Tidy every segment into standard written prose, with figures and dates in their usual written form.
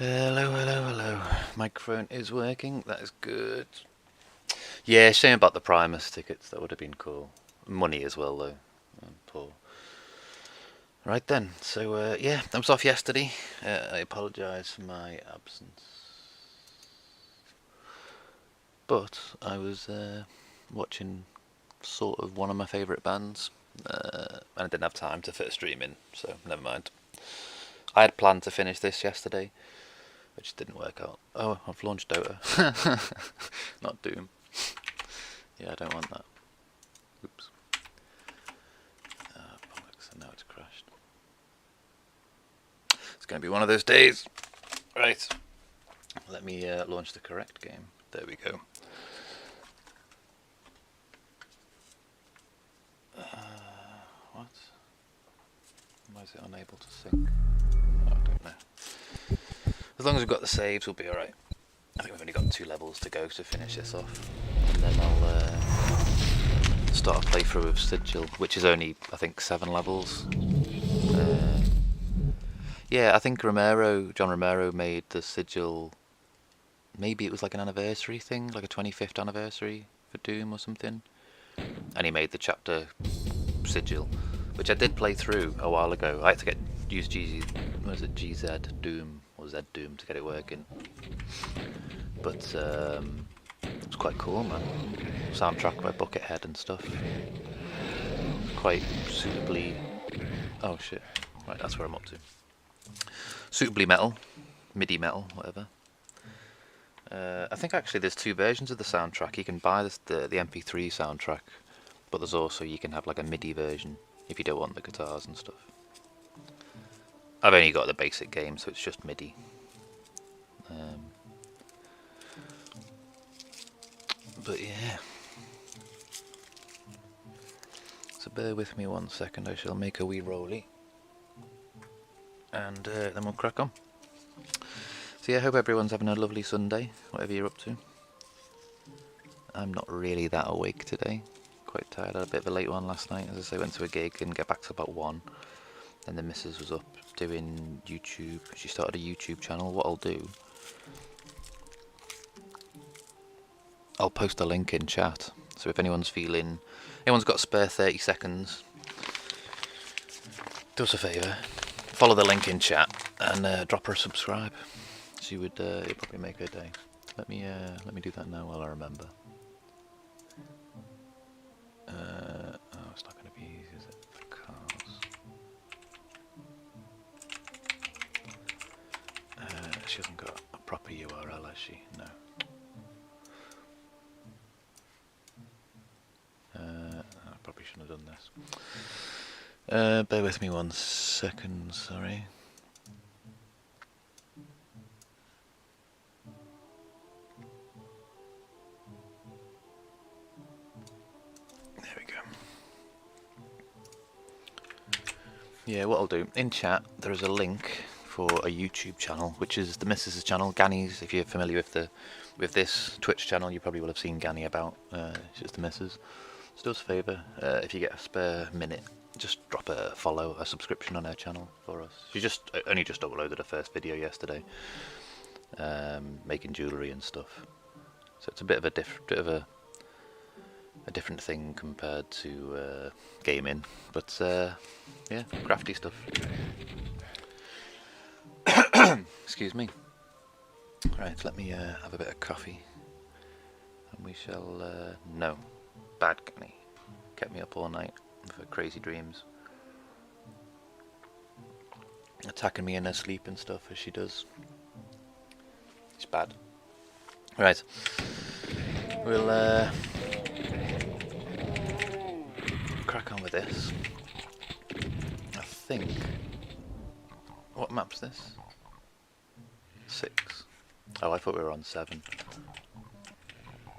Hello. Microphone is working. That is good. Yeah, shame about the Primus tickets. That would have been cool. Money as well, though. Poor. Right then. So yeah, I was off yesterday. I apologise for my absence, but I was watching sort of one of my favourite bands, and I didn't have time to fit a stream in, so never mind. I had planned to finish this yesterday, which didn't work out. Oh, I've launched Dota. Not Doom. Yeah, I don't want that. Oops. Bollocks, and now it's crashed. It's going to be one of those days. Right. Let me launch the correct game. There we go. What? Why is it unable to sync? Oh, I don't know. As long as we've got the saves, we'll be alright. I think we've only got 2 levels to go to finish this off. And then I'll start a playthrough of Sigil, which is only, I think, 7 levels. Yeah, I think John Romero made the Sigil, maybe it was like an anniversary thing, like a 25th anniversary for Doom or something. And he made the chapter Sigil, which I did play through a while ago. I had to use GZ Doom or Z Doom to get it working. But it was quite cool, man. Soundtrack by Buckethead and stuff. Quite suitably. Oh shit! Right, that's where I'm up to. Suitably metal, MIDI metal, whatever. I think actually there's 2 versions of the soundtrack. You can buy the MP3 soundtrack, but there's also, you can have like a MIDI version if you don't want the guitars and stuff. I've only got the basic game, so it's just MIDI. But yeah. So bear with me 1 second, I shall make a wee rollie. And then we'll crack on. So yeah, I hope everyone's having a lovely Sunday, whatever you're up to. I'm not really that awake today. Quite tired. I had a bit of a late one last night. As I say, went to a gig, didn't get back to about 1. And the missus was up doing YouTube. She started a YouTube channel. What I'll do, I'll post a link in chat. So if anyone's got a spare 30 seconds, do us a favour, follow the link in chat and drop her a subscribe. She would it'd probably make her day. Let me do that now while I remember. Oh, it's not going to be easy, is it? Because she hasn't got a proper URL, has she? No. I probably shouldn't have done this. Bear with me 1 second, sorry. There we go. Yeah, what I'll do, in chat there is a link for a YouTube channel, which is the Missus' channel, Ganny's. If you're familiar with this Twitch channel, you probably will have seen Ganny about. It's just the Missus'. So do us a favour, if you get a spare minute, just drop a follow, a subscription on her channel for us. She only just uploaded her first video yesterday, making jewellery and stuff. So it's a bit of a different thing compared to gaming, but yeah, crafty stuff. Excuse me. Right, let me have a bit of coffee, and we shall. No, bad Ganny kept me up all night for crazy dreams, attacking me in her sleep and stuff, as she does. It's bad. Right, we'll crack on with this. I think... What map's this? 6. Oh, I thought we were on 7.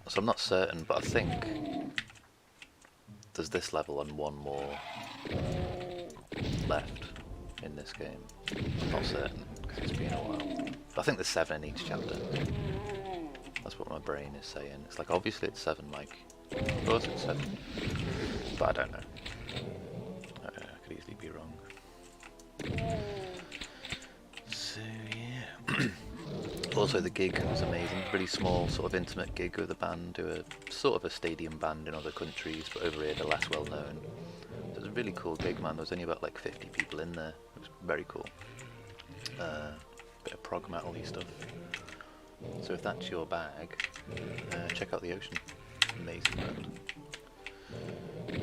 So I'm not certain, but I think there's this level and one more left in this game. I'm not certain, because it's been a while. But I think there's 7 in each chapter. That's what my brain is saying. It's like, obviously it's 7, like, of course it's 7. But I don't know. I could easily be wrong. So, yeah. Also, the gig was amazing. Really small, sort of intimate gig with a band, who are sort of a stadium band in other countries, but over here they're less well known. So it was a really cool gig, man. There was only about like 50 people in there. It was very cool. Bit of prog metal-y stuff. So if that's your bag, check out The Ocean. Amazing band.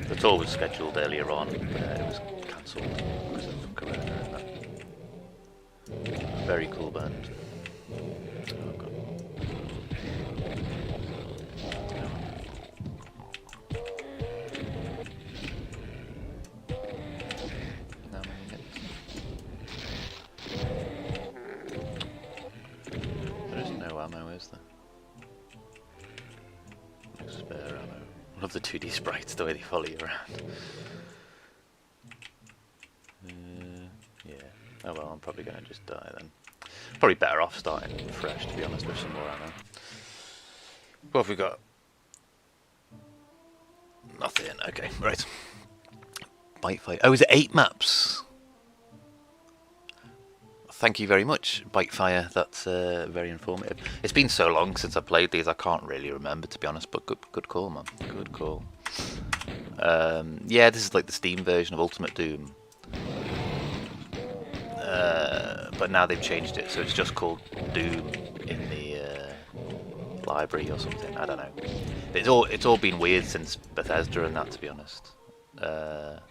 The tour was scheduled earlier on, but it was cancelled because of Corona and that. Very cool band. Oh god. How many minutes? There is no ammo, is there? No spare ammo. I love the 2D sprites, the way they follow you around. Yeah. Oh well, I'm probably going to just die then. Probably better off starting fresh, to be honest, with some more ammo. What have we got? Nothing. Okay, right. Bite fight. Oh, is it 8 maps? Thank you very much, Bitefire. That's very informative. It's been so long since I played these, I can't really remember, to be honest. But good call, man. Good call. Yeah, this is like the Steam version of Ultimate Doom. But now they've changed it, so it's just called Doom in the library or something. I don't know. It's all been weird since Bethesda and that, to be honest. But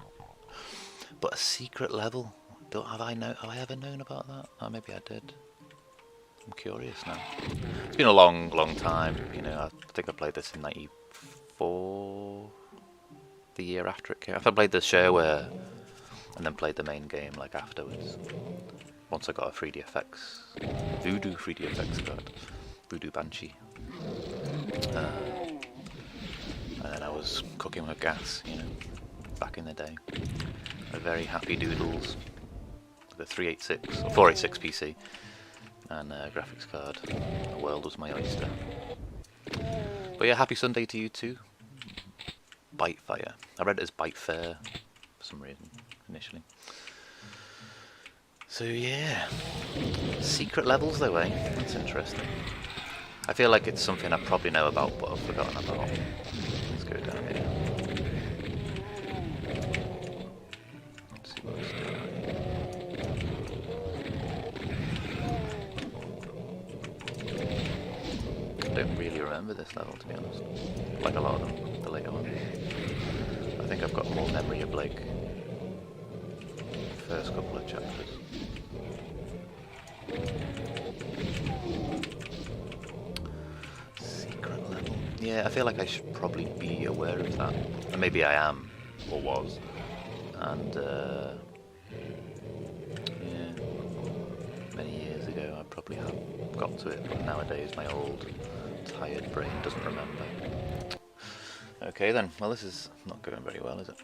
a secret level. Have I ever known about that? Oh, maybe I did. I'm curious now. It's been a long time. You know, I think I played this in '94, the year after it came. I played the shareware and then played the main game like afterwards. Once I got a 3DFX, Voodoo 3DFX card, Voodoo Banshee, and then I was cooking with gas, you know, back in the day. A very happy doodles, the 386 or 486 PC, and a graphics card. The world was my oyster. But yeah, happy Sunday to you too. Bitefire. I read it as Bitefare for some reason initially. So yeah, secret levels though, eh? That's interesting. I feel like it's something I probably know about, but I've forgotten about. Let's go down here. Let's see what's down here. I don't really remember this level, to be honest. Like a lot of them, the later ones. I think I've got more memory of like the first couple of chapters. Secret level. Yeah, I feel like I should probably be aware of that. And maybe I am, or was. And yeah, many years ago I probably have got to it, but nowadays my old, tired brain doesn't remember. Okay then, well this is not going very well, is it?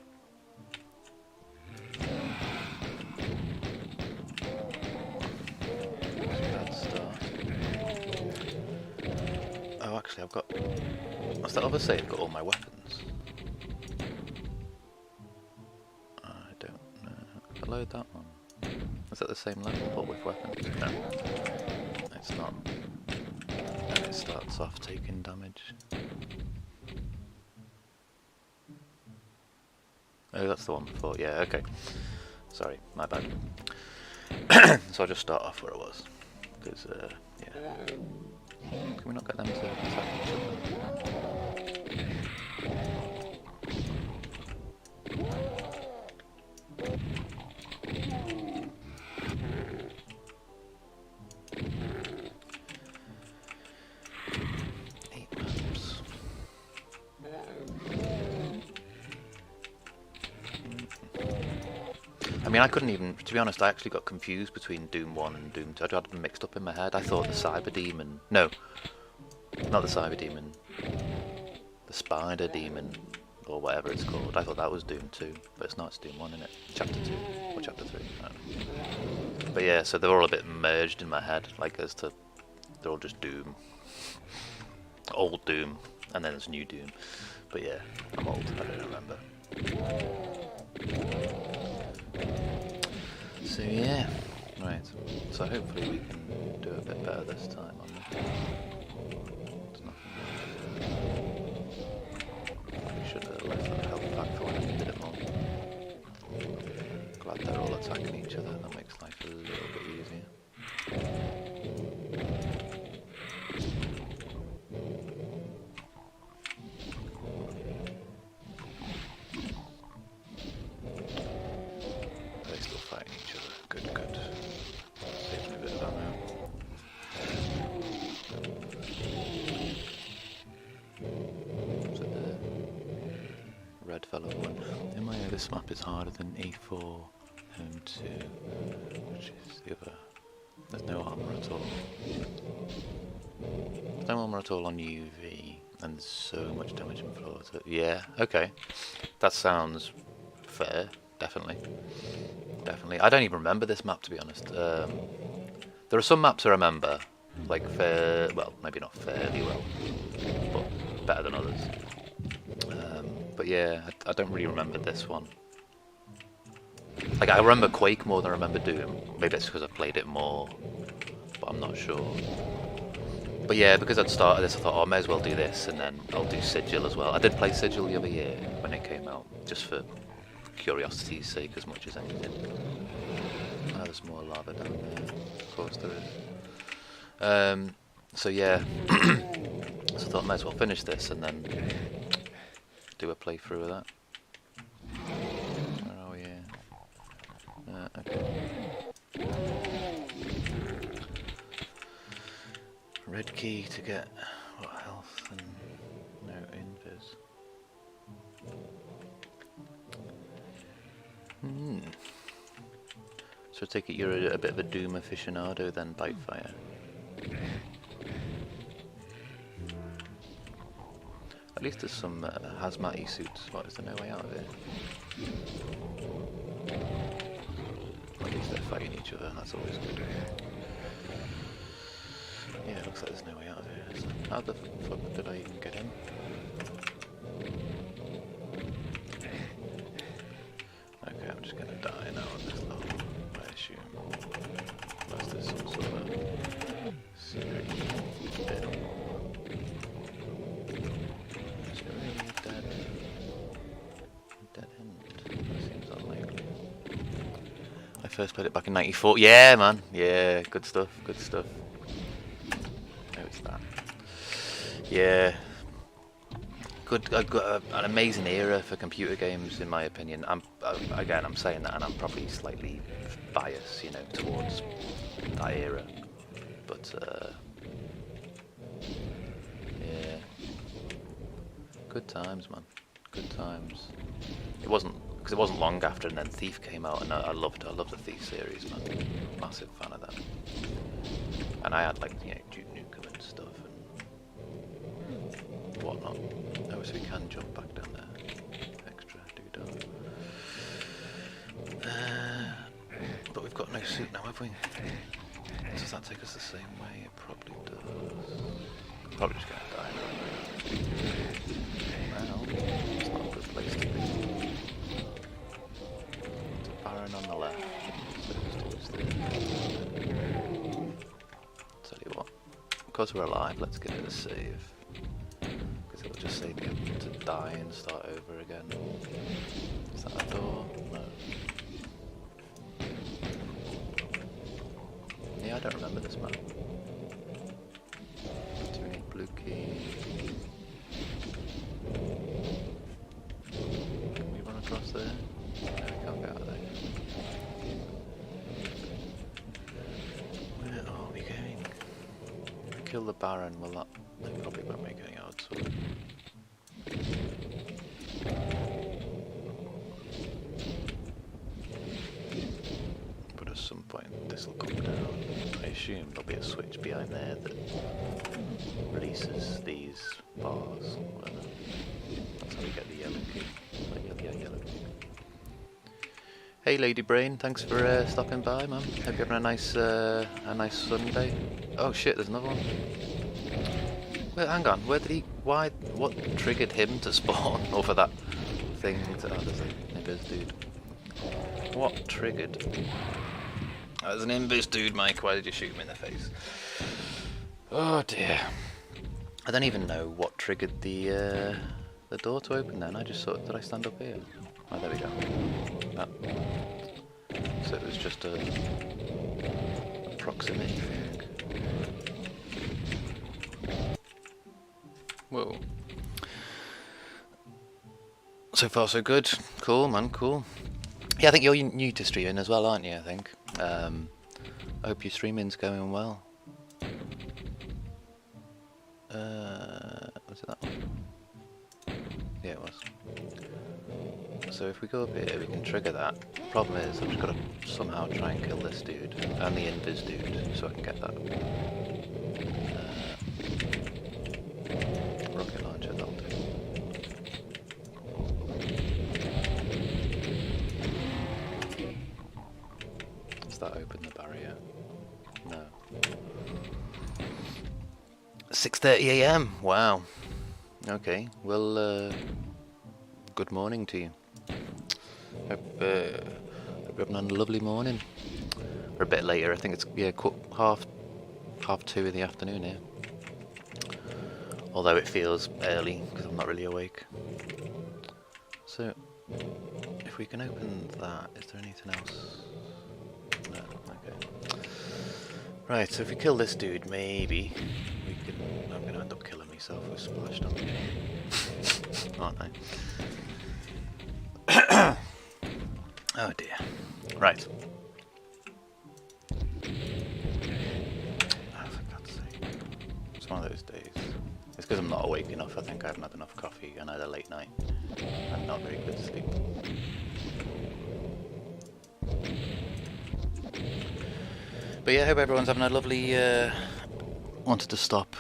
Oh, actually, I've got... What's that other say? I've got all my weapons. I don't know. If I load that one. Is that the same level, but with weapons? No. It's not. And it starts off taking damage. Oh, that's the one before. Yeah, okay. Sorry, my bad. So I'll just start off where I was. Because, yeah. Can we not get them to attack each other? 8 maps. I mean, I couldn't even, to be honest, I actually got confused between Doom 1 and Doom 2. I had them mixed up in my head. I thought the Cyber Demon, no, not the Cyber Demon, the Spider Demon, or whatever it's called. I thought that was Doom 2, but it's not, it's Doom 1, isn't it? Chapter 2, or Chapter 3, I don't know. But yeah, so they're all a bit merged in my head, like as to, they're all just Doom. Old Doom, and then there's New Doom. But yeah, I'm old, I don't remember. So yeah, right, so hopefully we can do a bit better this time on this. There's nothing more. We should have left that health pack for when I needed it more. Glad they're all attacking each other, that makes life a little bit easier. This map is harder than E4 Home 2, which is the other. There's no armour at all. There's no armour at all on UV, and there's so much damage in floor. Yeah, okay. That sounds fair, definitely. Definitely. I don't even remember this map, to be honest. There are some maps I remember, like well, maybe not fairly well, but better than others. But yeah, I don't really remember this one. Like, I remember Quake more than I remember Doom. Maybe it's because I played it more, but I'm not sure. But yeah, because I'd started this, I thought, oh, I may as well do this, and then I'll do Sigil as well. I did play Sigil the other year when it came out, just for curiosity's sake as much as anything. Oh, there's more lava down there. Of course there is. So yeah, so I thought I might as well finish this and then do a playthrough of that. Where are we here? Okay. Red key to get what health and no invis. So I take it you're a bit of a Doom aficionado then, Bitefire. At least there's some hazmat-y suits. What, is there no way out of it? At least they're fighting each other, that's always good. Yeah, it looks like there's no way out of here. So how the fuck did I even get in? Okay, I'm just gonna die now on this level, I assume. Unless there's some sort of secret bit. Is it really a dead end? That seems unlikely. I first played it back in '94. Yeah, man. Yeah, good stuff. Good stuff. Oh, it's that. Yeah. Good, an amazing era for computer games, in my opinion. I'm saying that, and I'm probably slightly biased, you know, towards that era. But yeah, good times, man. Good times. It wasn't long after, and then Thief came out, and I loved the Thief series, man. Massive fan of that. And I had, like, you know, Duke Nukem and stuff and whatnot. Oh, so we can jump back down there. Extra doodah. But we've got no suit now, have we? Does that take us the same way? It probably does. I'm probably just gonna die now. Well, it's not a good place to be. There's a Baron on the left. Tell you what, because we're alive, let's give it a save. Because it'll just save me to die and start over again. Is that a door? No. Yeah, I don't remember this map. Do we need blue key? Can we run across there? No, we can't get out of there. Where are we going? Kill the Baron, well that probably won't make any odds, will it? this will come down. I assume there'll be a switch behind there that releases these bars. Whatever. That's how we get the yellow key. Yellow key. Hey Lady Brain, thanks for stopping by, man. Hope you're having a nice Sunday. Oh shit, there's another one. Wait, hang on, where did he... Why... What triggered him to spawn over that thing? Oh, there's an Invis dude. What triggered... There's an Invis dude, Mike. Why did you shoot him in the face? Oh dear. I don't even know what triggered the door to open then. I just thought... Did I stand up here? Oh, there we go. Oh. So it was just a proximity thing. Whoa. So far so good. Cool, man, cool. Yeah, I think you're new to streaming as well, aren't you, I think? I hope your streaming's going well. Was it that one? Yeah, it was. So if we go up here, we can trigger that. Problem is, I've just got to somehow try and kill this dude, and the Invis dude, so I can get that. Rocket launcher, that'll do. Does that open the barrier? No. 6:30 AM, wow. Okay, well, good morning to you. Hope you're having a lovely morning. Or a bit later, I think it's half 2 in the afternoon here. Although it feels early because I'm not really awake. So, if we can open that, is there anything else? No, okay. Right, so if we kill this dude, maybe we can. I'm gonna end up killing myself with splash damage, aren't I? Oh dear. Right. Oh, for God's sake. It's one of those days. It's because I'm not awake enough. I think I haven't had enough coffee and I had a late night. And not very good sleep. But yeah, I hope everyone's having a lovely... wanted to stop.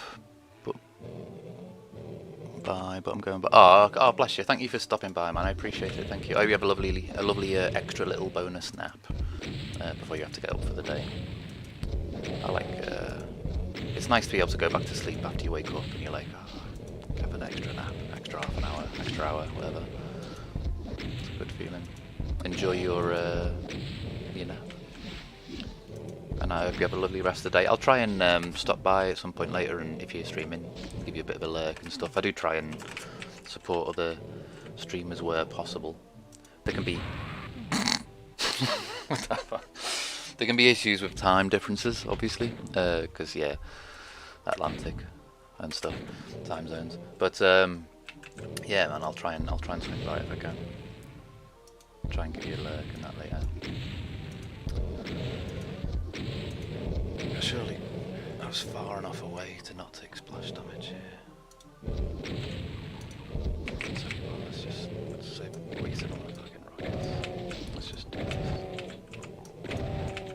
But I'm going. But oh, bless you! Thank you for stopping by, man. I appreciate it. Thank you. I hope you have a lovely extra little bonus nap before you have to get up for the day. I like. It's nice to be able to go back to sleep after you wake up and you're like, oh, have an extra nap, extra half an hour, extra hour, whatever. It's a good feeling. Enjoy your nap. And I hope you have a lovely rest of the day. I'll try and stop by at some point later, and if you're streaming, give you a bit of a lurk and stuff. I do try and support other streamers where possible. There can be there can be issues with time differences, obviously, because yeah, Atlantic and stuff, time zones. But yeah, man, I'll try and swing by if I can. Try and give you a lurk and that later. Surely I was far enough away to not take splash damage here. So let's just waste it on the fucking rockets. Let's just do this.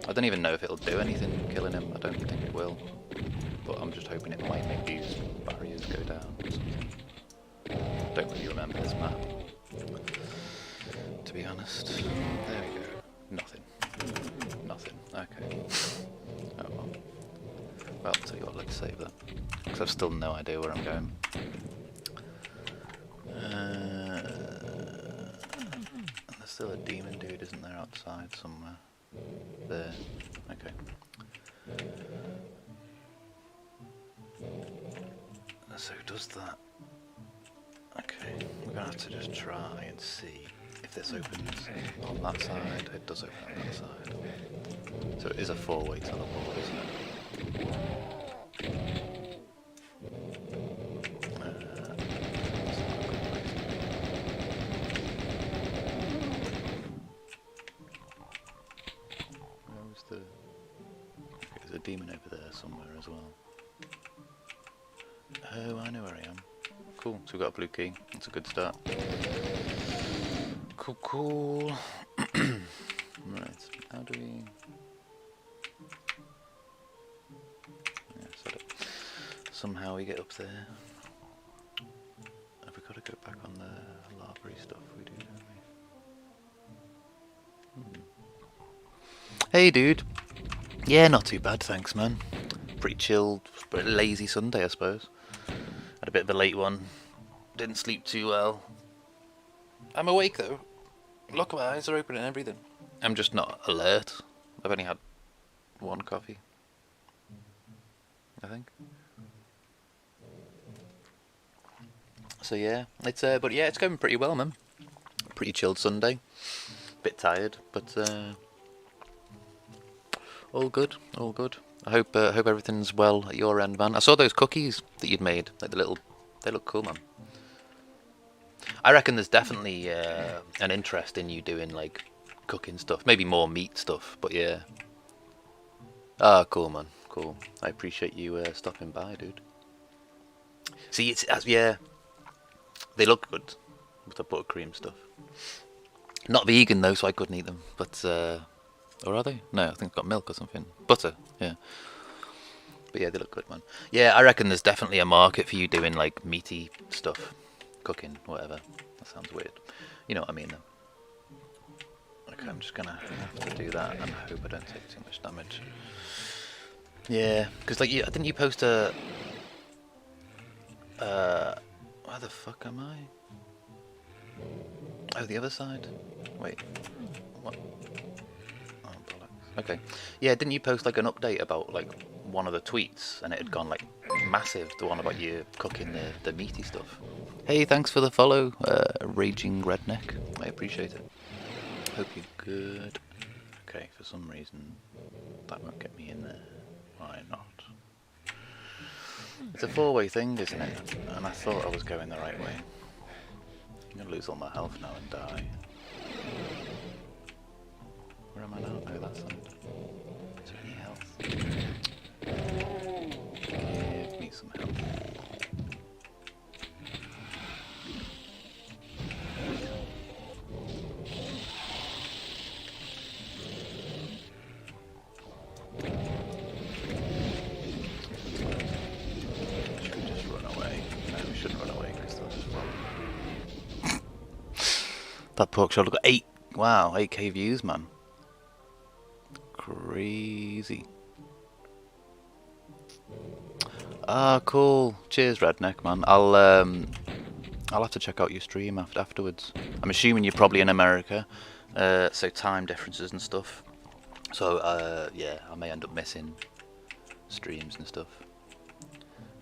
I don't even know if it'll do anything killing him. I don't think it will. But I'm just hoping it might make these barriers go down or something. Don't really remember this map, to be honest. There we go. Nothing. Nothing. Okay. Oh well. Well, I'll tell you what, let's save that. Because I've still no idea where I'm going. And there's still a demon dude, isn't there, outside somewhere? There. Okay. So does that... Okay, we're going to have to just try and see if this opens on that side. It does open on that side. So it is a four-way teleport, isn't it? There's a demon over there somewhere as well. Oh, I know where I am. Cool, so we've got a blue key. That's a good start. Cool. Right, how do we... somehow we get up there. Have we got to go back on the library stuff? We do, don't we? Hey, dude. Yeah, not too bad, thanks, man. Pretty chilled, pretty lazy Sunday, I suppose. Had a bit of a late one. Didn't sleep too well. I'm awake though. Look, my eyes are open and everything. I'm just not alert. I've only had one coffee, I think. So yeah, it's but yeah, it's going pretty well, man. Pretty chilled Sunday. Bit tired, but all good, all good. I hope everything's well at your end, man. I saw those cookies that you'd made, like the little. They look cool, man. I reckon there's definitely an interest in you doing like cooking stuff, maybe more meat stuff, but yeah. Ah, cool, man, cool. I appreciate you stopping by, dude. See, it's yeah, they look good with the buttercream stuff. Not vegan though, so I couldn't eat them. But or are they? No, I think it's got milk or something. Butter, yeah. But yeah, they look good, man. Yeah, I reckon there's definitely a market for you doing like meaty stuff, cooking, whatever. That sounds weird. You know what I mean, though. Okay, I'm just gonna have to do that and hope I don't take too much damage. Yeah, because like, didn't you post a? Where the fuck am I? Oh, the other side. Wait, what? Oh, bollocks. Okay. Yeah, didn't you post like an update about like one of the tweets and it had gone like massive, the one about you cooking the meaty stuff? Hey, thanks for the follow, Raging Redneck. I appreciate it. Hope you're good. Okay, for some reason that won't get me in there. Why not? It's a four-way thing, isn't it? And I thought I was going the right way. I'm gonna lose all my health now and die. Where am I now? Oh, that side. Is there any health? Give me some health. Should we just run away? No, we shouldn't run away because they'll just run. That pork shoulder got 8. Wow, 8k views, man. Crazy. Ah, cool. Cheers, Redneck, man. I'll have to check out your stream afterwards. I'm assuming you're probably in America, so time differences and stuff. So yeah, I may end up missing streams and stuff.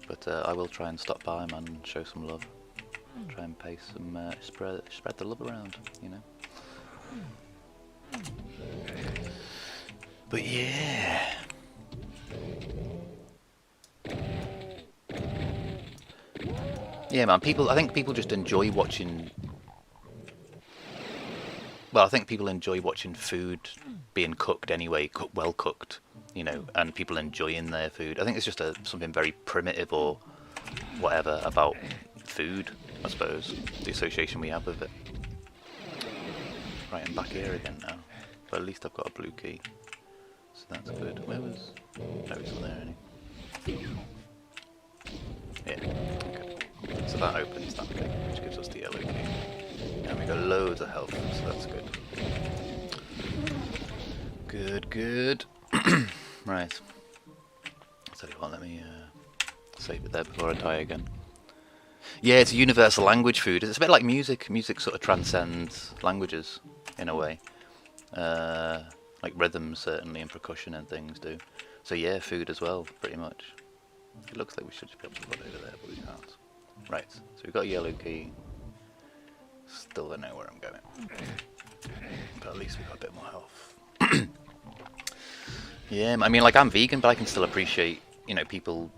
But I will try and stop by, man, and show some love. Try and pay some spread the love around, you know. But yeah. Yeah, man, I think people just enjoy watching. Well, I think people enjoy watching food being cooked anyway, well cooked, you know, and people enjoying their food. I think it's just something very primitive or whatever about food, I suppose, the association we have with it. Right, I'm back here again now, but at least I've got a blue key, so that's good. Where was? No, he's not there, any. Yeah, okay. So that opens that gate, which gives us the yellow key. And we got loads of health, so that's good. Good, good. Right. I'll tell you what, let me save it there before I die again. Yeah, it's a universal language, food. It's a bit like music. Music sort of transcends languages, in a way. Like rhythms, certainly, and percussion and things do. So yeah, food as well, pretty much. It looks like we should just be able to run over there, but we can't. Right, so we've got a yellow key. Still don't know where I'm going. But at least we've got a bit more health. Yeah, I mean, like, I'm vegan, but I can still appreciate, you know, people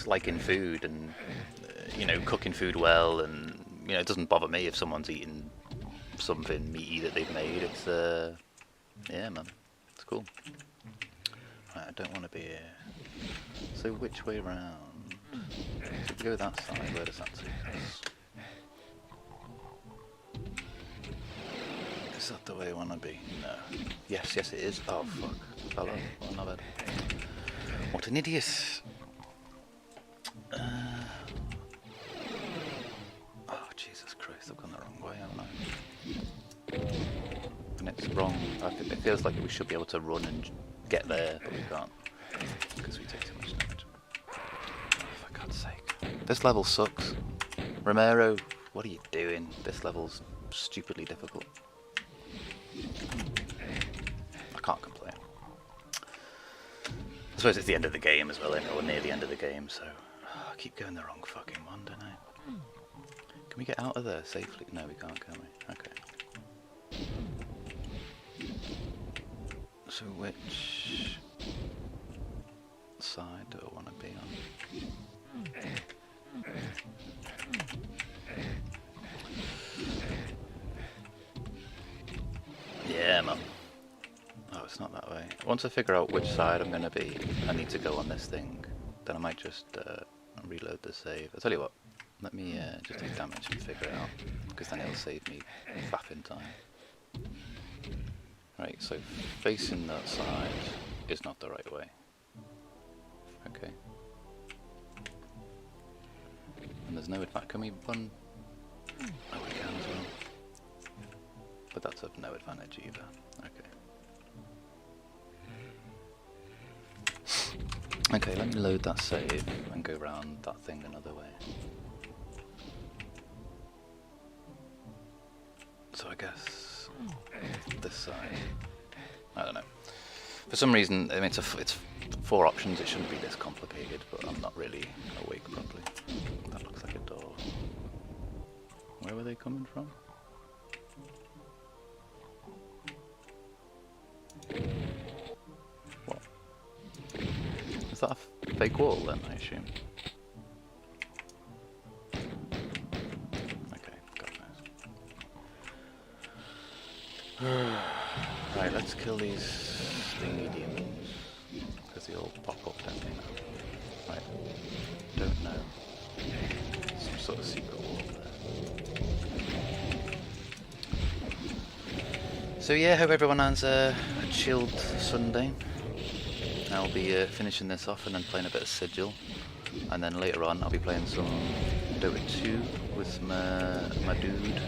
liking food and, you know, cooking food well, and, you know, it doesn't bother me if someone's eating something meaty that they've made. It's, yeah, man, it's cool. Right, I don't want to be here. So which way round? Should we go that side? Where does that take us? Is that the way I want to be? No. Yes, yes it is. Oh fuck. Fell off. Oh, not bad. What an idiot! Oh, Jesus Christ, I've gone the wrong way, haven't I? And it's wrong. It feels like we should be able to run and get there, but we can't. Because we take too much damage. Oh, for God's sake. This level sucks. Romero, what are you doing? This level's stupidly difficult. I can't complain. I suppose it's the end of the game as well, isn't it? Or near the end of the game, so... Oh, I keep going the wrong fucking one, don't I? Can we get out of there safely? No, we can't, can we? Okay. So which side do I want to be on? Yeah, man. Oh, it's not that way. Once I figure out which side I'm going to be, I need to go on this thing. Then I might just reload the save. I'll tell you what, let me just take damage and figure it out, because then it'll save me faffing time. Right, so facing that side is not the right way. Okay. And there's no advantage. Can we run? Oh, we can as well. But that's of no advantage either. Okay. Okay, let me load that save and go round that thing another way. So I guess this side. I don't know. For some reason, I mean, it's 4 options. It shouldn't be this complicated, but I'm not really awake properly. That looks like a door. Where were they coming from? What? Is that a fake wall then, I assume? Okay, God knows. Right, let's kill these stingy demons, because they all pop up, don't they now? Right, don't know. Some sort of secret wall there. So yeah, hope everyone has a chilled Sunday. I'll be finishing this off and then playing a bit of Sigil, and then later on I'll be playing some Dota 2 with my dude,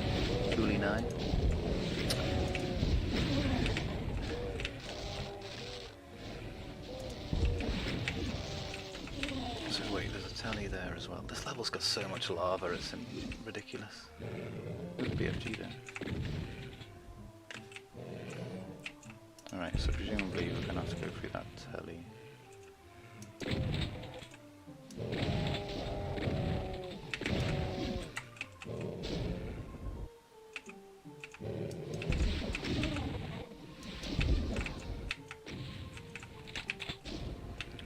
Cooley9. So wait, there's a tally there as well. This level's got so much lava, it's ridiculous. BFG then. Alright, so presumably we're going to have to go through that telly.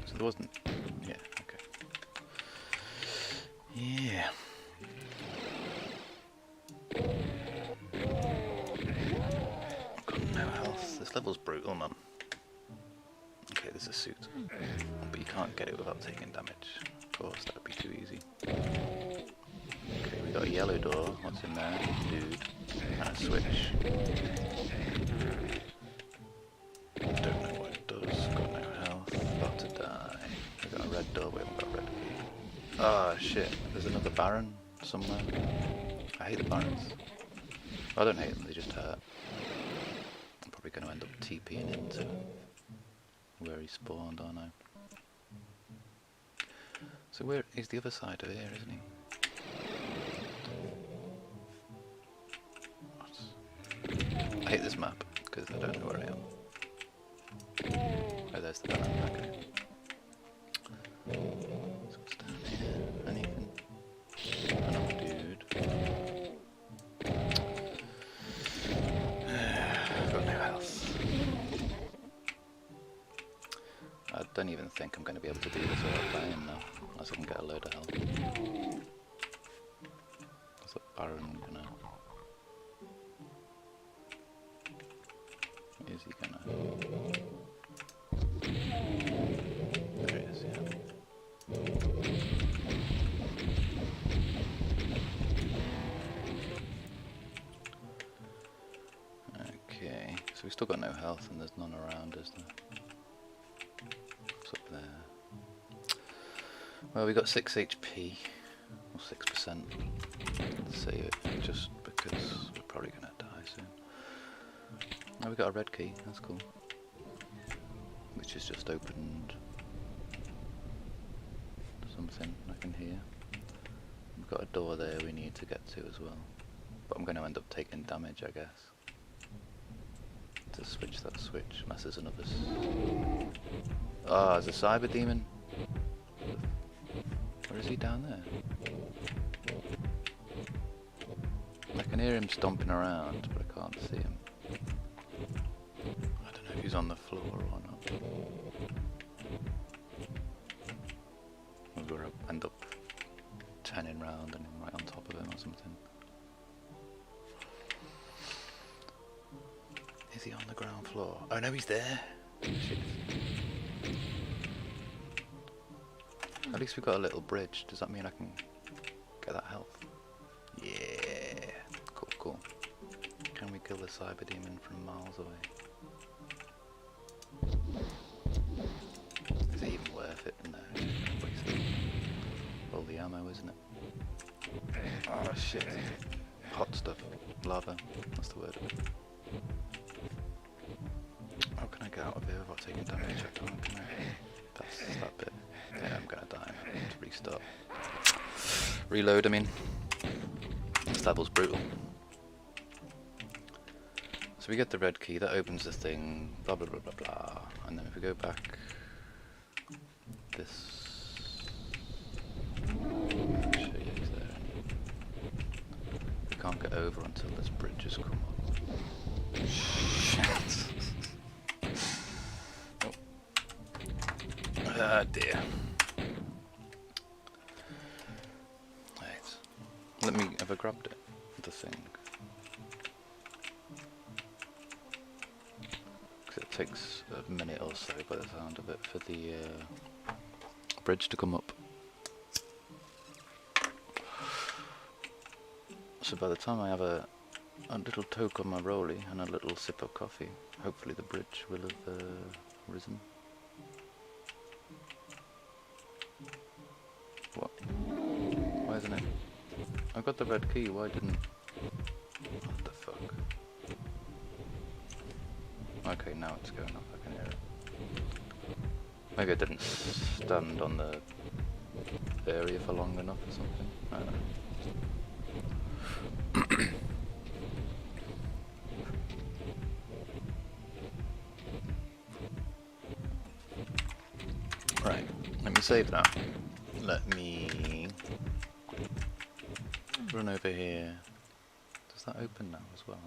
So there wasn't... yeah, okay. Yeah. This level's brutal, man. Okay, there's a suit. But you can't get it without taking damage. Of course, that would be too easy. Okay, we got a yellow door. What's in there? Dude. And a switch. Don't know what it does. Got no health. About to die. We got a red door, we haven't got a red key. Ah, shit. There's another Baron somewhere. I hate the Barons. I don't hate them, they just hurt. Probably going to end up TPing into where he spawned, aren't I? So where is the other side of here, isn't he? What? I hate this map because I don't know where I am. Oh, there's the Baron. Okay. So what's down here? Anything? Another dude. I don't even think I'm going to be able to do this without dying now, unless I can get a load of health. Is that Baron gonna... is he gonna... there he is, yeah. Okay, so we've still got no health and there's none around, is there? Up there. Well, we got 6 HP, or 6%. Let's save it, just because we're probably gonna die soon. Oh, we got a red key, that's cool. Which is just opened something I can hear. We've got a door there we need to get to as well. But I'm going to end up taking damage, I guess. To switch that switch, unless there's another... Ah, there's a cyber demon. Where is he down there? I can hear him stomping around, but I can't see him. I don't know if he's on the floor or not. We're going to end up turning round and right on top of him or something. Is he on the ground floor? Oh no, he's there! Shit. At least we've got a little bridge. Does that mean I can get that health? Yeah! Cool, cool. Can we kill the cyber demon from miles away? Is it even worth it? No. Waste all the ammo, isn't it? Oh shit. Hot stuff. Lava. That's the word. How can I get out of here without taking damage? I can't, can I? That's that bit. Yeah, I'm gonna die. I need to restart. Reload, I mean. This level's brutal. So we get the red key, that opens the thing, blah blah blah blah blah. And then if we go back, this... Show you he's there. We can't get over until this bridge has come up. Shit. Oh. Ah dear. Right. Let me, have I grabbed it? The thing. Because it takes a minute or so by the sound of it for the bridge to come up. So by the time I have a little toke on my rolly and a little sip of coffee, hopefully the bridge will have risen. What? Why isn't it? I got the red key, why didn't... What the fuck? Okay, now it's going up, I can hear it. Maybe I didn't stand on the area for long enough or something, I don't know. Right, let me save that. Let me run over here. Does that open now as well?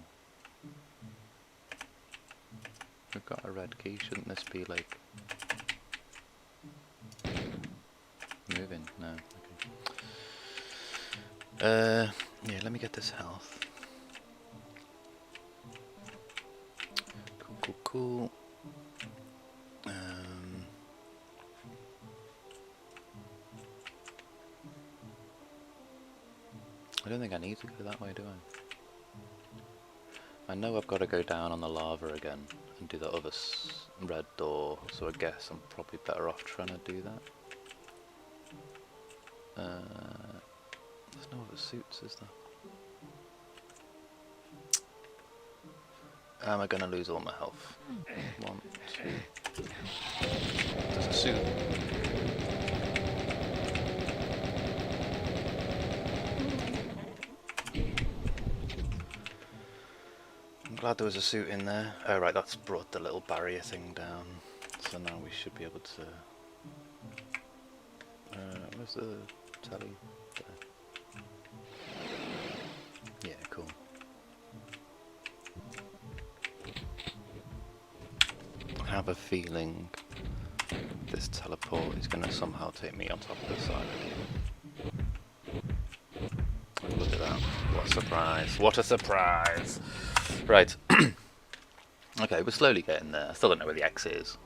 We've got a red key, shouldn't this be like moving? No, okay. Yeah, let me get this health. Cool, cool, cool. I don't think I need to go that way, do I? I know I've got to go down on the lava again and do the other red door, so I guess I'm probably better off trying to do that. There's no other suits, is there? Am I going to lose all my health? 1, 2... There's a suit. I'm glad there was a suit in there. Oh right, that's brought the little barrier thing down. So now we should be able to... where's the telly? There. Yeah, cool. I have a feeling this teleport is going to somehow take me on top of the side of it. Look at that. What a surprise. What a surprise. Right. Okay, we're slowly getting there. I still don't know where the X is.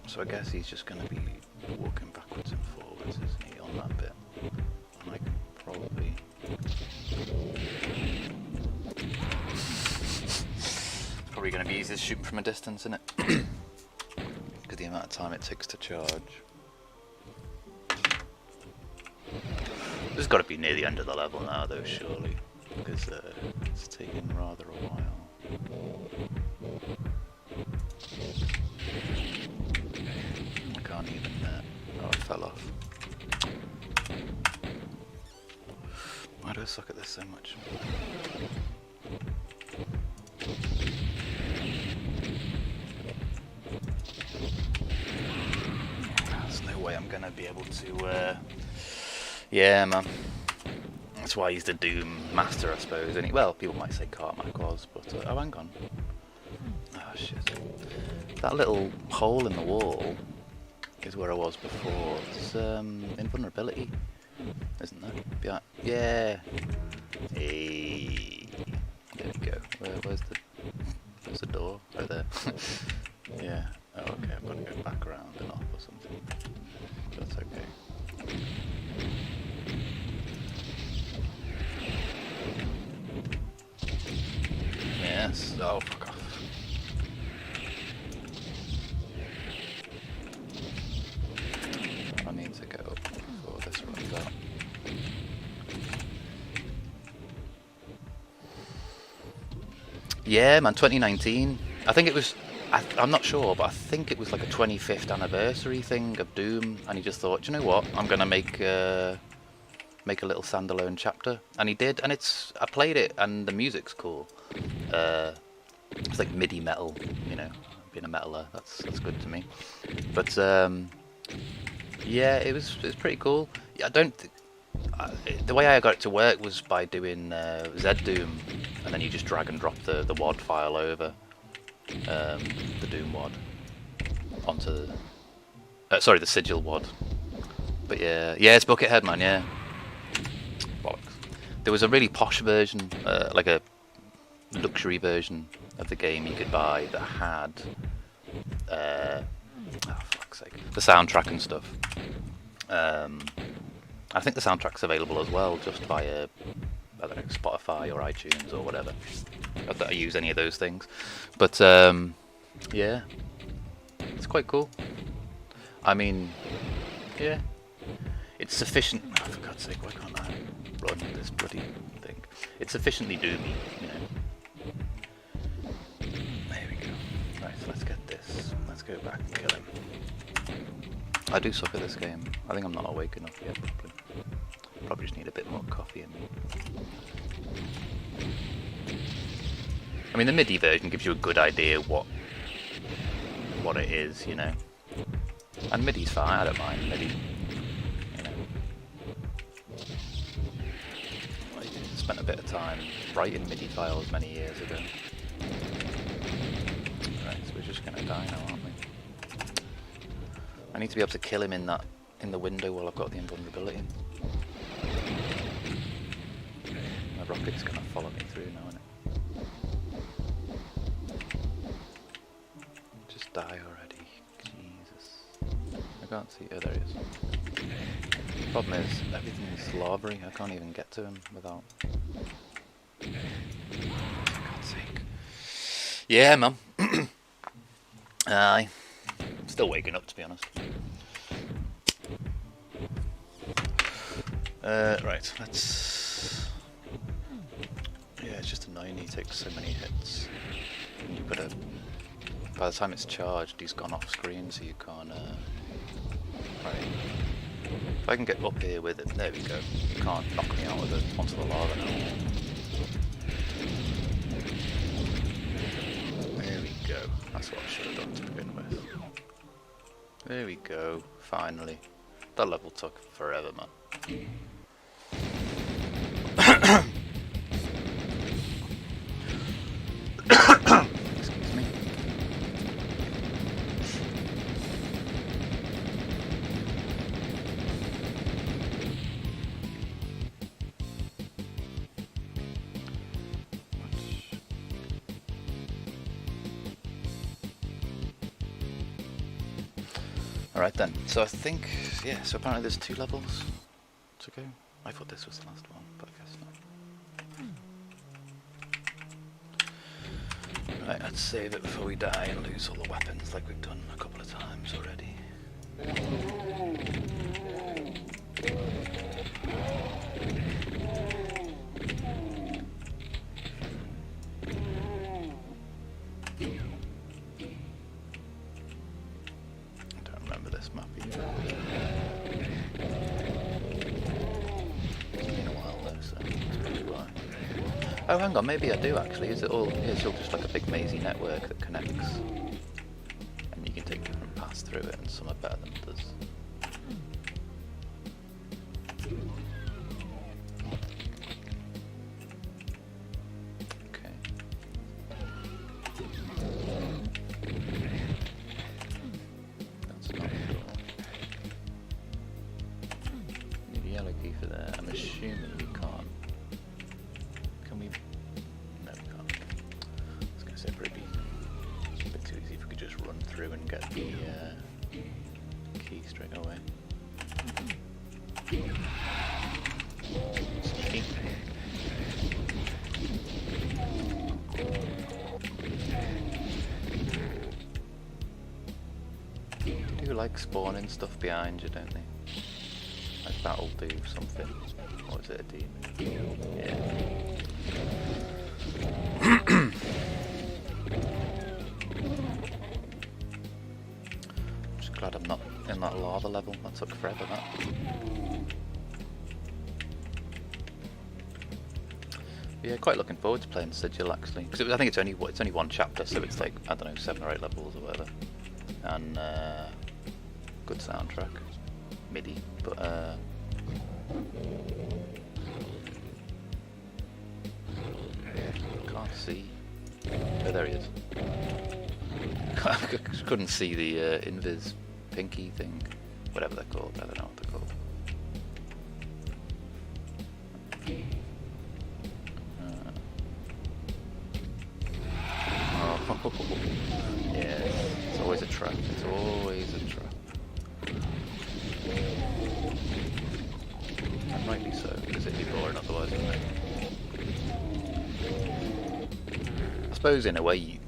So I guess he's just going to be walking backwards and forwards, isn't he, on that bit? And I can probably... Probably going to be easier shooting from a distance, isn't it? Because the amount of time it takes to charge. This has got to be near the end of the level now, though, surely, because it's taken rather a while. I can't even. Oh, it fell off. Why do I suck at this so much? There's no way I'm gonna be able to. Yeah, man. That's why he's the Doom Master, I suppose. And well, people might say Carmack was, but oh, hang on. Oh shit! That little hole in the wall is where I was before. It's invulnerability, isn't there? Yeah. Hey, there we go. Where's the door? Oh, there. Yeah. Oh, okay. I've got to go back around and off or something. That's okay. Yes. Oh, fuck off. I need to go before this runs out. Yeah, man, 2019. I think it was, I'm not sure, but I think it was like a 25th anniversary thing of Doom, and he just thought, do you know what, I'm going to make a little standalone chapter, and he did, and I played it, and the music's cool. It's like MIDI metal, you know, being a metaler, that's good to me. But yeah, it was pretty cool. I don't. The way I got it to work was by doing Z-Doom, and then you just drag and drop the WAD file over, the Doom WAD, onto sorry, the Sigil WAD. But yeah, it's Buckethead, man. Yeah. Bollocks. There was a really posh version, like a luxury version of the game you could buy that had, oh fuck's sake, the soundtrack and stuff. I think the soundtrack's available as well, just via, I don't know, Spotify or iTunes or whatever. Not that I use any of those things, but yeah, it's quite cool. I mean, yeah, it's sufficient. Oh, for God's sake, why can't I run this bloody thing? It's sufficiently doomy, you know. There we go. Right, so let's get this. Let's go back and kill him. I do suck at this game. I think I'm not awake enough yet, probably. Probably just need a bit more coffee in me. I mean, the MIDI version gives you a good idea what it is, you know. And MIDI's fine, I don't mind MIDI. You know. I spent a bit of time writing MIDI files many years ago. Right, so we're just gonna die now, aren't we? I need to be able to kill him in the window while I've got the invulnerability. My rocket's gonna follow me through now, isn't it? Just die already. Jesus. I can't see. Oh, there he is. Problem is, everything's lavery. I can't even get to him without. For God's sake. Yeah, man. Aye. Still waking up, to be honest. Right, let's. Yeah, it's just annoying. He takes so many hits. And you've got to. By the time it's charged, he's gone off screen, so you can't. Right. If I can get up here with it, there we go. You can't knock me out onto the lava now. There we go. That's what I should have done to begin with. There we go. Finally. That level took forever, man. Excuse me. Alright then, so I think, yeah, so apparently there's 2 levels to go. I thought this was the last one, but I guess Right, let's save it before we die and lose all the weapons like we've done a couple of times already. I don't remember this map either. It's been a while though, so that's probably why. Oh, hang on, maybe I do actually. Is it all? It's all just like a big mazy network that connects, and you can take different paths through it, and some are better than others. Okay. That's not the door. Need a yellow key for there. I'm assuming we can't. Can we? No, we can't. I was going to say it'd probably be a bit too easy if we could just run through and get the key straight away. Sneaky. They do like spawning stuff behind you, don't they? Like that'll do something. Or is it a demon? Yeah. I'm just glad I'm not in that lava level. That took forever, that. Yeah, quite looking forward to playing Sigil actually, because I think it's only one chapter, so it's like, I don't know, 7 or 8 levels or whatever, and good soundtrack, MIDI, but can't see. Oh, there he is. I couldn't see the invis pinky thing, whatever they're called. I don't know what they're called. Oh, yeah, it's always a trap. It's always a trap. And rightly so, because it'd be boring otherwise, wouldn't it? I suppose in a way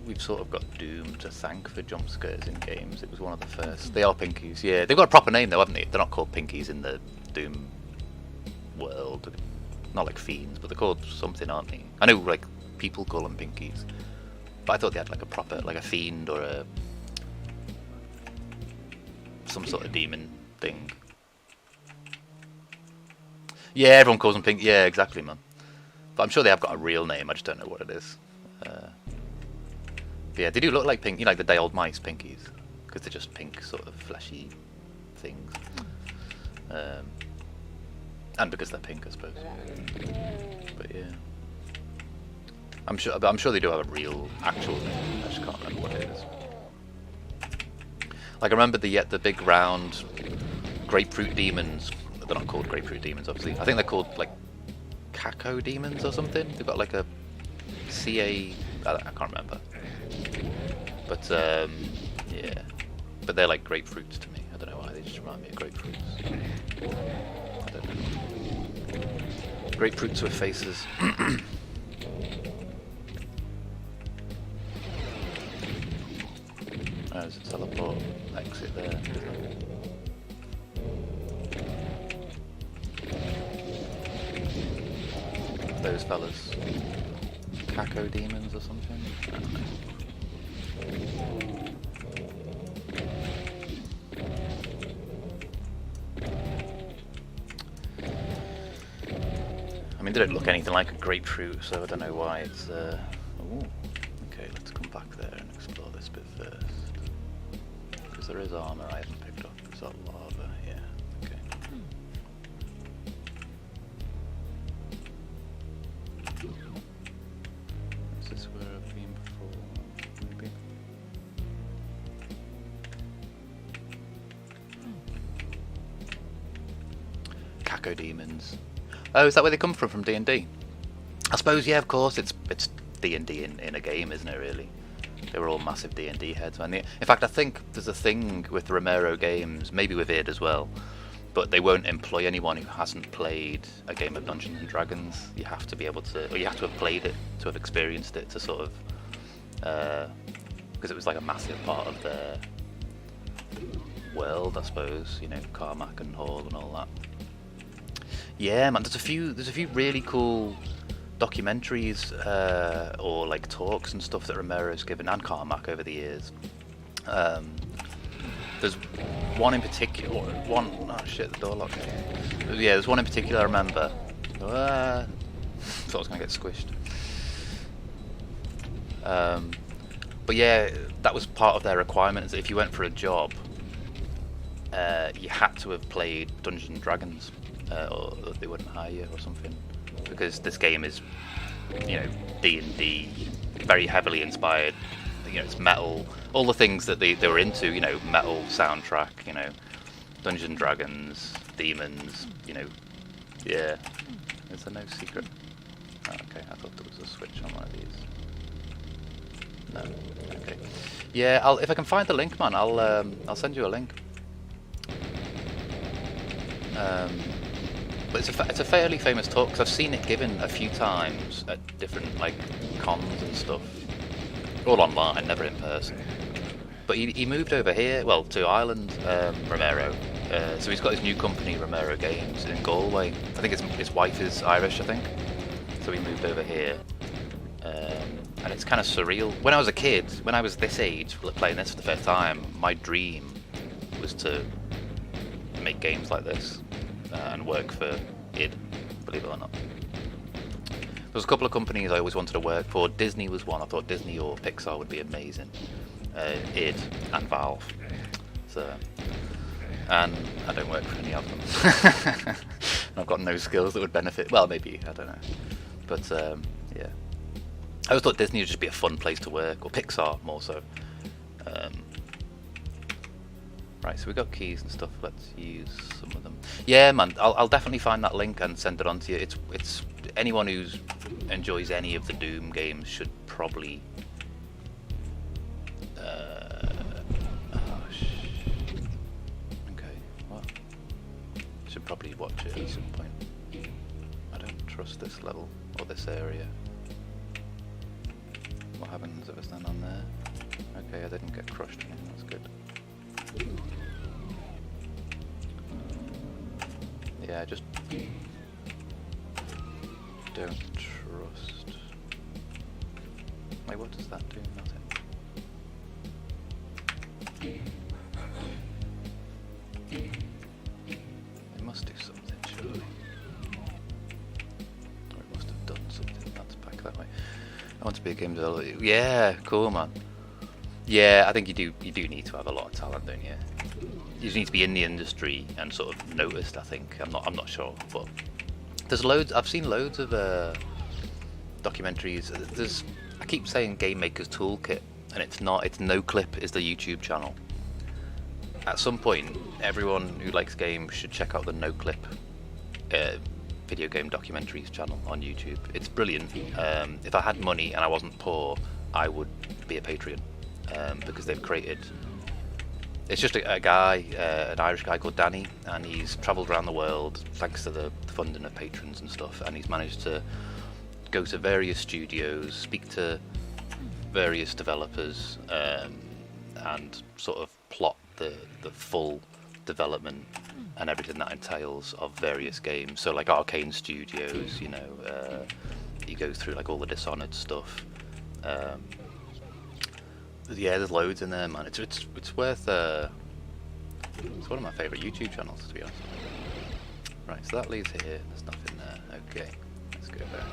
we've sort of got Doom to thank for jump scares in games. It was one of the first. They are pinkies, yeah. They've got a proper name though, haven't they? They're not called pinkies in the Doom world. Not like fiends, but they're called something, aren't they? I know like people call them pinkies, but I thought they had like a proper, like a fiend or a some sort of demon thing. Yeah, everyone calls them pink. Yeah, exactly, man. But I'm sure they have got a real name. I just don't know what it is. Yeah, they do look like pink. You know, like the day old mice pinkies, because they're just pink, sort of fleshy things. And because they're pink, I suppose. But yeah, I'm sure they do have a real, actual name. I just can't remember what it is. Like I remember the big round grapefruit demons. They're not called grapefruit demons, obviously. I think they're called like Caco demons or something. They've got like a CA. I can't remember. But yeah. But they're like grapefruits to me. I don't know why. They just remind me of grapefruits. I don't know. Grapefruits with faces. Oh, there's a teleport exit there. Those fellas. Caco demons or something? I don't know. I mean, they don't look anything like a grapefruit, so I don't know why it's ooh. Okay, let's come back there and explore this bit first. Because there is armour I haven't picked up. Is that lava? Yeah, okay. Is this where I've been before? Maybe? Caco demons. Oh, is that where they come from D&D? I suppose, yeah, of course, it's D&D in a game, isn't it, really? They were all massive D&D heads, man. In fact, I think there's a thing with Romero Games, maybe with id as well, but they won't employ anyone who hasn't played a game of Dungeons and Dragons. You have to be able to, or you have to have played it, to have experienced it, to sort of because it was like a massive part of their world, I suppose. You know, Carmack and Hall and all that. Yeah, man. There's a few really cool documentaries or like talks and stuff that Romero's given, and Carmack, over the years. There's one in particular. Oh shit, the door locked. Yeah, there's one in particular I remember. Thought I was gonna get squished. But yeah, that was part of their requirement. Is that if you went for a job, you had to have played Dungeons and Dragons, or they wouldn't hire you or something. Because this game is, you know, D&D, very heavily inspired. You know, it's metal, all the things that they were into. You know, metal soundtrack. You know, Dungeons and Dragons, demons. You know, yeah. Is there no secret? Oh, okay, I thought there was a switch on one of these. No. Okay. Yeah, if I can find the link, man, I'll send you a link. But it's a fairly famous talk, because I've seen it given a few times at different like cons and stuff, all online, never in person. But he moved over here, well, to Ireland, Romero. So he's got his new company, Romero Games, in Galway. I think his wife is Irish, I think. So he moved over here. And it's kind of surreal. When I was a kid, when I was this age, playing this for the first time, my dream was to make games like this and work for id, believe it or not. There was a couple of companies I always wanted to work for. Disney was one. I thought Disney or Pixar would be amazing. id and Valve. So, and I don't work for any of them. I've got no skills that would benefit. Well, maybe, I don't know. But yeah. I always thought Disney would just be a fun place to work, or Pixar more so. Right, so we got keys and stuff. Let's use some of them. Yeah, man, I'll definitely find that link and send it on to you. It's anyone who enjoys any of the Doom games should probably. Okay, well, should probably watch it at some point. I don't trust this level or this area. What happens if I stand on there? Okay, I didn't get crushed. That's good. Yeah, just don't trust. Wait, what does that do? Nothing. It must do something, surely. Or it must have done something. That's back that way. I want to be a game developer. Yeah, cool, man. Yeah, I think you do need to have a lot of talent, don't you? You just need to be in the industry and sort of noticed, I think. I'm not sure, but there's loads. I've seen loads of documentaries. I keep saying Game Maker's Toolkit, and it's not. It's No Clip is the YouTube channel. At some point, everyone who likes games should check out the No Clip video game documentaries channel on YouTube. It's brilliant. If I had money and I wasn't poor, I would be a Patreon, because they've created. It's just a guy, an Irish guy called Danny, and he's travelled around the world thanks to the funding of patrons and stuff, and he's managed to go to various studios, speak to various developers, and sort of plot the full development and everything that entails of various games. So like Arcane Studios, you know, he goes through like all the Dishonored stuff. Yeah, there's loads in there, man. It's worth. It's one of my favourite YouTube channels, to be honest. Right, so that leads here. There's nothing there. Okay, let's go back.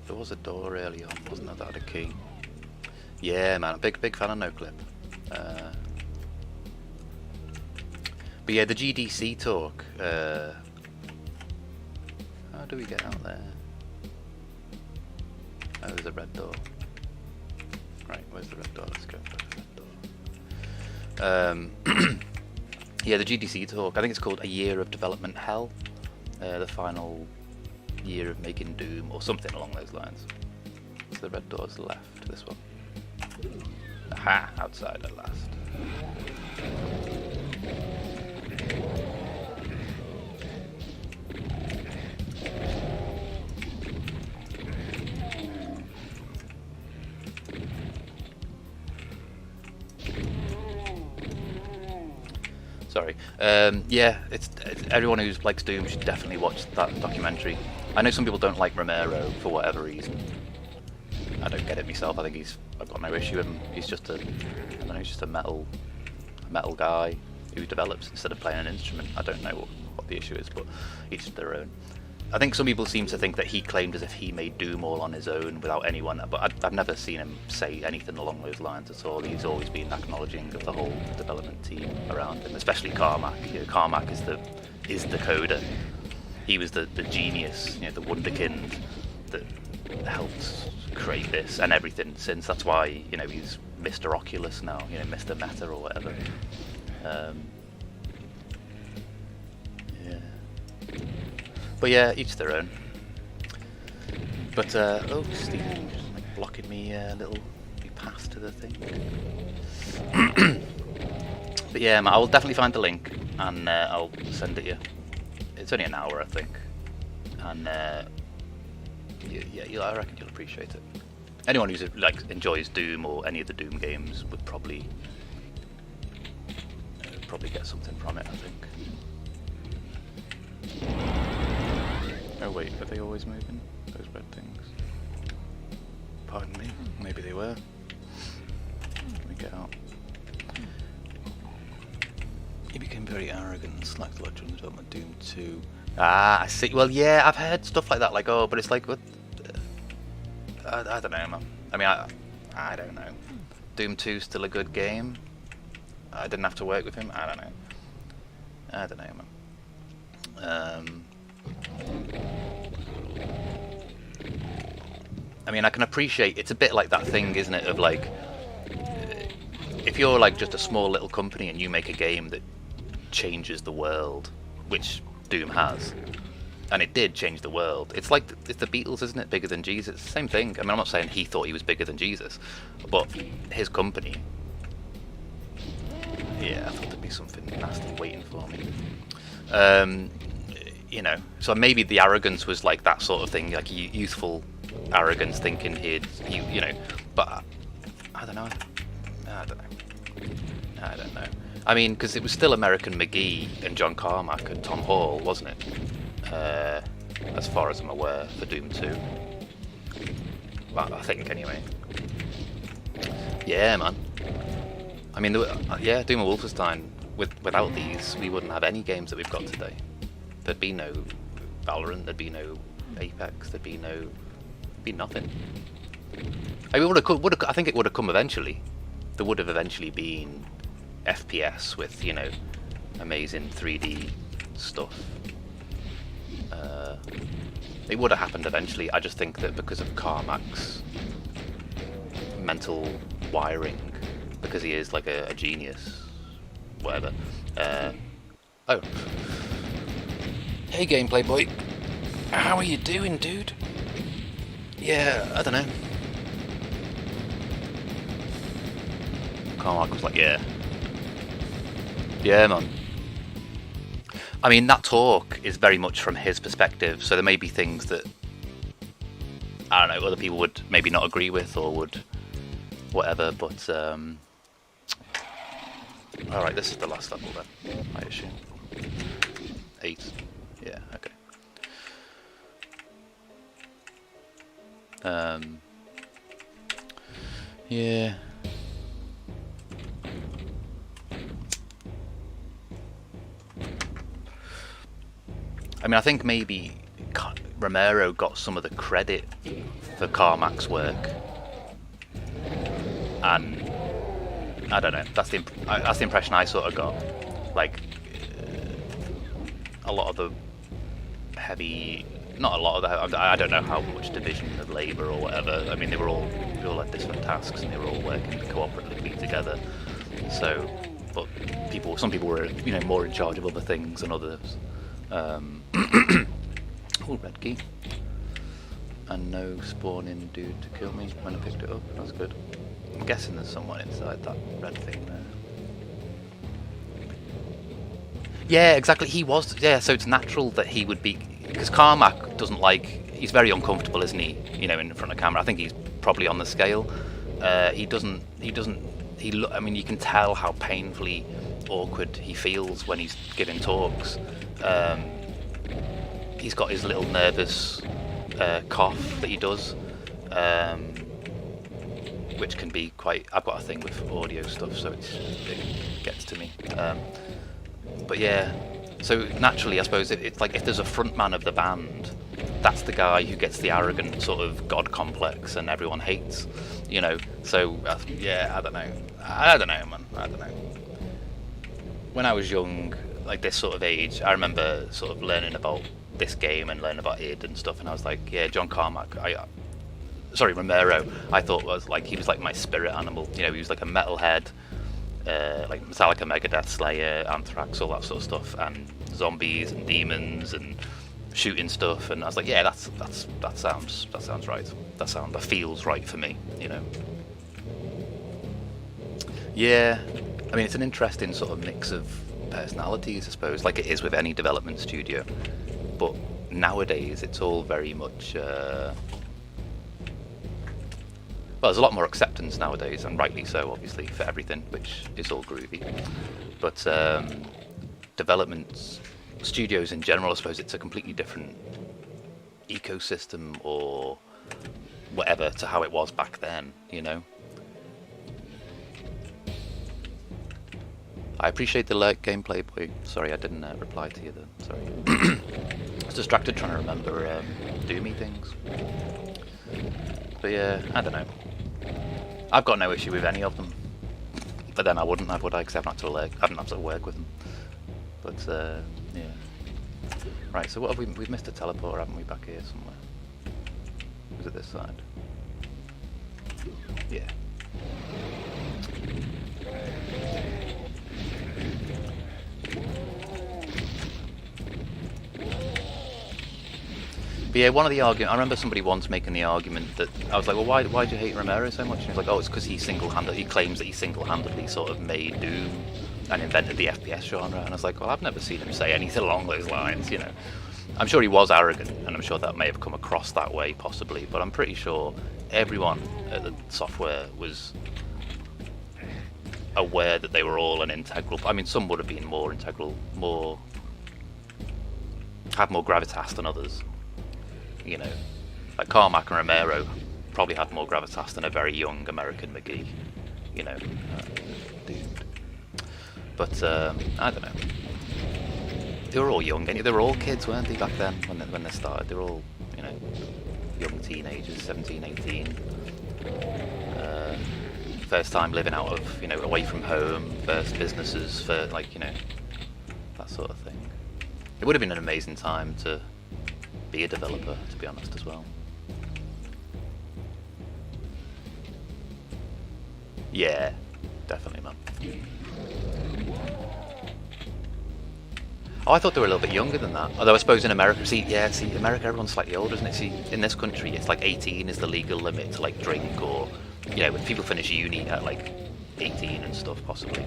There was a door early on, wasn't there? That had a key. Yeah, man, big fan of No Clip. But yeah, the GDC talk. How do we get out there? Oh, there's a red door. Right, where's the red door? Let's go for the red door. Yeah, the GDC talk. I think it's called A Year of Development Hell. The final year of making Doom, or something along those lines. So the red door's left. This one. Aha! Outside at last. Sorry. Yeah, it's everyone who likes Doom should definitely watch that documentary. I know some people don't like Romero for whatever reason. I don't get it myself. I think I've got no issue with him. He's just I don't know, he's just a metal guy who develops instead of playing an instrument. I don't know what the issue is, but each their own. I think some people seem to think that he claimed as if he made Doom all on his own without anyone, but I've never seen him say anything along those lines at all. He's always been acknowledging of the whole development team around him, especially Carmack. You know, Carmack is the coder. He was the genius, you know, the wunderkind that helped create this and everything since. That's why, you know, he's Mr. Oculus now, you know, Mr. Meta or whatever. Yeah. But yeah, each their own. But oh, Stephen just like blocking me little path to the thing. But yeah, I will definitely find the link and I'll send it you. It's only an hour, I think, and yeah, I reckon you'll appreciate it. Anyone who like enjoys Doom or any of the Doom games would probably get something from it, I think. Oh wait, are they always moving? Those red things? Pardon me, maybe they were. Let me get out. He became very arrogant and slacked the lecture on the development of Doom 2. Ah, I see. Well, yeah, I've heard stuff like that, like, oh, but it's like, what? I don't know, man. I mean, I don't know. Doom 2's still a good game. I didn't have to work with him. I don't know. I don't know, man. I mean, I can appreciate, it's a bit like that thing, isn't it, of like, if you're like just a small little company and you make a game that changes the world, which Doom has, and it did change the world. It's like it's the Beatles, isn't it? Bigger than Jesus. Same thing. I mean, I'm not saying he thought he was bigger than Jesus, but his company. Yeah, I thought there'd be something nasty waiting for me. You know, so maybe the arrogance was like that sort of thing, like youthful arrogance, thinking you know. But I don't know. I don't know. I mean, because it was still American McGee and John Carmack and Tom Hall, wasn't it? As far as I'm aware, for Doom 2. Well, I think, anyway. Yeah, man. I mean, yeah, Doom and Wolfenstein, without these, we wouldn't have any games that we've got today. There'd be no Valorant, there'd be no Apex, there'd be nothing. I mean, I think it would have come eventually. There would have eventually been FPS with, you know, amazing 3D stuff. It would have happened eventually. I just think that because of Carmack's mental wiring, because he is like a genius, whatever. Oh. Hey, gameplay boy. How are you doing, dude? Yeah, I don't know. Carmack was like, yeah. Yeah, man. I mean, that talk is very much from his perspective, so there may be things that, I don't know, other people would maybe not agree with or would whatever, but alright, this is the last level then, I assume. 8. Yeah, okay. Yeah. I mean, I think maybe Romero got some of the credit for Carmack's work, and I don't know. That's the impression I sort of got. Like a lot of the heavy, not a lot of the. I don't know how much division of labour or whatever. I mean, they all had different tasks and they were all working cooperatively together. So, but some people were, you know, more in charge of other things than others. Oh, red key. And no spawning dude to kill me when I picked it up. That's good. I'm guessing there's someone inside that red thing there. Yeah, exactly. He was. Yeah, so it's natural that he would be, because Carmack doesn't like. He's very uncomfortable, isn't he? You know, in front of camera. I think he's probably on the scale. He doesn't. I mean, you can tell how painfully awkward he feels when he's giving talks. He's got his little nervous cough that he does, which can be quite... I've got a thing with audio stuff, so it gets to me. But yeah, so naturally, I suppose it's like if there's a frontman of the band, that's the guy who gets the arrogant sort of god complex and everyone hates, you know. So yeah, I don't know, man. I don't know. When I was young, like this sort of age, I remember sort of learning about this game and learning about id and stuff, and I was like, yeah, John Carmack, Romero, I thought was like, he was like my spirit animal, you know. He was like a metalhead, like Metallica, Megadeth, Slayer, Anthrax, all that sort of stuff, and zombies and demons and shooting stuff, and I was like, yeah, that sounds right. That feels right for me, you know. Yeah, I mean, it's an interesting sort of mix of personalities, I suppose, like it is with any development studio. But nowadays, it's all very much... well, there's a lot more acceptance nowadays, and rightly so, obviously, for everything, which is all groovy. But development studios in general, I suppose it's a completely different ecosystem or whatever to how it was back then, you know. I appreciate the gameplay, boy. Sorry, I didn't reply to you then. Sorry. I was distracted trying to remember Doomy things. But yeah, I don't know. I've got no issue with any of them. But then I wouldn't have, would I? Because I haven't had to work with them. But yeah. Right, so what have we've missed a teleporter, haven't we, back here somewhere? Was it this side? Yeah. But yeah, one of the arguments, I remember somebody once making the argument that, I was like, well, why do you hate Romero so much? And he was like, oh, it's because he claims that he single-handedly sort of made Doom and invented the FPS genre. And I was like, well, I've never seen him say anything along those lines, you know. I'm sure he was arrogant, and I'm sure that may have come across that way, possibly, but I'm pretty sure everyone at the software was aware that they were all an integral... I mean, some would have been more integral, had more gravitas than others. You know, like Carmack and Romero probably had more gravitas than a very young American McGee, you know, dude. But I don't know. They were all young, they were all kids, weren't they, back then when they started? They were all, you know, young teenagers, 17, 18. First time living out of, you know, away from home, first businesses, for like, you know, that sort of thing. It would have been an amazing time to be a developer, to be honest, as well. Yeah, definitely, man. Oh, I thought they were a little bit younger than that. Although I suppose in America, America, everyone's slightly older, isn't it? See, in this country, it's like 18 is the legal limit to like drink, or, you know, when people finish uni at like 18 and stuff, possibly.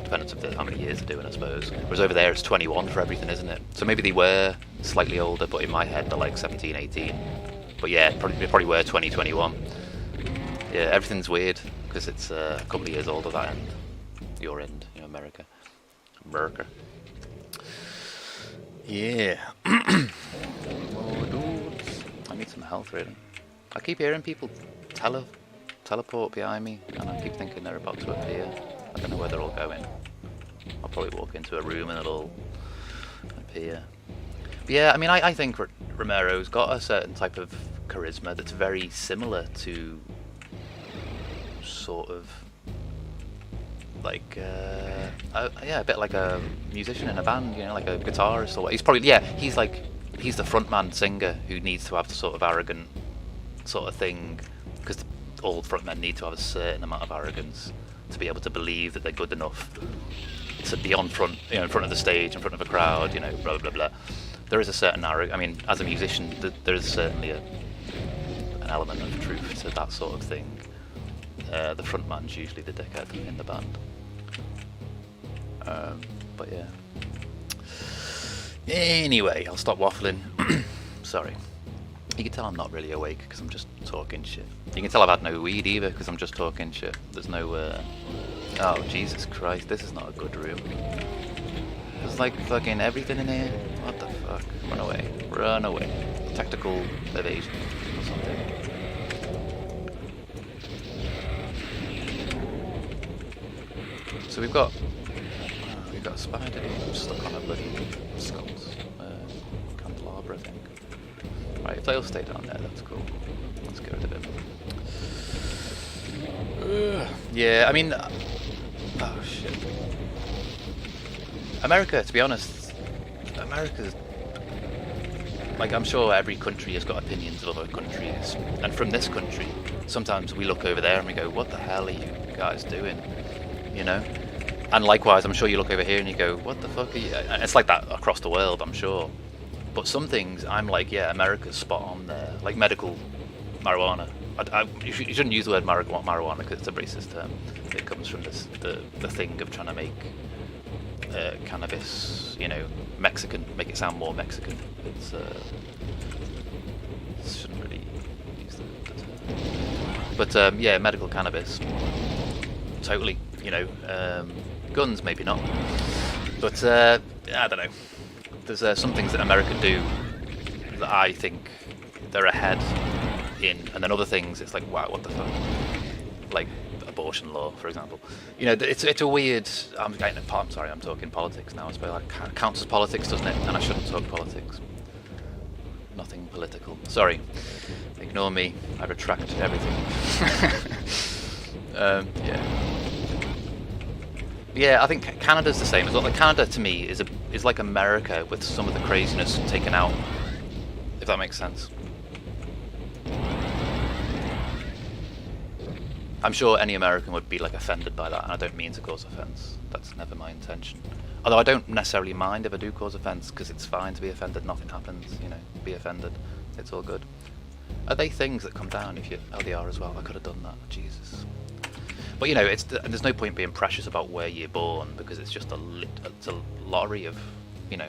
Depending on how many years they're doing, I suppose. Whereas over there, it's 21 for everything, isn't it? So maybe they were slightly older, but in my head, they're like 17, 18. But yeah, they probably were 20, 21. Yeah, everything's weird, because it's a couple of years older, that end. Your end, you know, America. Yeah. Oh, dudes. I need some health, really. I keep hearing people teleport behind me, and I keep thinking they're about to appear. I don't know where they're all going. I'll probably walk into a room and it'll appear. But yeah, I mean, I think Romero's got a certain type of charisma that's very similar to sort of like yeah, a bit like a musician in a band, you know, like a guitarist or what. He's probably, yeah, he's the frontman singer who needs to have the sort of arrogant sort of thing, because all frontmen need to have a certain amount of arrogance to be able to believe that they're good enough to be on front, you know, in front of the stage, in front of a crowd, you know, blah blah blah. There is a certain arrogance. I mean, as a musician, there is certainly an element of truth to that sort of thing. The frontman's usually the dickhead in the band. But yeah. Anyway, I'll stop waffling. Sorry. You can tell I'm not really awake because I'm just talking shit. You can tell I've had no weed either because I'm just talking shit. There's no... Oh, Jesus Christ, this is not a good room. There's like fucking everything in here. What the fuck? Run away. Run away. Tactical evasion or something. So we've got a spider here stuck on a bloody skulls candelabra, I think. Right, if they'll stay down there, that's cool. Let's get rid of him. Yeah, I mean, oh shit. America, to be honest, America's like, I'm sure every country has got opinions of other countries, and from this country, sometimes we look over there and we go, what the hell are you guys doing? You know? And likewise, I'm sure you look over here and you go, what the fuck are you? And it's like that across the world, I'm sure. But some things, I'm like, yeah, America's spot on there. Like medical marijuana. You shouldn't use the word marijuana because it's a racist term. It comes from the thing of trying to make cannabis, you know, Mexican, make it sound more Mexican. It's shouldn't really use the term. But yeah, medical cannabis, totally. You know, guns maybe not. But I don't know. There's some things that America do that I think they're ahead in, and then other things it's like, wow, what the fuck? Like abortion law, for example. You know, it's a weird. I'm sorry, I'm talking politics now. I suppose that counts as politics, doesn't it? And I shouldn't talk politics. Nothing political. Sorry, ignore me. I retract everything. Yeah. Yeah, I think Canada's the same as well. Like Canada to me is like America with some of the craziness taken out, if that makes sense. I'm sure any American would be like offended by that, and I don't mean to cause offence. That's never my intention. Although I don't necessarily mind if I do cause offence, because it's fine to be offended. Nothing happens, you know. Be offended. It's all good. Are they things that come down if you LDR as well? I could have done that. Jesus. But you know, there's no point being precious about where you're born, because it's just a lottery of, you know,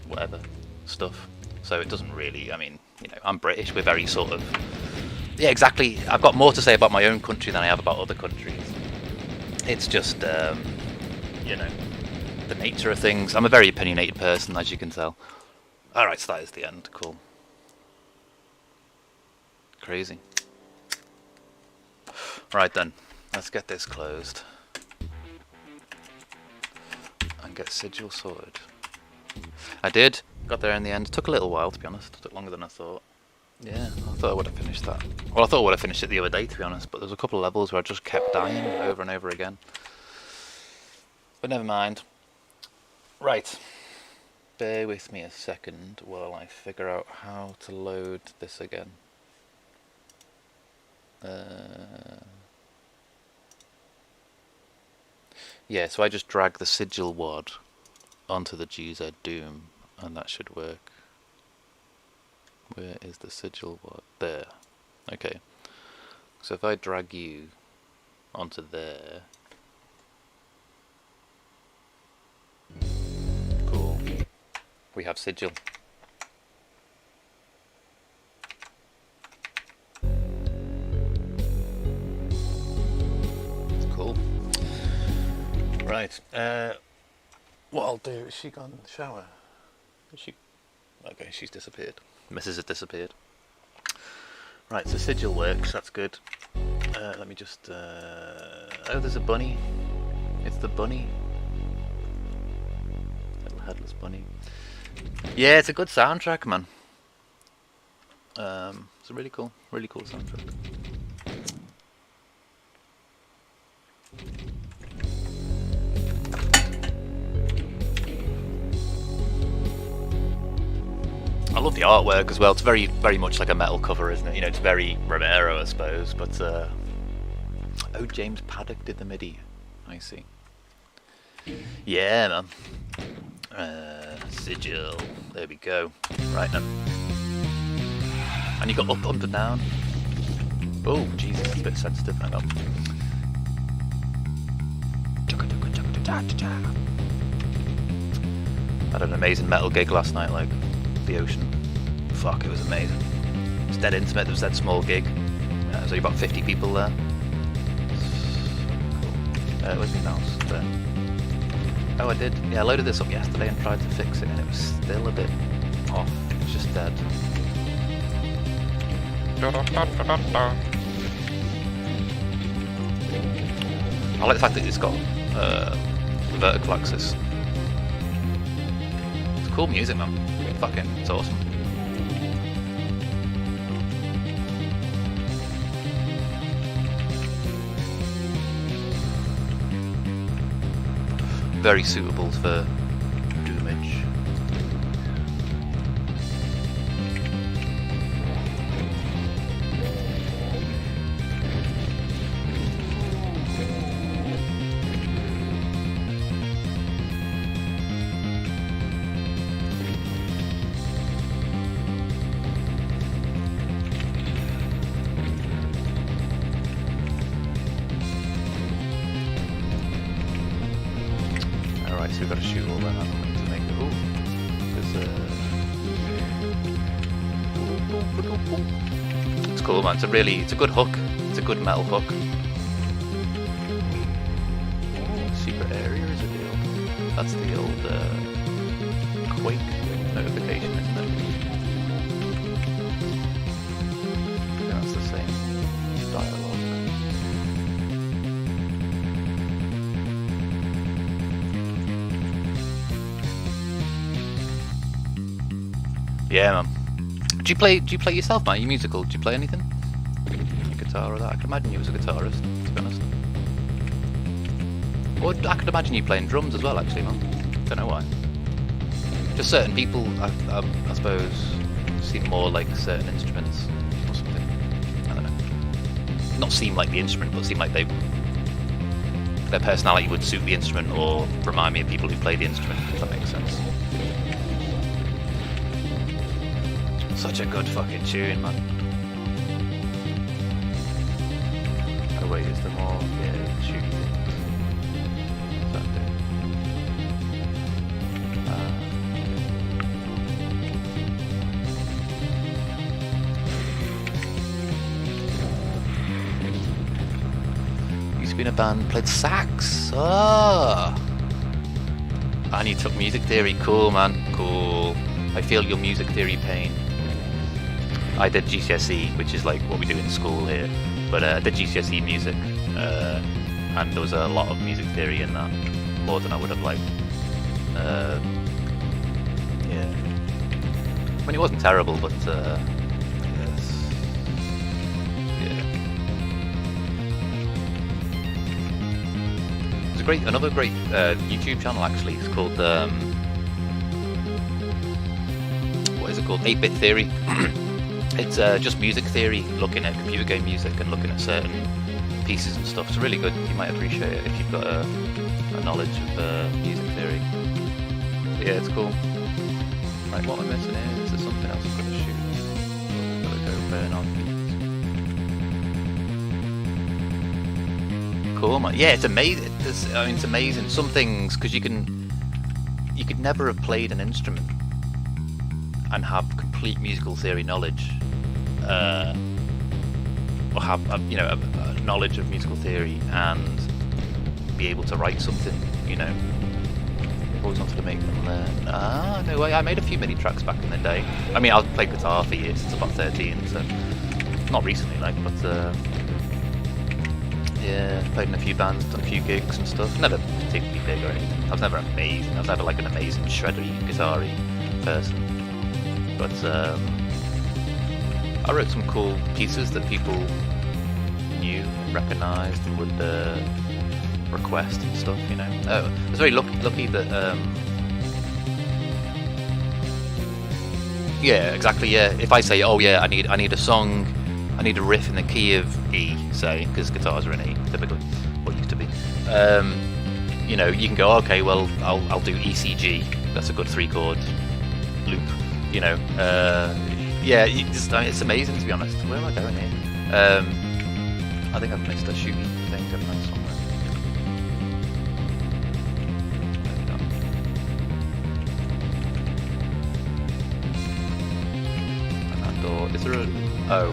whatever stuff. So it doesn't really. I mean, you know, I'm British. We're very sort of. Yeah, exactly. I've got more to say about my own country than I have about other countries. It's just, you know, the nature of things. I'm a very opinionated person, as you can tell. Alright, so that is the end. Cool. Crazy. Right then, let's get this closed. And get Sigil sorted. I did. Got there in the end. Took a little while, to be honest. Took longer than I thought. Yeah, I thought I would have finished that. Well, I thought I would have finished it the other day, to be honest, but there's a couple of levels where I just kept dying over and over again. But never mind. Right. Bear with me a second while I figure out how to load this again. Yeah, so I just drag the Sigil wad onto the GZ Doom, and that should work. Where is the Sigil wad? There. Okay. So if I drag you onto there. Cool. We have Sigil. Cool. Right. What I'll do, is she gone in the shower? Is she? Okay, she's disappeared. Mrs. has disappeared. Right, so Sigil works, that's good. Let me just... oh, there's a bunny. It's the bunny. Little headless bunny. Yeah, it's a good soundtrack, man. It's a really cool soundtrack. I love the artwork as well. It's very, very much like a metal cover, isn't it? You know, it's very Romero, I suppose. But oh, James Paddock did the MIDI. I see. Yeah, man. Sigil. There we go. Right now. And you got up, and down. Oh, Jesus, it's a bit sensitive. Hang on. I had an amazing metal gig last night, like. The ocean. Fuck, it was amazing. It was dead intimate, it was that small gig. There's only about 50 people there. Where's my mouse? There. Oh, I did. Yeah, I loaded this up yesterday and tried to fix it, and it was still a bit off. It's just dead. I like the fact that it's got vertical axis. It's cool music, man. Fucking, it's awesome. Very suitable for doomage. So we've got to shoot all them animals to make it. Ooh, there's it's cool, man. It's a good hook. It's a good metal hook. Secret area is a deal. That's the old Quake notification, isn't it? Yeah, that's the same dialogue. Yeah, man. Do you play yourself, man? Are you musical? Do you play anything? Guitar or that? I can imagine you as a guitarist, to be honest. Or I could imagine you playing drums as well, actually, man. Don't know why. Just certain people, I suppose, seem more like certain instruments or something. I don't know. Not seem like the instrument, but seem like their personality would suit the instrument or remind me of people who play the instrument, if that makes sense. Such a good fucking tune, man. Oh wait, is there more? Yeah, shooting things. What's that do? Used to be in a band, played sax. Oh! And you took music theory. Cool, man. Cool. I feel your music theory pain. I did GCSE, which is like what we do in school here, but I did GCSE music, and there was a lot of music theory in that, more than I would have liked. Yeah. I mean, it wasn't terrible, but yes. Yeah. There's another great YouTube channel actually. It's called what is it called? 8-Bit Theory. It's just music theory, looking at computer game music and looking at certain pieces and stuff. It's really good. You might appreciate it if you've got a knowledge of music theory. But yeah, it's cool. Right, what am I missing here? Is there something else I've got to shoot? Gotta go burn on. Cool, man. Yeah, it's amazing. It's amazing. Some things, because you could never have played an instrument and have complete musical theory knowledge, or have a knowledge of musical theory and be able to write something. I've always wanted to make them learn. No way. I made a few MIDI tracks back in the day. I mean, I've played guitar for years, since about 13, so not recently, but yeah, played in a few bands, done a few gigs and stuff. Never particularly big or anything. I was never amazing. I was never like an amazing shreddery, guitar-y person. But I wrote some cool pieces that people knew, recognised, and would request and stuff. I was very lucky that. Yeah, exactly. Yeah, if I say, oh yeah, I need a song, I need a riff in the key of E, say, because guitars are in E typically, or used to be. You can go, okay, well, I'll do ECG. That's a good 3-chord loop. Yeah, it's amazing, to be honest. Where am I going here? I think I've missed a shooting thing, haven't I, somewhere? And that door, is there a... Oh,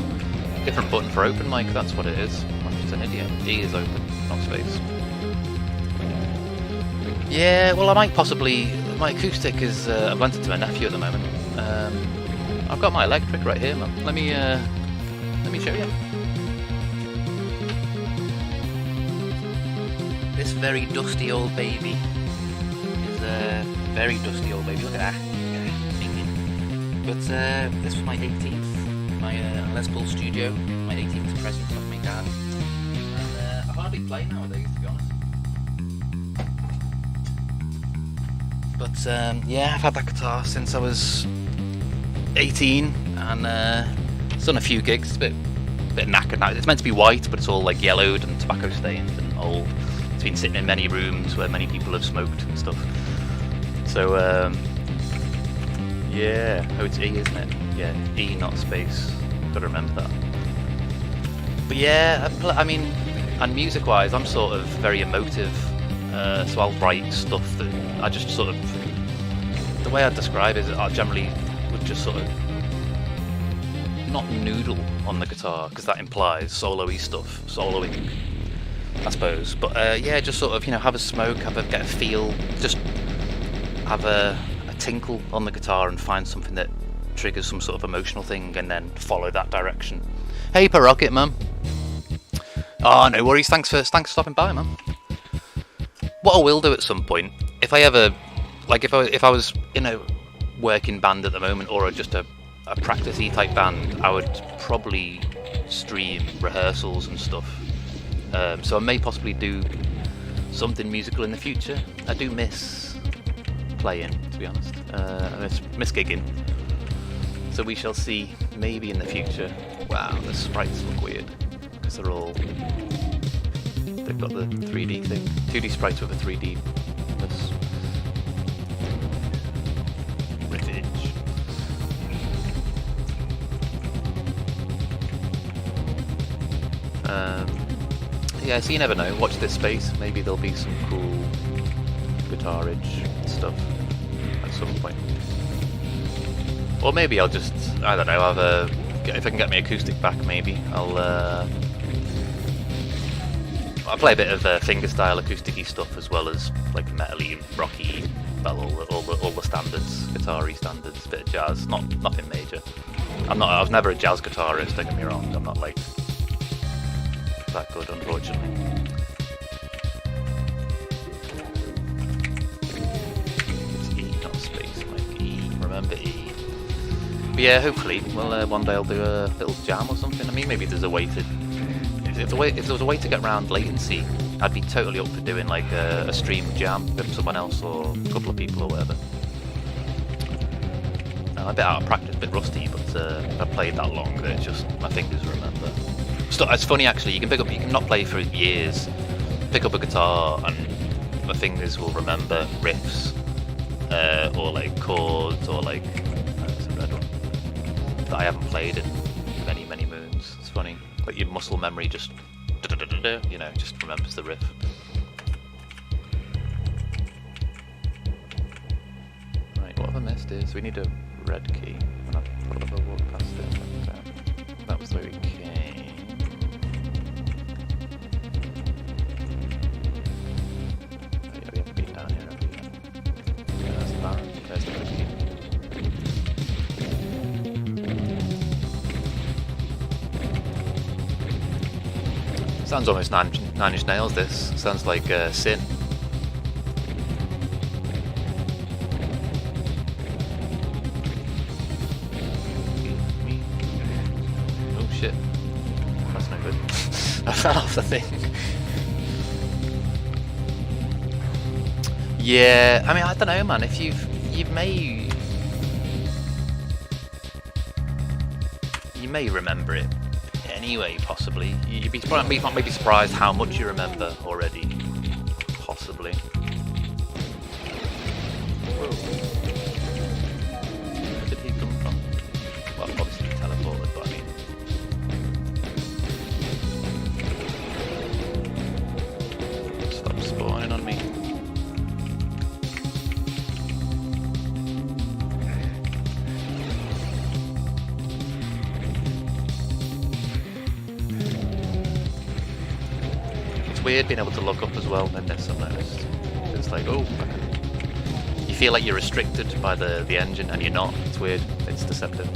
different button for open mic, that's what it is. I'm just an idiot. E is open, not space. Yeah, well, I might possibly. My acoustic is. I've lent it to my nephew at the moment. I've got my electric right here, man. Let me show you. This very dusty old baby is a very dusty old baby. Look at that. But this was my 18th, my Les Paul Studio, my 18th present from my dad. And I hardly play nowadays, to be honest. But yeah, I've had that guitar since I was 18, and it's done a few gigs. It's a bit knackered now. It's meant to be white, but it's all like yellowed and tobacco stained and old. It's been sitting in many rooms where many people have smoked and stuff. So yeah, oh, it's E, isn't it? Yeah, E, not space. Got to remember that. But yeah, I mean, and music-wise, I'm sort of very emotive, so I'll write stuff that I just sort of. The way I describe it is I generally would just sort of not noodle on the guitar, because that implies solo-y stuff, soloing, I suppose. But yeah, just sort of, you know, have a smoke, get a feel, just have a tinkle on the guitar and find something that triggers some sort of emotional thing, and then follow that direction. Hey, Per Rocket, man. Oh, no worries. Thanks for stopping by, man. What I will do at some point, if I ever, like, if I was in a working band at the moment, or just a practice-y type band, I would probably stream rehearsals and stuff. So I may possibly do something musical in the future. I do miss playing, to be honest. I miss gigging. So we shall see, maybe in the future. Wow, the sprites look weird, because they've got the 3D thing. 2D sprites with a 3D plus riffage. Yeah, so you never know. Watch this space. Maybe there'll be some cool guitarage stuff at some point. Or maybe I'll just, I don't know, if I can get my acoustic back, maybe I'll play a bit of fingerstyle acoustic-y stuff, as well as like metal-y, rocky, well, all the standards, guitar-y standards, a bit of jazz, nothing major. I was never a jazz guitarist, don't get me wrong, I'm not like that good, unfortunately. It's E, not space, like E, remember E. But yeah, hopefully, well, one day I'll do a little jam or something. I mean, maybe there's a way to, if there was a way to get around latency, I'd be totally up for doing like a stream jam with someone else, or a couple of people or whatever. I'm a bit out of practice, a bit rusty, but I've played that long that it's just my fingers remember. It's funny actually. You can not play for years, pick up a guitar, and my fingers will remember riffs, or like chords, or like it's a red one that I haven't played in many moons. It's funny, like your muscle memory just, you know, just remembers the riff. Right, what have I missed is we need a red key. When I walk past it, that was the way we came. Yeah, we haven't been down here, have we? Yeah, that's the barrel. There's the red key. Sounds almost Nine Inch Nails, this. Sounds like Sin. Oh shit. That's no good. I fell off the thing. Yeah, I mean, I don't know, man. If you may remember it anyway, possibly. You'd be maybe surprised how much you remember already. Possibly. Whoa. Where did he come from? Well, obviously he teleported, but I mean... Stop spawning on me. Weird being able to look up as well in this, I've noticed. It's It's like, oh, you feel like you're restricted by the engine, and you're not. It's weird. It's deceptive.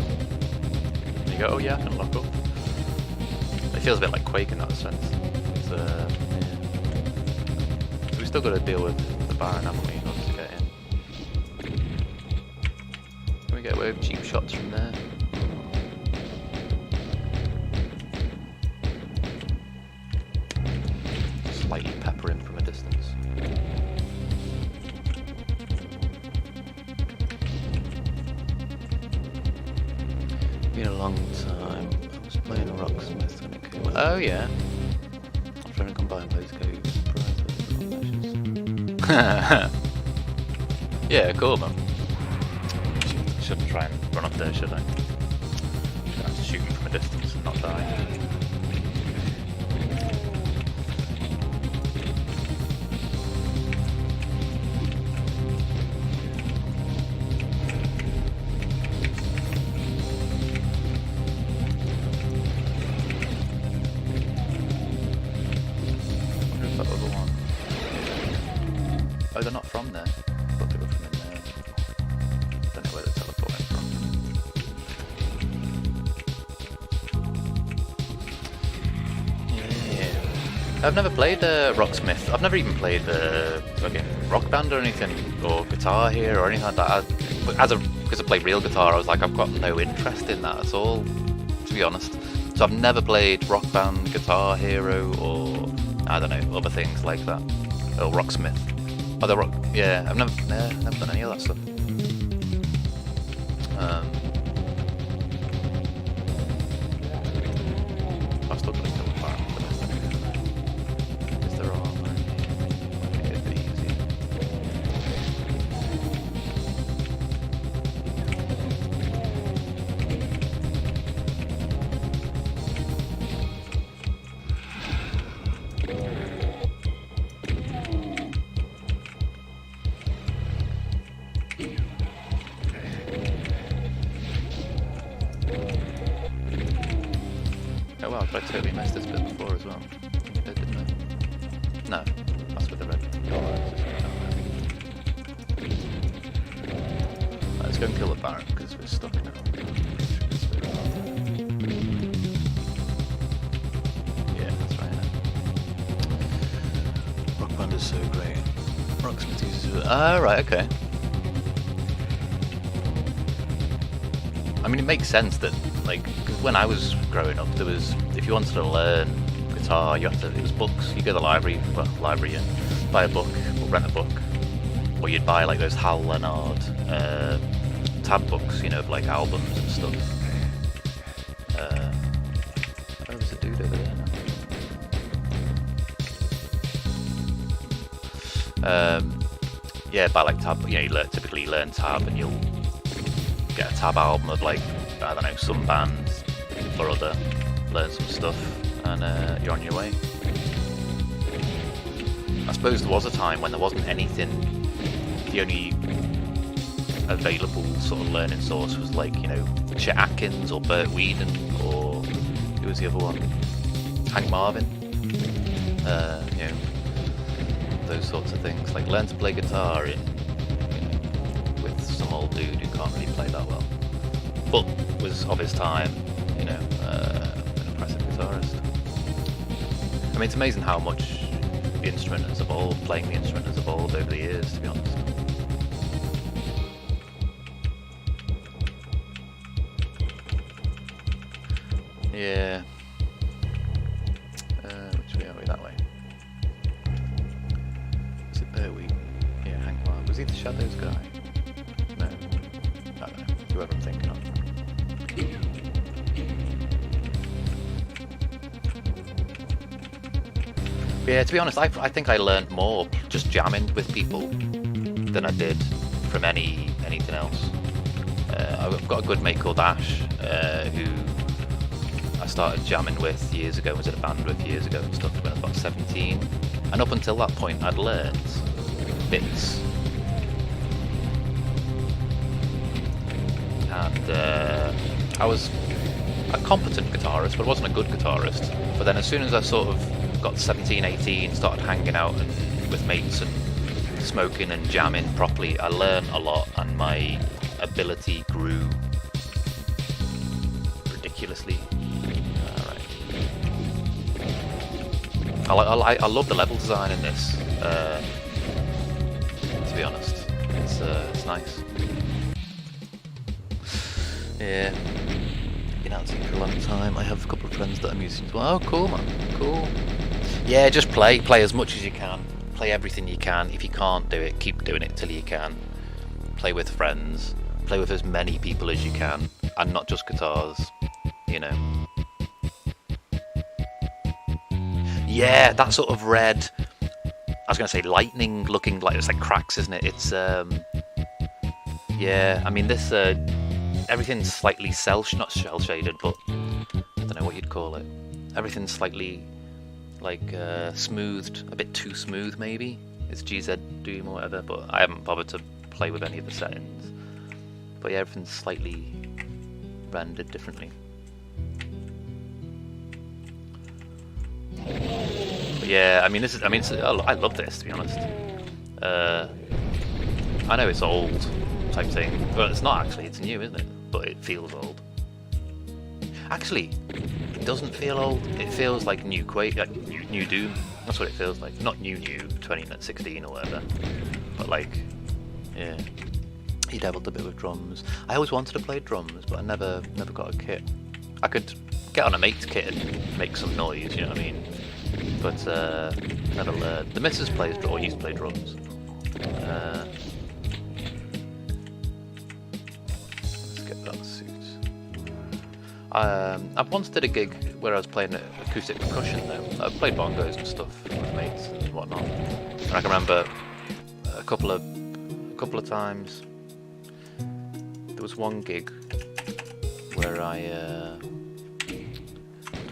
And you go, oh yeah, I can lock up. It feels a bit like Quake in that sense. It's, yeah. So we still got to deal with the Baron, haven't we? Not to get in. Can we get away with cheap shots from there? Slightly pepper in from a distance. Been a long time. I was playing Rocksmith when it came out. Oh yeah. I'm trying to combine those codes. Yeah, cool man. Shouldn't try and run up there, should I? Should have to shoot him from a distance and not die. Oh, they're not from there. I thought they were from in there. Don't know where they're teleporting from. Yeah. I've never played Rocksmith. I've never even played fucking Rock Band or anything, or Guitar Hero or anything like that. Because I play real guitar, I was like, I've got no interest in that at all, to be honest. So I've never played Rock Band, Guitar Hero, or I don't know, other things like that. Or Rocksmith. Oh, the rock. Yeah, I've never done any of that stuff. I've still got to kill the Baron for this. Is there armor in here? It'd be easy. Oh wow, I totally missed this bit before as well. I did, didn't I? No, that's with the red. Let's go and kill the Baron because we're stuck now. Yeah, that's right. Rock Band is so great. Rocksmith uses it. Ah, right, okay. I mean, it makes sense that, like, because when I was growing up, there was, if you wanted to learn guitar, you had to, it was books. You go to the library, and buy a book, or rent a book, or you'd buy, like, those Hal Leonard tab books, you know, of, like, albums and stuff. Oh, there's a dude over there now. Yeah, buy, like, tab, you know, typically learn tab, and you'll get a tab album of, like, I don't know, some bands or other, learn some stuff, and you're on your way. I suppose there was a time when there wasn't anything, the only available sort of learning source was, like, you know, Chet Atkins or Burt Whedon, or who was the other one? Hank Marvin. You know, those sorts of things. Like, learn to play guitar with some old dude who can't really play that well, but was of his time, you know, an impressive guitarist. I mean, it's amazing how much the instrument has evolved, playing the instrument has evolved over the years, to be honest. Yeah. Which way are we? That way. Is it there? Yeah, Hank Marvin. Was he the Shadows guy? No. I don't know. Whoever I'm thinking of. But yeah, to be honest, I think I learned more just jamming with people than I did from anything else. I've got a good mate called Ash, who I started jamming with years ago, was in a band with years ago and stuff when I was about 17. And up until that point, I'd learned bits. And I was a competent guitarist, but I wasn't a good guitarist. But then as soon as I sort of got 17, 18, started hanging out with mates and smoking and jamming properly, I learned a lot, and my ability grew ridiculously. Alright. I love the level design in this. To be honest, it's nice. Yeah, been out for a long time. I have a couple of friends that are musicians. Well, oh, cool, man, cool. Yeah, just play as much as you can. Play everything you can. If you can't do it, keep doing it till you can. Play with friends. Play with as many people as you can, and not just guitars. You know. Yeah, that sort of red. I was going to say lightning looking like it's like cracks, isn't it? It's yeah. I mean this. Everything's slightly not shell shaded, but I don't know what you'd call it. Everything's slightly like smoothed, a bit too smooth maybe. It's GZ Doom or whatever, but I haven't bothered to play with any of the settings. But yeah, everything's slightly rendered differently. But yeah, I mean I love this, to be honest. I know it's old type thing, but it's not actually, it's new, isn't it? But it feels old. Actually, it doesn't feel old. It feels like new Quake, like new Doom. That's what it feels like. Not new 2016 or whatever. But like, yeah. He dabbled a bit with drums. I always wanted to play drums, but I never got a kit. I could get on a mate's kit and make some noise, you know what I mean? But never learned. The missus plays or used to play drums. Let's get that suit. I once did a gig where I was playing acoustic percussion though. I played bongos and stuff with mates and whatnot. And I can remember a couple of times. There was one gig where did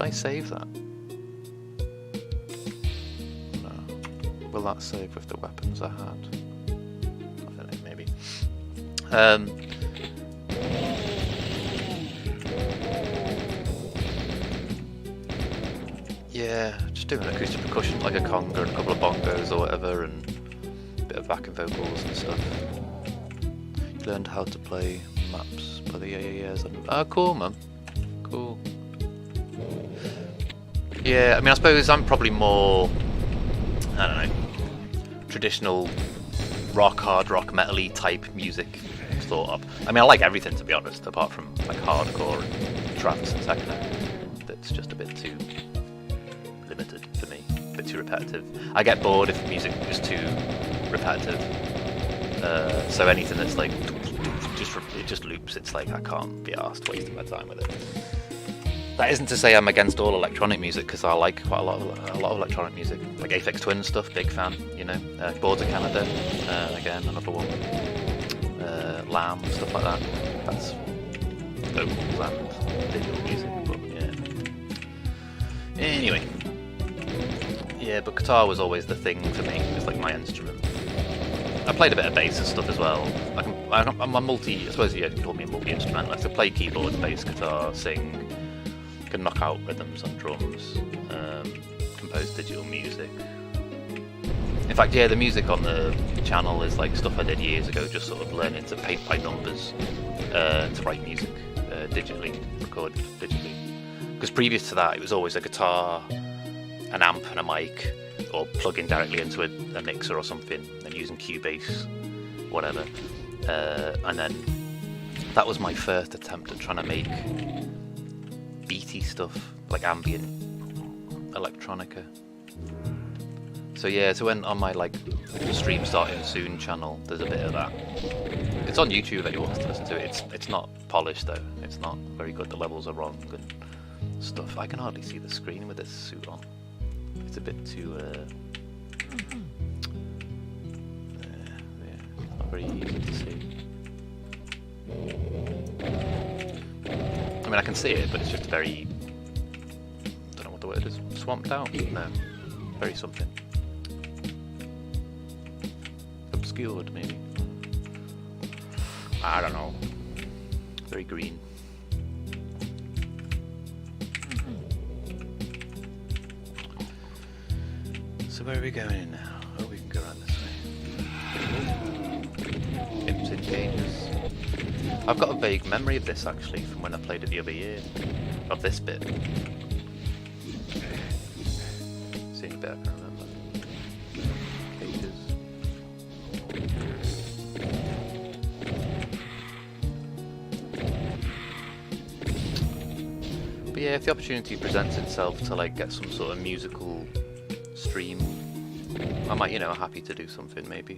I save that? No. Will that save with the weapons I had? I don't know, maybe. Yeah, just doing acoustic percussion like a conga and a couple of bongos or whatever, and a bit of backing vocals and stuff. Learned how to play maps by the years. Oh, cool, man. Cool. Yeah, I mean, I suppose I'm probably more, I don't know, traditional hard rock, metal-y type music sort of. I mean, I like everything, to be honest, apart from like hardcore and trance and techno. That's just a bit too limited for me, a bit too repetitive. I get bored if music is too repetitive. So anything that's like it just loops, it's like I can't be arsed wasting my time with it. That isn't to say I'm against all electronic music, because I like quite a lot of electronic music, like Aphex Twin stuff, big fan, you know. Boards of Canada, again another one. Lamb, stuff like that. That's vocals and digital music, but yeah. Anyway, yeah, but guitar was always the thing for me. It's like my instrument. I played a bit of bass and stuff as well. I'm a I suppose you call me a multi-instrumentalist. I play keyboard, bass, guitar, sing, can knock out rhythms on drums, compose digital music. In fact, yeah, the music on the channel is like stuff I did years ago, just sort of learning to paint by numbers, to write music digitally, record digitally. Because previous to that, it was always a guitar, an amp and a mic, or plugging directly into a mixer or something and using Cubase, whatever. And then that was my first attempt at trying to make beaty stuff, like ambient electronica. So yeah, so when on my like stream starting soon channel, there's a bit of that. It's on YouTube if anyone wants to listen to it. It's not polished though. It's not very good. The levels are wrong and stuff. I can hardly see the screen with this suit on. It's a bit too not very easy to see. I mean, I can see it, but it's just very, I don't know what the word is, swamped out? No, very something. Obscured, maybe. I don't know. Very green. So where are we going now? Oh, we can go around this way. I've got a vague memory of this actually from when I played it the other year, of this bit. See any better, I can remember. Pages. But yeah, if the opportunity presents itself to like get some sort of musical stream, I might, you know, happy to do something maybe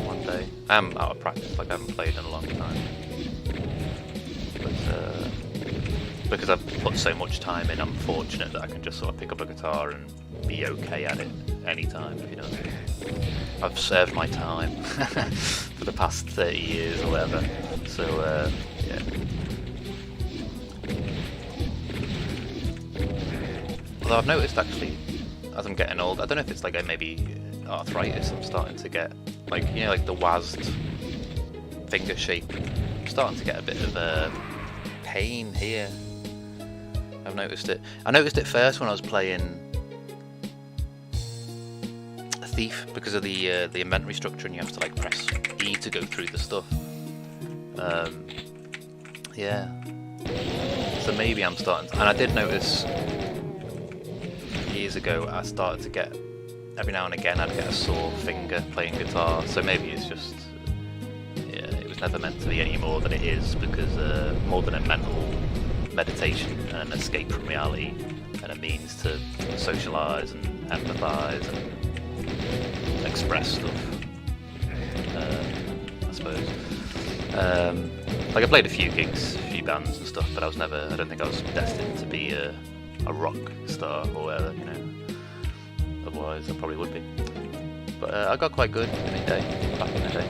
one day. I'm out of practice, like I haven't played in a long time. But because I've put so much time in, I'm fortunate that I can just sort of pick up a guitar and be okay at it anytime, if you know what I mean. I've served my time for the past 30 years or whatever, so yeah. Although I've noticed actually, as I'm getting old, I don't know if it's like a maybe arthritis I'm starting to get, like, you know, like the WASD finger shape. I'm starting to get a bit of pain here. I've noticed it. I noticed it first when I was playing a Thief because of the inventory structure, and you have to like press E to go through the stuff. Yeah. So maybe I'm starting to, and I did notice years ago I started to get, every now and again I'd get a sore finger playing guitar, so maybe it's just, yeah, it was never meant to be any more than it is, because more than a mental meditation and an escape from reality and a means to socialise and empathise and express stuff, I suppose. Like I played a few gigs, a few bands and stuff, but I don't think I was destined to be a rock star or whatever, you know. Otherwise I probably would be. But I got quite good back in the day.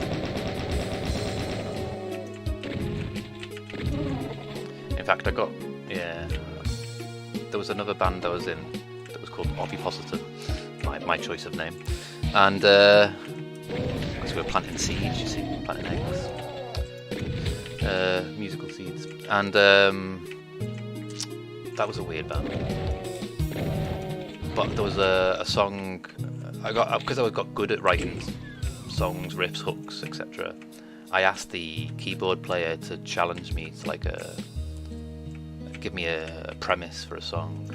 In fact, I got, yeah, there was another band I was in that was called Ovipositor, my choice of name. And so we were planting seeds, you see, planting eggs. Musical seeds. And that was a weird band. But there was a song I got, because I got good at writing songs, riffs, hooks, etc. I asked the keyboard player to challenge me to like give me a premise for a song,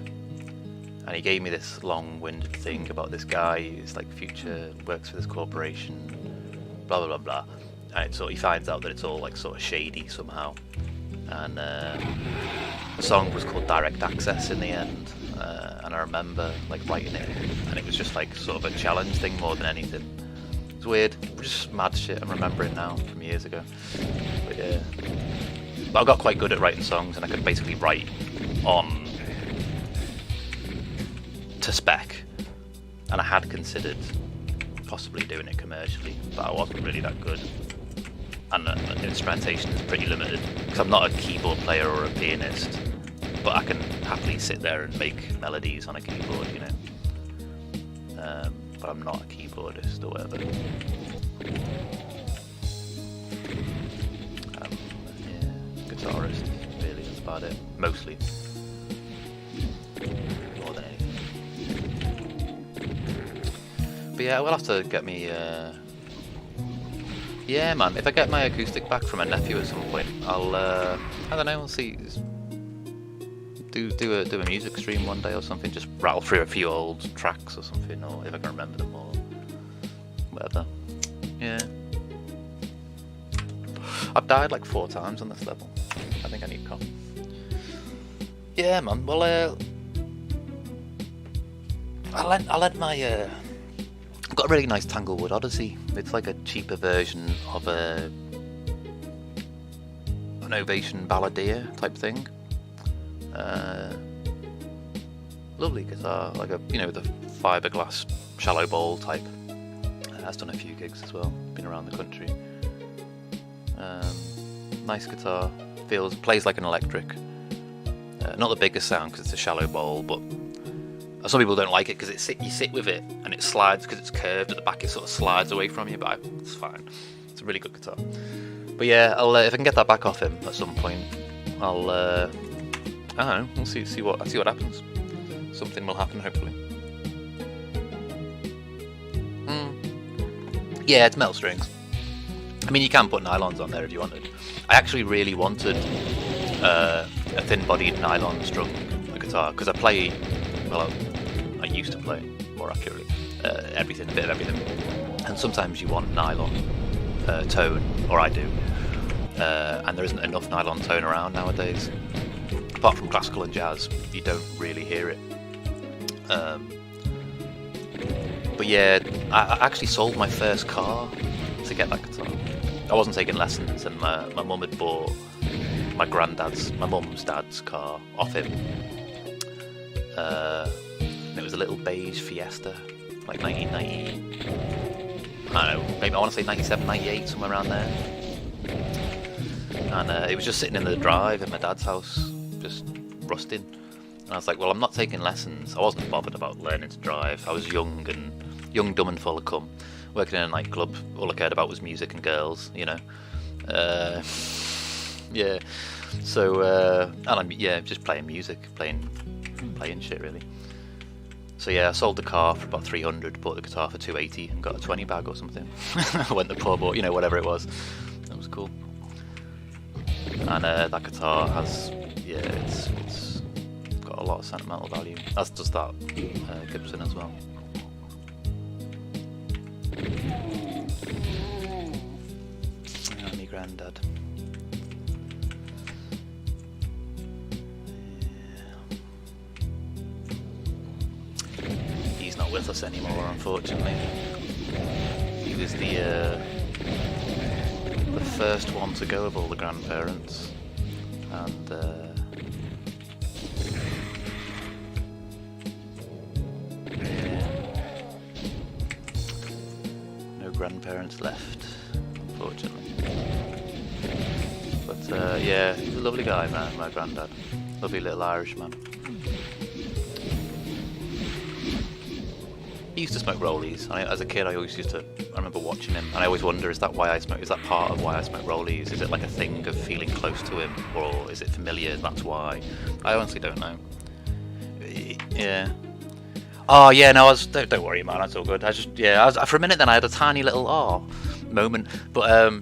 and he gave me this long-winded thing about this guy who's like future, works for this corporation, blah blah blah blah, and he finds out that it's all like sort of shady somehow, and the song was called Direct Access in the end. And I remember like writing it, and it was just like sort of a challenge thing more than anything. It's weird, just mad shit. I'm remembering now from years ago. But yeah, but I got quite good at writing songs, and I could basically write on to spec. And I had considered possibly doing it commercially, but I wasn't really that good. And instrumentation is pretty limited because I'm not a keyboard player or a pianist. But I can happily sit there and make melodies on a keyboard, you know. But I'm not a keyboardist or whatever. Yeah, guitarist, really, that's about it. Mostly. More than anything. But yeah, we'll have to get me... Yeah, man, if I get my acoustic back from a nephew at some point, I'll... I don't know, we'll see... Do a music stream one day or something, just rattle through a few old tracks or something, or if I can remember them or whatever. Yeah. I've died like 4 times on this level. I think I need coffee. Yeah, man. Well, I lent my I've got a really nice Tanglewood Odyssey. It's like a cheaper version of an Ovation Balladeer type thing. Lovely guitar, like a, you know, the fiberglass shallow bowl type. Has done a few gigs as well, been around the country. Nice guitar, plays like an electric. Not the biggest sound because it's a shallow bowl, but some people don't like it because you sit with it and it slides because it's curved at the back. It sort of slides away from you, but it's fine. It's a really good guitar. But yeah, if I can get that back off him at some point, I'll. I don't know. We'll see what happens. Something will happen, hopefully. Yeah, it's metal strings. I mean, you can put nylons on there if you wanted. I actually really wanted a thin-bodied nylon strung guitar, because I play, well, I used to play, more accurately, everything, a bit of everything. And sometimes you want nylon tone, or I do, and there isn't enough nylon tone around nowadays. Apart from classical and jazz, you don't really hear it. But yeah, I actually sold my first car to get that guitar. I wasn't taking lessons, and my mum had bought my mum's dad's car off him. And it was a little beige Fiesta, like 1990, I don't know, maybe I want to say 97, 98, somewhere around there. And it was just sitting in the drive at my dad's house, just rusting. And I was like, well, I'm not taking lessons. I wasn't bothered about learning to drive. I was young, dumb and full of cum. Working in a nightclub, all I cared about was music and girls, you know. Yeah. So, and I'm just playing music, playing shit really. So yeah, I sold the car for about 300, bought the guitar for 280, and got a 20 bag or something. I went to the pub, or whatever it was. That was cool. And that guitar has, it's got a lot of sentimental value. As does that Gibson as well. Me granddad. He's not with us anymore, unfortunately. He was the first one to go of all the grandparents, and no grandparents left, unfortunately. But yeah, he's a lovely guy, man, my granddad. Lovely little Irishman. He used to smoke rollies. As a kid, I remember watching him, and I always wonder, is that why I smoke? Is that part of why I smoke rollies? Is it like a thing of feeling close to him, or is it familiar? That's why. I honestly don't know. Yeah. Oh yeah, no, don't worry, man. That's all good. For a minute then I had a tiny little moment, but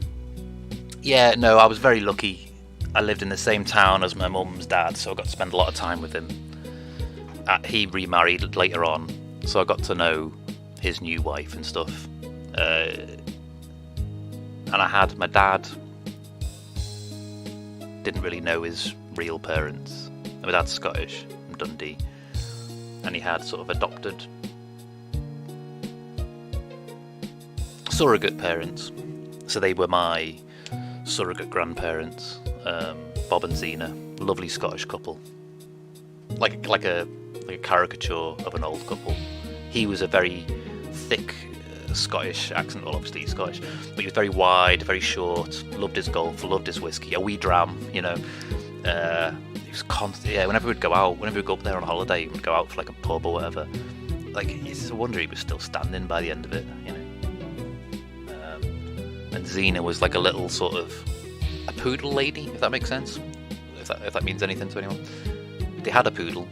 yeah, no, I was very lucky. I lived in the same town as my mum's dad, so I got to spend a lot of time with him. He remarried later on, so I got to know his new wife and stuff. And I had my dad didn't really know his real parents. My dad's Scottish from Dundee, and he had sort of adopted surrogate parents. So they were my surrogate grandparents, Bob and Zena, lovely Scottish couple, like a caricature of an old couple. He was a very thick Scottish accent, well obviously he's Scottish, but he was very wide, very short, loved his golf, loved his whiskey, a wee dram, He was constant, whenever we'd go up there on holiday, we'd go out for like a pub or whatever, like it's a wonder he was still standing by the end of it, And Xena was like a little sort of a poodle lady, if that makes sense, if that means anything to anyone. They had a poodle,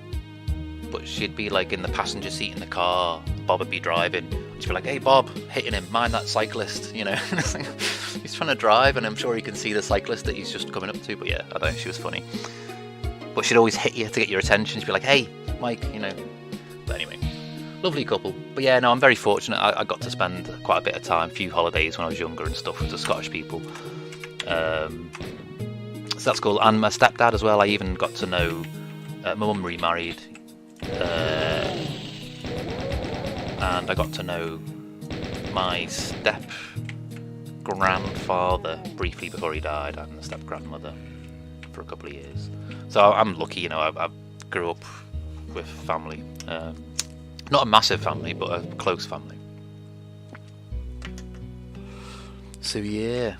but she'd be like in the passenger seat in the car, Bob would be driving, she'd be like, hey Bob, hitting him, mind that cyclist, He's trying to drive, and I'm sure he can see the cyclist that he's just coming up to, but yeah, I don't know, she was funny. But she'd always hit you to get your attention, she'd be like, hey Mike, But anyway, lovely couple. But yeah, no, I'm very fortunate. I got to spend quite a bit of time, a few holidays when I was younger and stuff with the Scottish people. So that's cool. And my stepdad as well, I even got to know. My mum remarried, and I got to know my step grandfather briefly before he died, and the step grandmother for a couple of years. So I'm lucky, I grew up with family. Not a massive family, but a close family. So yeah,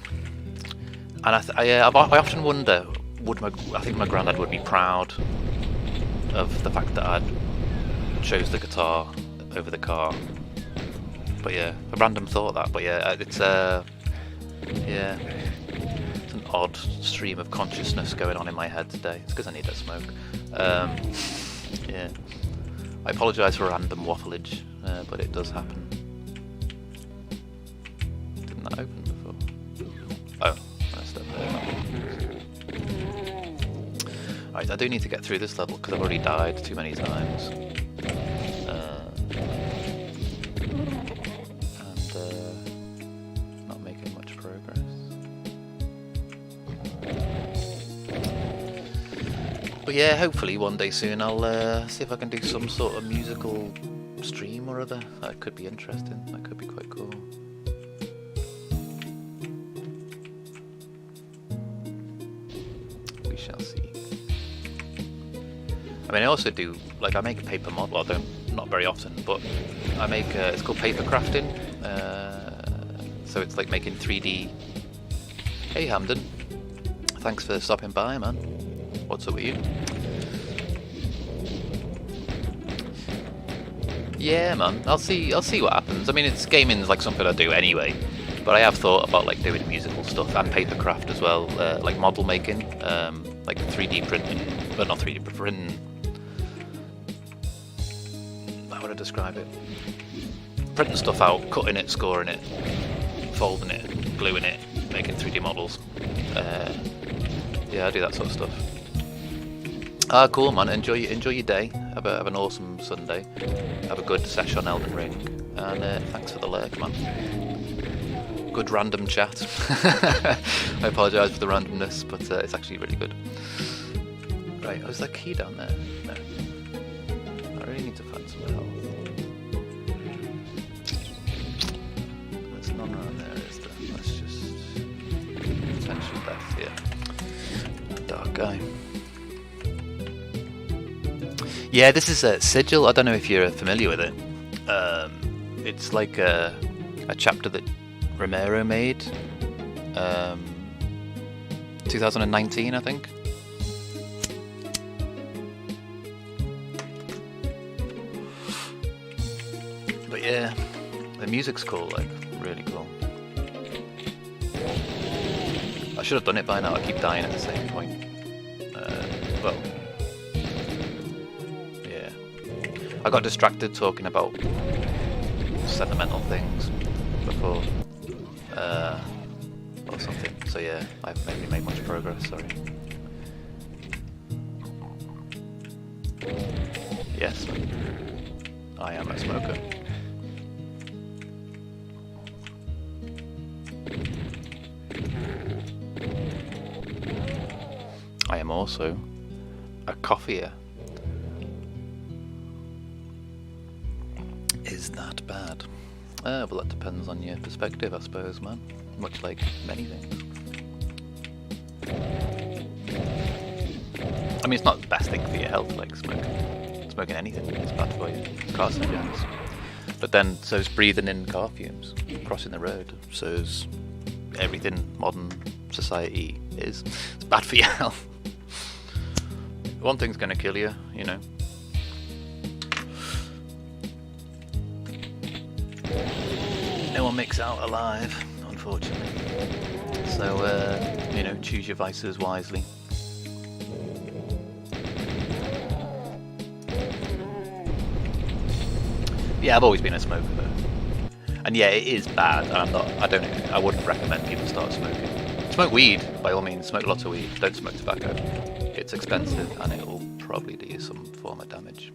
and I often wonder, I think my granddad would be proud of the fact that I'd chose the guitar over the car. But yeah, a random thought that. But yeah, it's an odd stream of consciousness going on in my head today. It's because I need a smoke. Yeah. I apologise for random waffleage, but it does happen. Didn't that open before? I do need to get through this level because I've already died too many times. Not making much progress. But yeah, hopefully one day soon I'll see if I can do some sort of musical stream or other. That could be interesting. That could be quite cool. We shall see. I mean, I also do, like, I make a paper model. Well, I don't, not very often, but I make, it's called paper crafting. So it's like making 3D. Hey Hamden, thanks for stopping by, man. What's up with you? Yeah, man. I'll see what happens. I mean, gaming's like something I do anyway, but I have thought about like doing musical stuff and paper craft as well, like model making, like 3D printing, but not 3D printing. How would I describe it? Printing stuff out, cutting it, scoring it, folding it, gluing it, making 3D models. Yeah, I do that sort of stuff. Ah, cool, man. Enjoy your day. Have an awesome Sunday. Have a good session on Elden Ring, and thanks for the lurk, man. Good random chat. I apologise for the randomness, but it's actually really good. Right, is that key down there? No. I really need to find somewhere else. There's none around there, is there? That's just potential death here. Dark guy. Yeah, this is Sigil. I don't know if you're familiar with it. It's like a chapter that Romero made, 2019, I think. But yeah, the music's cool, like really cool. I should have done it by now. I keep dying at the same point. Well. I got distracted talking about sentimental things before, or something. So yeah, I haven't maybe made much progress. Sorry. Yes, I am a smoker. I am also a coffeeer. Is that bad? Well, that depends on your perspective, I suppose, man. Much like many things. I mean, it's not the best thing for your health, like smoking anything. It's bad for you. It's carcinogens. But then, so's breathing in car fumes, crossing the road. So's everything modern society is. It's bad for your health. One thing's gonna kill you, you know. No one makes out alive, unfortunately. So, you know, choose your vices wisely. Yeah, I've always been a smoker though. And yeah, it is bad. I wouldn't recommend people start smoking. Smoke weed, by all means, smoke lots of weed. Don't smoke tobacco. It's expensive and it will probably do you some form of damage.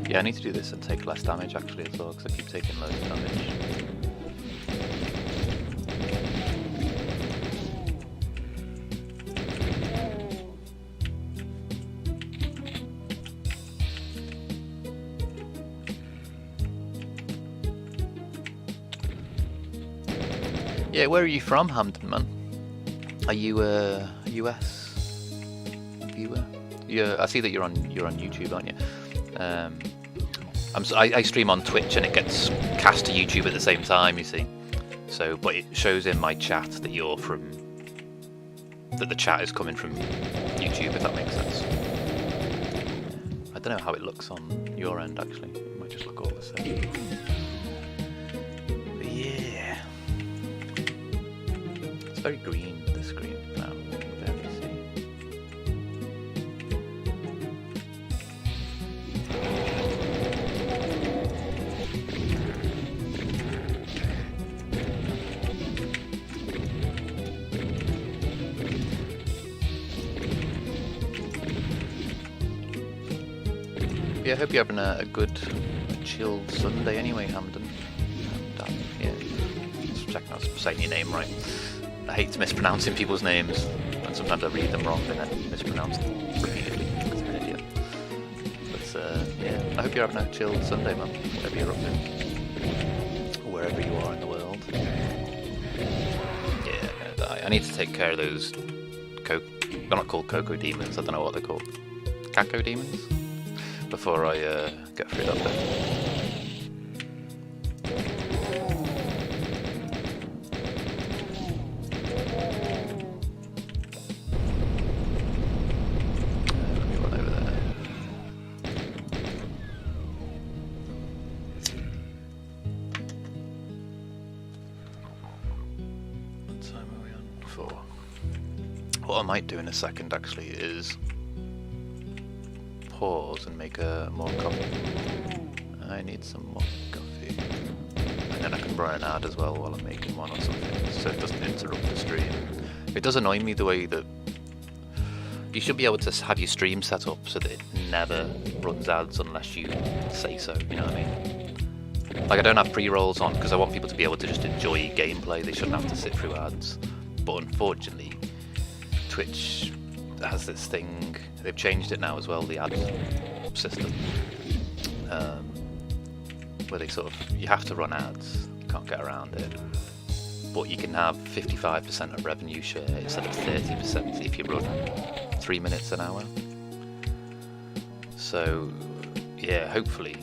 Yeah, I need to do this and take less damage actually as well, because I keep taking loads of damage. Yeah, where are you from, Hamden, man? Are you a US viewer? Yeah, I see that you're on YouTube, aren't you? I stream on Twitch and it gets cast to YouTube at the same time, you see. So, but it shows in my chat that you're from, that the chat is coming from YouTube, if that makes sense. I don't know how it looks on your end, actually. It might just look all the same. But yeah. It's very green, the screen now. Very see. Yeah, I hope you're having a good, chill Sunday anyway, Hamden. Yeah. Just checking I was saying your name right. I hate mispronouncing people's names, and sometimes I read them wrong and then mispronounce them repeatedly because I'm an idiot. But yeah, I hope you're having a chill Sunday, man, whatever you're up to. Or wherever you are in the world. Yeah, I'm gonna die. I need to take care of those they're not called Cocoa Demons, I don't know what they're called. Caco Demons? Before I get through that bit. Let me run over there. What time are we on? 4. What I might do in a second actually is pause and make more coffee. I need some more coffee. And then I can run an ad as well while I'm making one or something, so it doesn't interrupt the stream. It does annoy me the way that you should be able to have your stream set up so that it never runs ads unless you say so, you know what I mean? Like I don't have pre-rolls on because I want people to be able to just enjoy gameplay, they shouldn't have to sit through ads. But unfortunately, Twitch has this thing, they've changed it now as well, the ad system, where they sort of, you have to run ads, you can't get around it, but you can have 55% of revenue share instead of 30% if you run 3 minutes an hour. So yeah, hopefully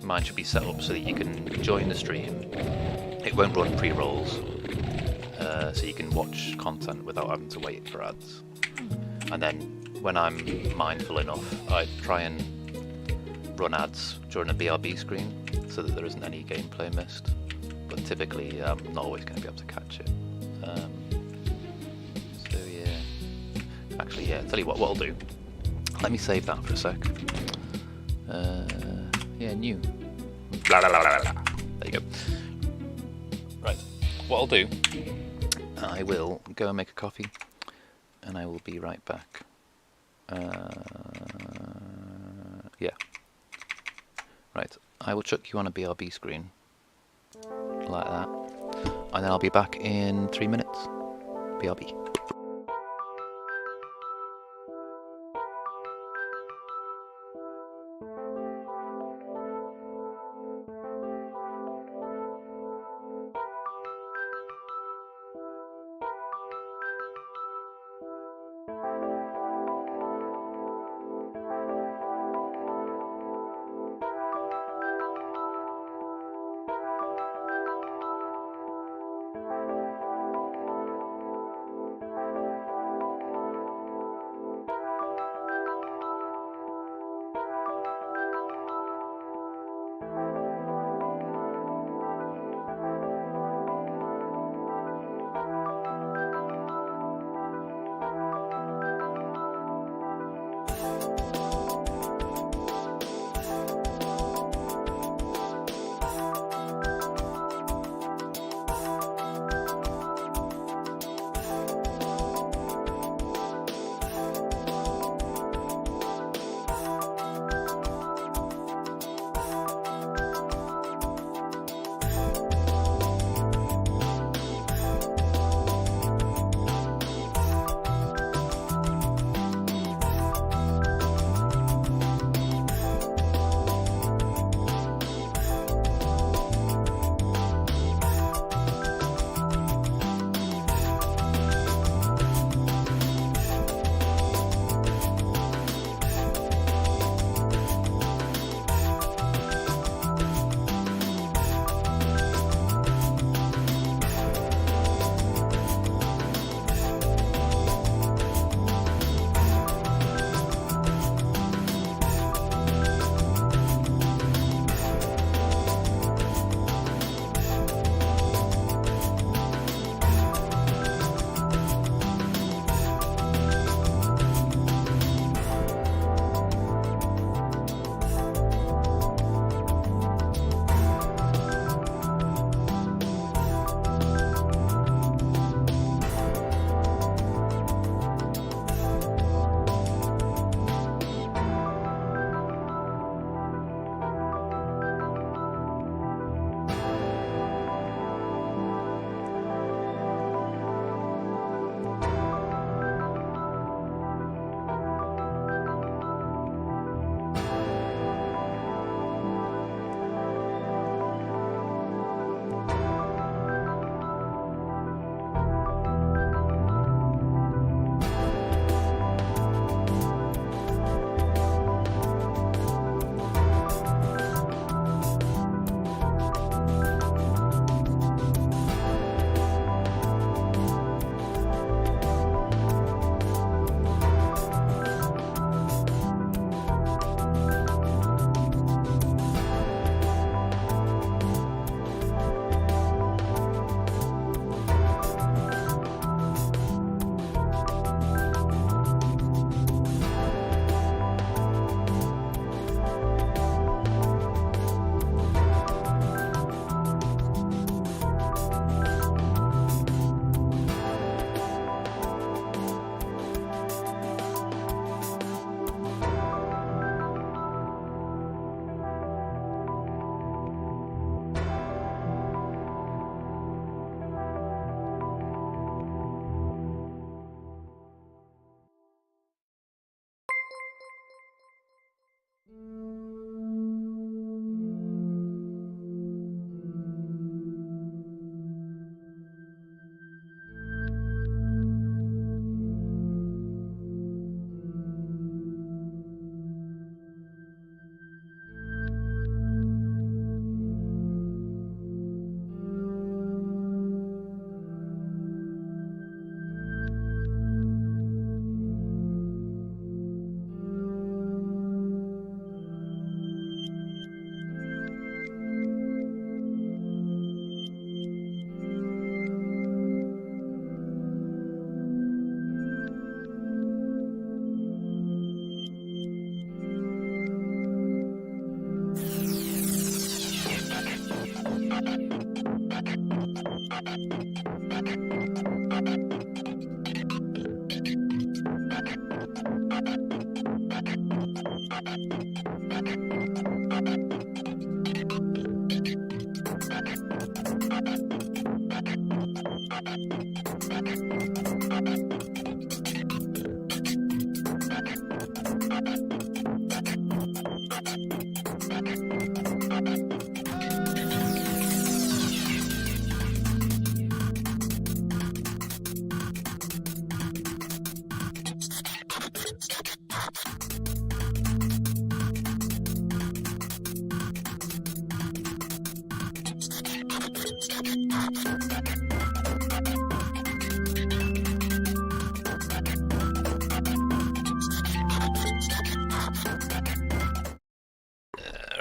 mine should be set up so that you can join the stream, it won't run pre-rolls, so you can watch content without having to wait for ads. And then when I'm mindful enough, I try and run ads during a BRB screen so that there isn't any gameplay missed. But typically I'm not always going to be able to catch it. So yeah. Actually yeah, tell you what I'll do. Let me save that for a sec. Yeah, new. Blah, blah, blah, blah, blah. There you go. Right, what I'll do, I will go and make a coffee. And I will be right back. Yeah. Right, I will chuck you on a BRB screen. Like that. And then I'll be back in 3 minutes. BRB.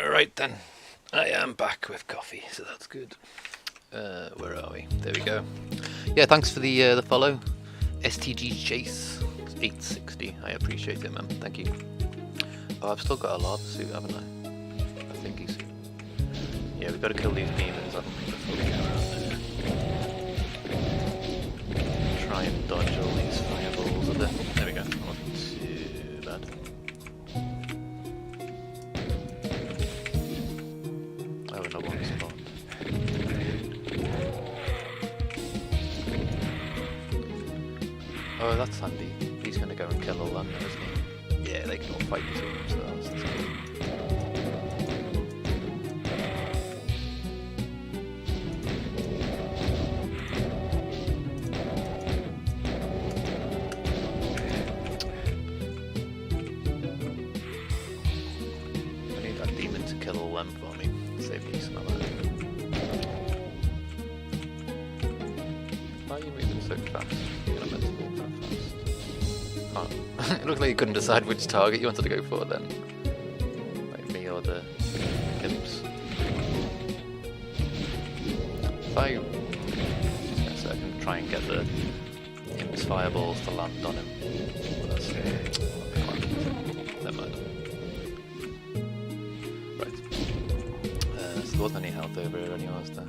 Right then, I am back with coffee, so that's good. Where are we? There we go. Yeah, thanks for the follow. STG Chase 860. I appreciate it, man. Thank you. Oh, I've still got a lava suit, haven't I? I think he's. Yeah, we've got to kill these demons, haven't we, before we get around there. Try and dodge all these fireballs a bit. There we go. Not too bad. Oh, another one spawned. Oh, that's handy. He's going to go and kill all them, isn't he? Yeah, they can all fight between themselves. That's good. I need that demon to kill all them for me. Save me some of that. Why are you moving so fast? You're not meant to move that fast. Oh. It looks like you couldn't decide which target you wanted to go for then. Like me or the imps. If I can try and get the imp's fireballs to land on him. But that's never mind. Right. So there wasn't any health over here anyway, was there?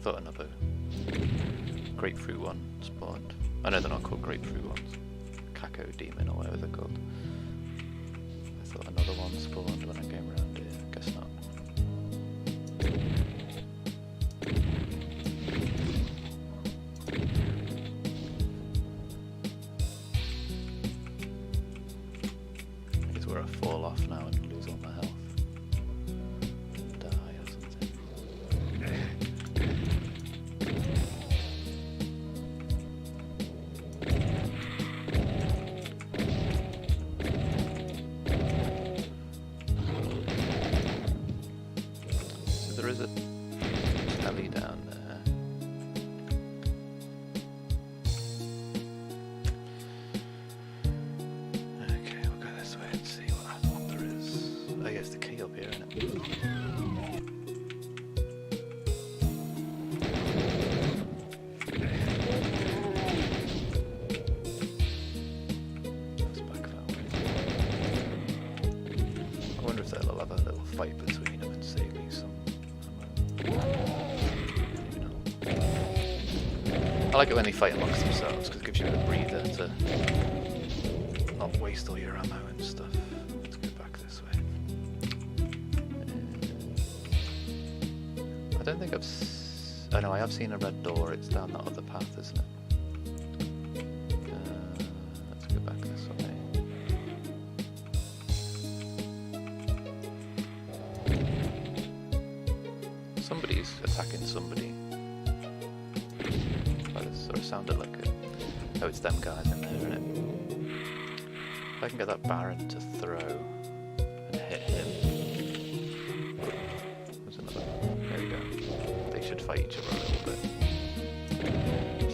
Another grapefruit one spawned. I know they're not called grapefruit ones. Caco demon or whatever they're called. I thought another one spawned when I came around here. Guess not. I guess where I fall off now and lose all my health. Die or something. I like it when they fight amongst themselves because it gives you a breather to not waste all your ammo and stuff. Let's go back this way. I don't think oh no, I have seen a red door. It's down that other path, isn't it? Let's go back this way. Somebody's attacking somebody. Oh, this sort of sounded like it. Oh, it's them guys in there, isn't it? If I can get that Baron to throw and hit him. There's another one. There we go. They should fight each other a little bit.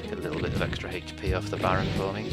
Take a little bit of extra HP off the Baron for me.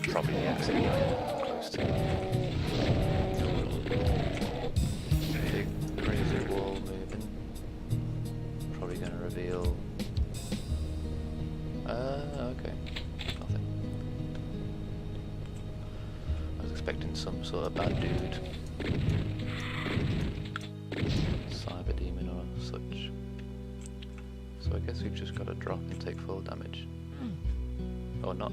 Probably the exit close to big crazy wall moving. Probably going to reveal. Okay, nothing. I was expecting some sort of bad dude, cyber demon or such. So I guess we've just got to drop and take full damage, or not.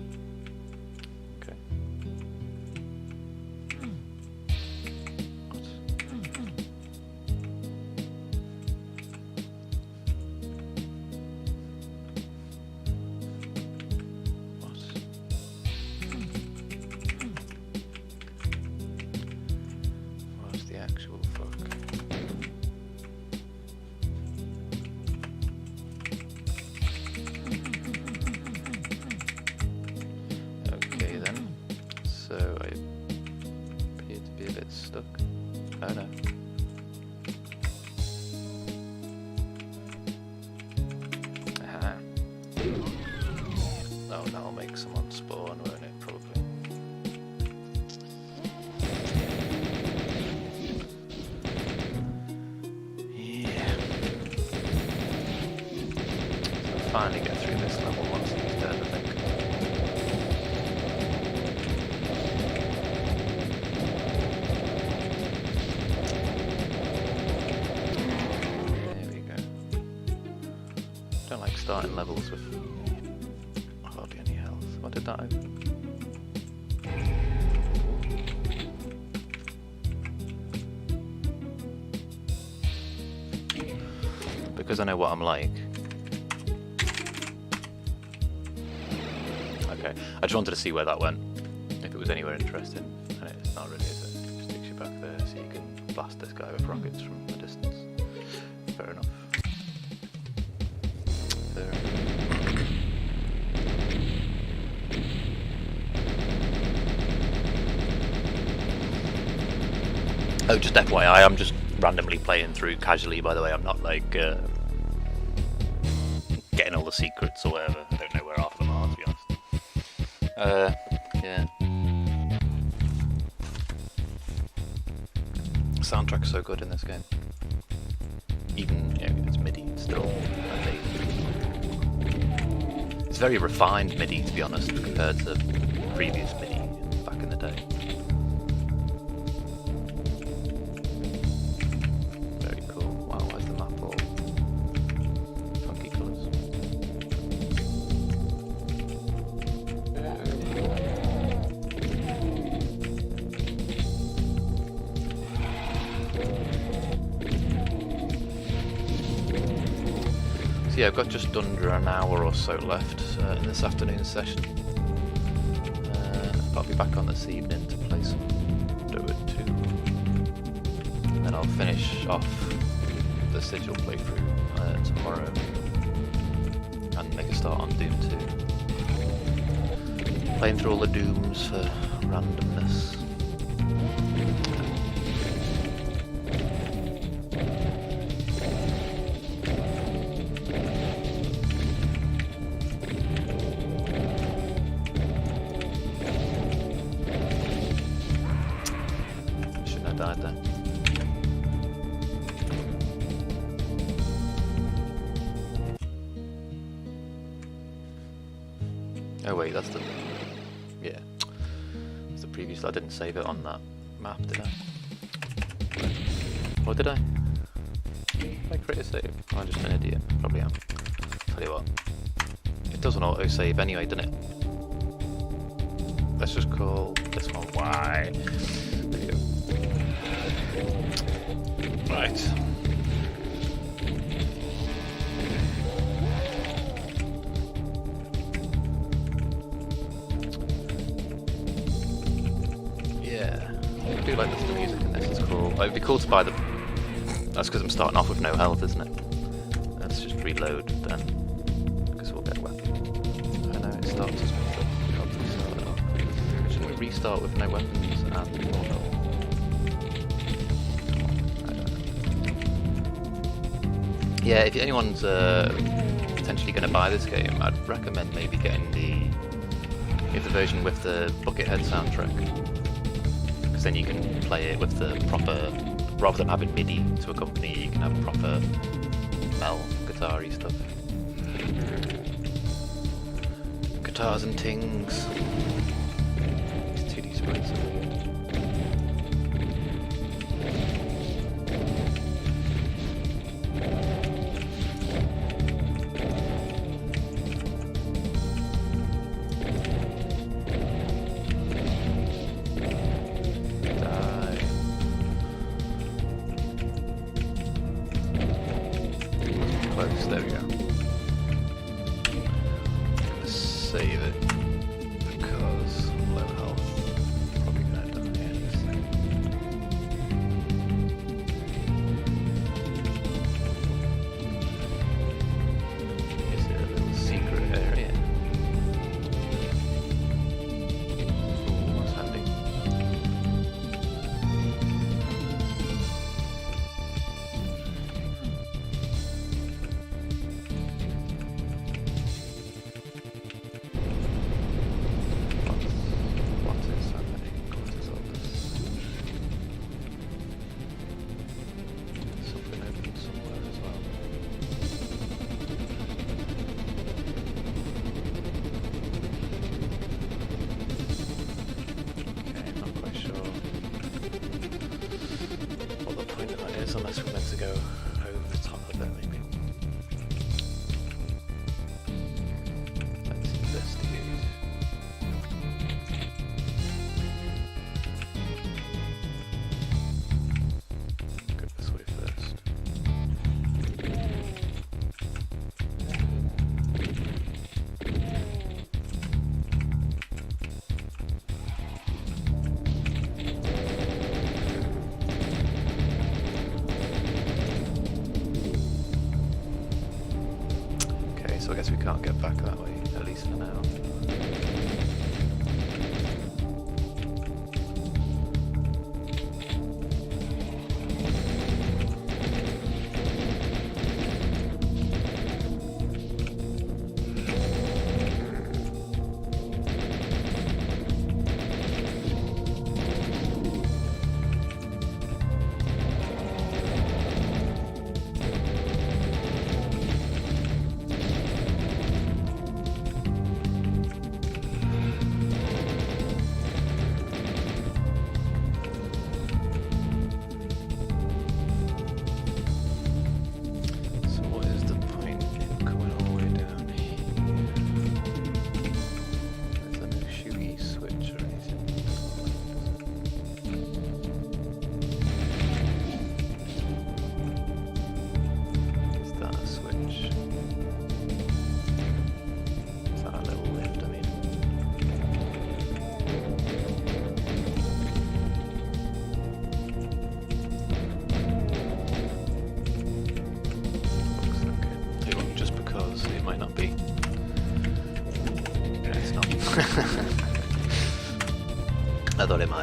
Finally get through this level once he's dead, I think. There we go. Don't like starting levels with hardly any health. What did that open? Because I know what I'm like. Okay, I just wanted to see where that went, if it was anywhere interesting, and it's not really, is it? It just takes you back there so you can blast this guy with rockets from the distance. Fair enough. Fair enough. Oh, just FYI, I'm just randomly playing through casually, by the way. I'm not like getting all the secrets or whatever. I don't know where half of them are, to be honest. Yeah. Soundtrack's so good in this game. Even, you know, it's MIDI, it's still amazing. It's very refined MIDI, to be honest, compared to previous MIDI back in the day. Very cool. Wow, where's the map all funky colours? So yeah, I've got just under an hour or so left in this afternoon's session. I'll be back on this evening to play some Dota 2. and then I'll finish off the Sigil playthrough tomorrow and make a start on Doom 2. Playing through all the Dooms for randomness. Shouldn't have died there. Oh wait, that's the... yeah. That's the previous... I didn't save it on that map, did I? Or did I? Did I create a save? Oh, I'm just an idiot. Probably am. Tell you what. It doesn't auto-save anyway, doesn't it? Let's just call this one Y. There you go. Right. I do like the music in this, it's cool. It'd be cool to buy the... That's because I'm starting off with no health, isn't it? Let's just reload then, because we'll get weapons. I know it starts us with the... Hopefully start it off. Shouldn't we restart with no weapons and more health? I don't know. Yeah, if anyone's potentially going to buy this game, I'd recommend maybe getting the version with the Buckethead soundtrack. Then you can play it with the proper, rather than having MIDI to accompany, you can have proper Mel guitar-y stuff. Guitars and tings. These 2D sprites are weird. There we go. Save it because low health. Probably gonna die any second. Is there a little secret area? Ooh, that's handy. Unless we're meant to go over the top of it, maybe. Let's investigate. Go this way first. So I guess we can't get back that way, at least for now.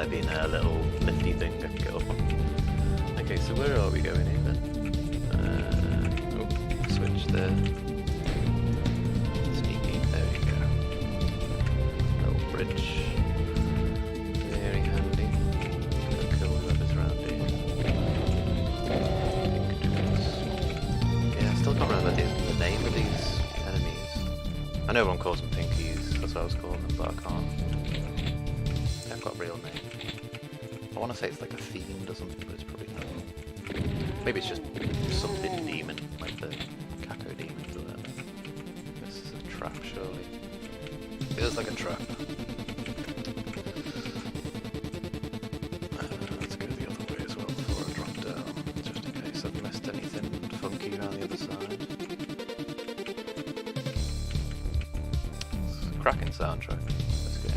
might have been a little lifty thing I could get up on. Okay, so where are we going here then? Oh, switch there. Sneaky, there we go. Little bridge. Very handy. Gonna kill whoever's around here. Yeah, I still can't remember the name of these enemies. I know everyone calls them pinkies, that's what I was calling them, but I can't. They haven't got a real name. I want to say it's like a fiend or something, but it's probably not. Maybe it's just something demon, like the Kako demons or whatever. This is a trap, surely. It feels like a trap. Let's go the other way as well before I drop down, just in case I've missed anything funky around the other side. It's a cracking soundtrack. Let's go.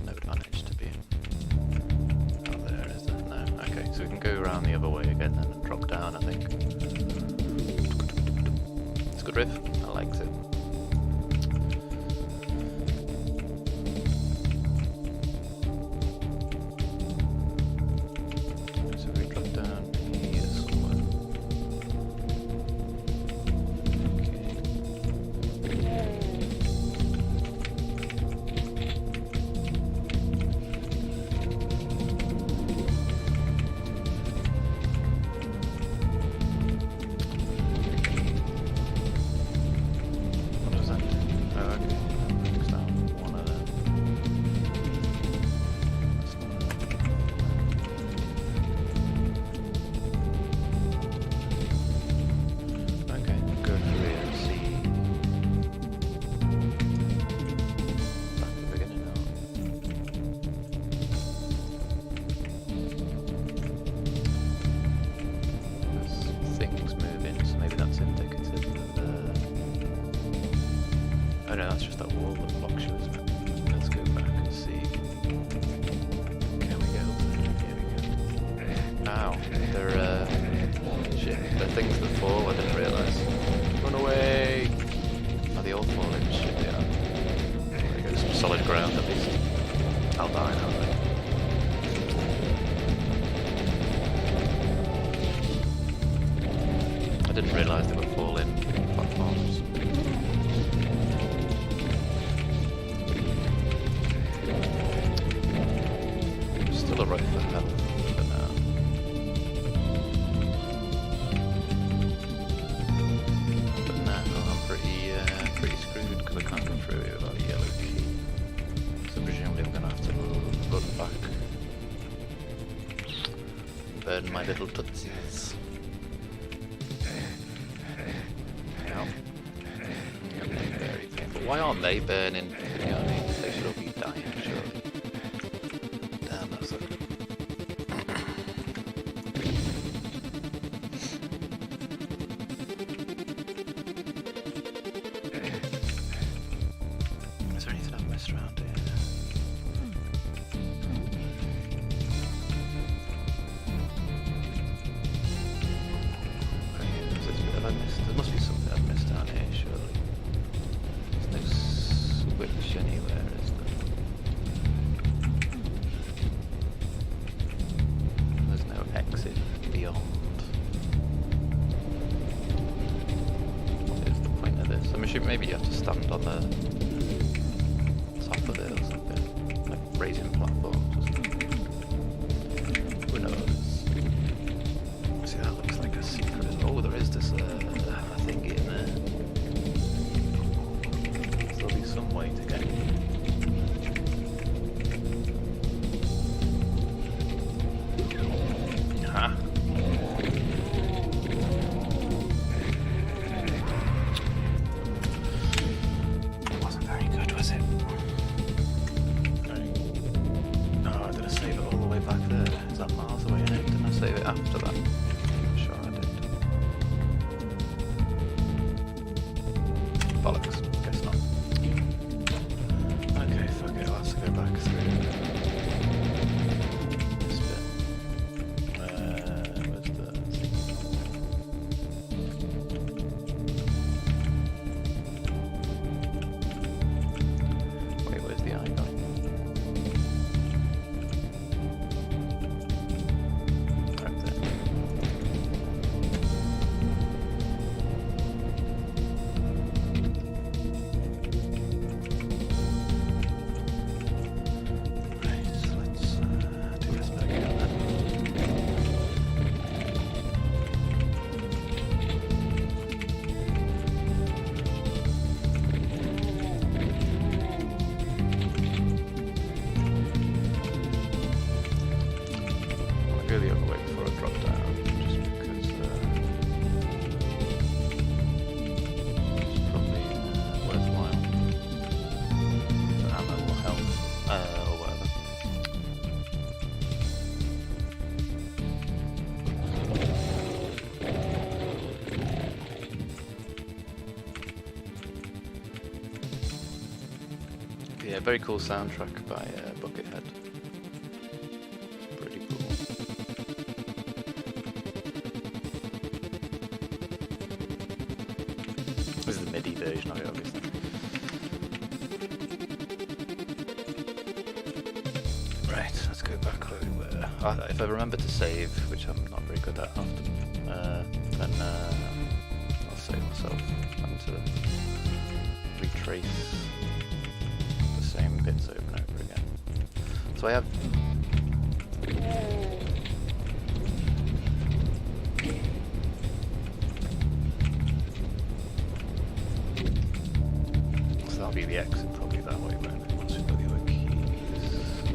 No advantage to be in. Oh, there is it. No. Okay, so we can go around the other way again then and drop down, I think. It's a good riff. I liked it. So we drop down here somewhere. What does that do? Oh, okay. Takes down one of them. Okay, go through here and see. Back at the beginning now. There's things moving, so maybe that's indicative of oh no, that's just that wall that blocks you, isn't it? Let's go back and see. Can we go? Here we go. Ow. They're shit. They're things that fall, I didn't realise. Run away! Oh, they all fall in. Shit, they are. There we go, some solid ground at least. I'll die now, though. I didn't realise they were falling platforms. Still a right for health for now. But now I'm pretty screwed because I can't go through it without a yellow key. So presumably I'm gonna have to run back. Burn my little tootsies. Ow. Very painful. Why aren't they burning? You know what I mean? They should all be dying, surely. Damn, that's a... Is there anything I've missed around here? Have I missed? There must be something I've missed down here, surely. There's no switch anywhere, is there? There's no exit beyond. What is the point of this? I'm assuming maybe you have to stand on the top of it or something. Like raising platforms or something. Who knows? See, that looks like a secret. Oh, there is this thing in there. There'll be some way to get in. Huh? It wasn't very good, was it? Oh, did I save it all the way back there? Is that miles away in it? Didn't I save it after that? I'm sure I did. Bollocks. Guess not. I'll go the other way before I drop down, just because it's probably worthwhile. Ammo or health, or whatever. Yeah, very cool soundtrack by Buckethead. Pretty cool. This is the MIDI version of it, obviously. Right, let's go back where we were. If I remember to save, which I'm not very good at often, then I'll save myself and to retrace the same bits over and over again. So I have that'll be the exit, probably that way round once we've got the other keys. And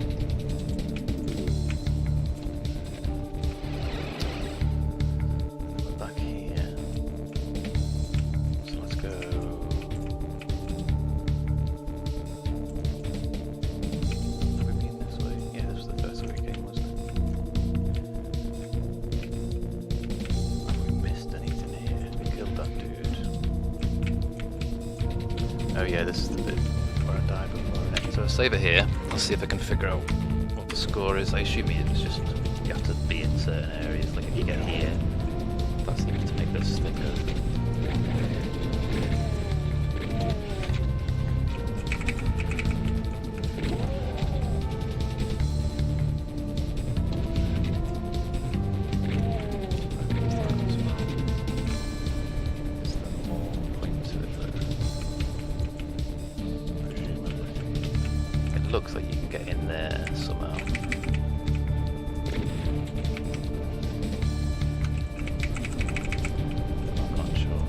then we're back here. So let's go. Have we been this way? Yeah, this was the first way we came, wasn't it? Have we missed anything here? We killed that dude. Oh yeah, this is the bit where I died before. So I'll save it here. I'll see if I can figure out what the score is. I assume it's just you have to be in certain areas. Like if you get here, that seems to make this thicker. Looks like you can get in there somehow. I'm not sure.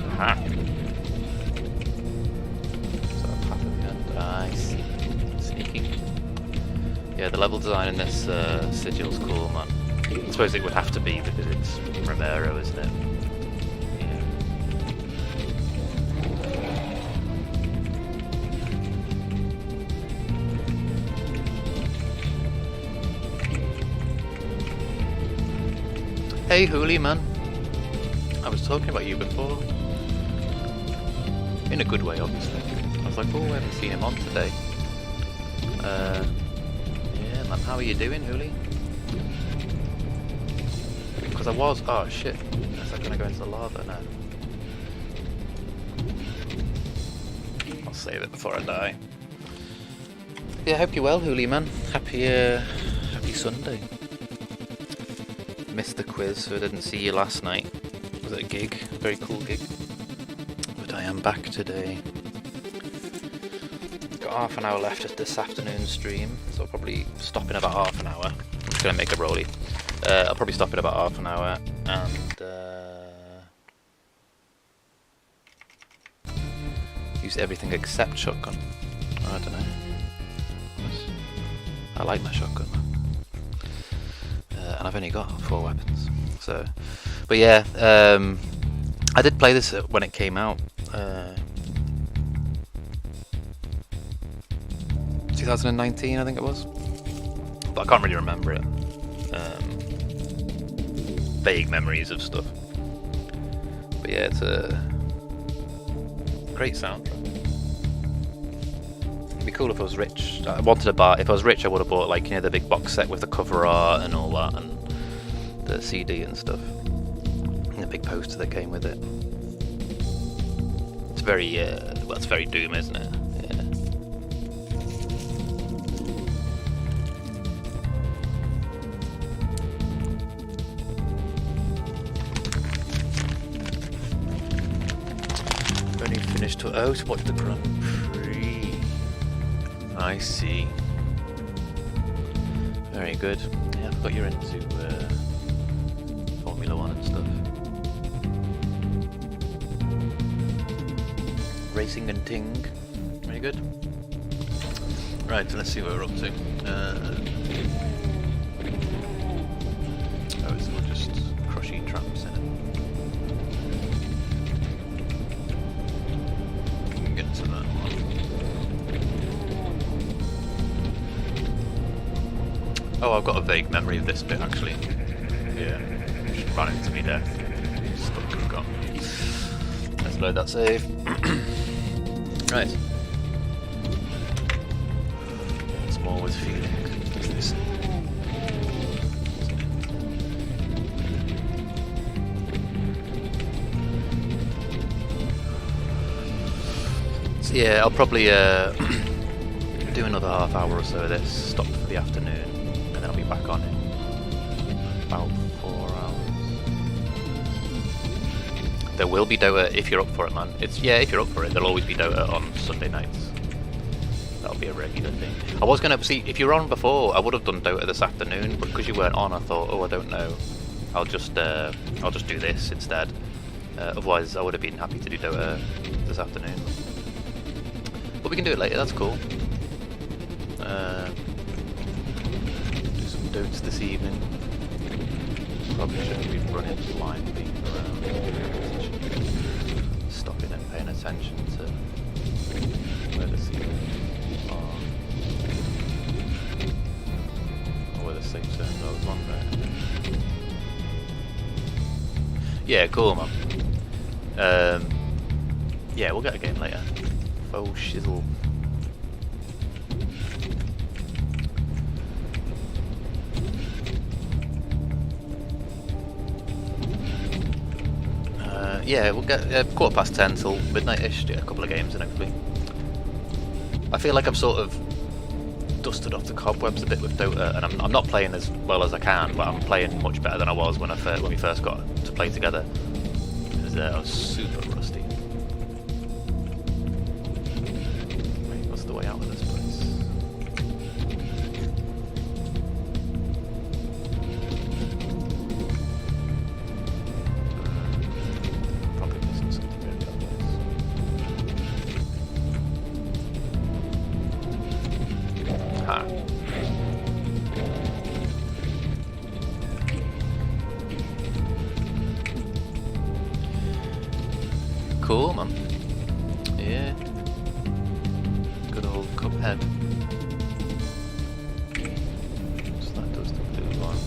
Aha! So a path at the end. I see. Sneaking. Yeah, the level design in this Sigil's cool, man. I suppose it would have to be because it's Romero, isn't it? Hey Hooli, man. I was talking about you before. In a good way, obviously. I was like, oh, I haven't seen him on today. Yeah, man, how are you doing, Hooli? Because I was... Oh, shit. Is that going to go into the lava now? I'll save it before I die. Yeah, I hope you're well, Hooli, man. Happy Sunday. Missed the quiz, so I didn't see you last night. Was it a gig? A very cool gig. But I am back today. Got half an hour left of this afternoon's stream, so I'll probably stop in about half an hour. I'm just going to make a rollie. I'll probably stop in about half an hour and use everything except shotgun. I don't know. I like my shotgun. And I've only got 4 weapons, so. But yeah, I did play this when it came out. 2019, I think it was. But I can't really remember it. Vague memories of stuff. But yeah, it's a great soundtrack. It'd be cool if I was rich. I wanted to buy. If I was rich, I would have bought, like, you know, the big box set with the cover art and all that, and the CD and stuff, and the big poster that came with it. It's very, well, it's very Doom, isn't it? Yeah. Only finished to watch the Grand Prix. I see. Very good. Yeah, I forgot you're into Formula 1 and stuff. Racing and ting. Very good. Right, let's see what we're up to. Oh, it's all just crushy traps in it. We can get to that one. Oh, I've got a vague memory of this bit actually. Yeah, just ran into me death. Stuff I've got. Let's load that save. Right. What's more with feeling? What's this? So yeah, I'll probably do another half hour or so of this, stop for the afternoon, and then I'll be back on in about 4 hours. There will be Dota if you're up for it, man. If you're up for it, there'll always be Dota on Sunday nights. That'll be a regular thing. I was gonna see if you were on before, I would have done Dota this afternoon, but because you weren't on, I thought, oh, I don't know, I'll just do this instead. Otherwise, I would have been happy to do Dota this afternoon. But we can do it later. That's cool. Do some Dotes this evening. Probably shouldn't be running blindly around. Stopping and paying attention to where the ceilings are. Or where the safe zones are. There's one there. Yeah, cool, man. Yeah, we'll get a game later. Faux shizzle. Yeah, we'll get 10:15 till midnight-ish, do a couple of games and hopefully. I feel like I've sort of dusted off the cobwebs a bit with Dota, and I'm not playing as well as I can, but I'm playing much better than I was when we first got to play together. Because I was super rusty. Wait, what's the way out of this place? Probably missing something really obvious. Ha. Cool, man. Yeah. Good old Cuphead. So that does the blue one.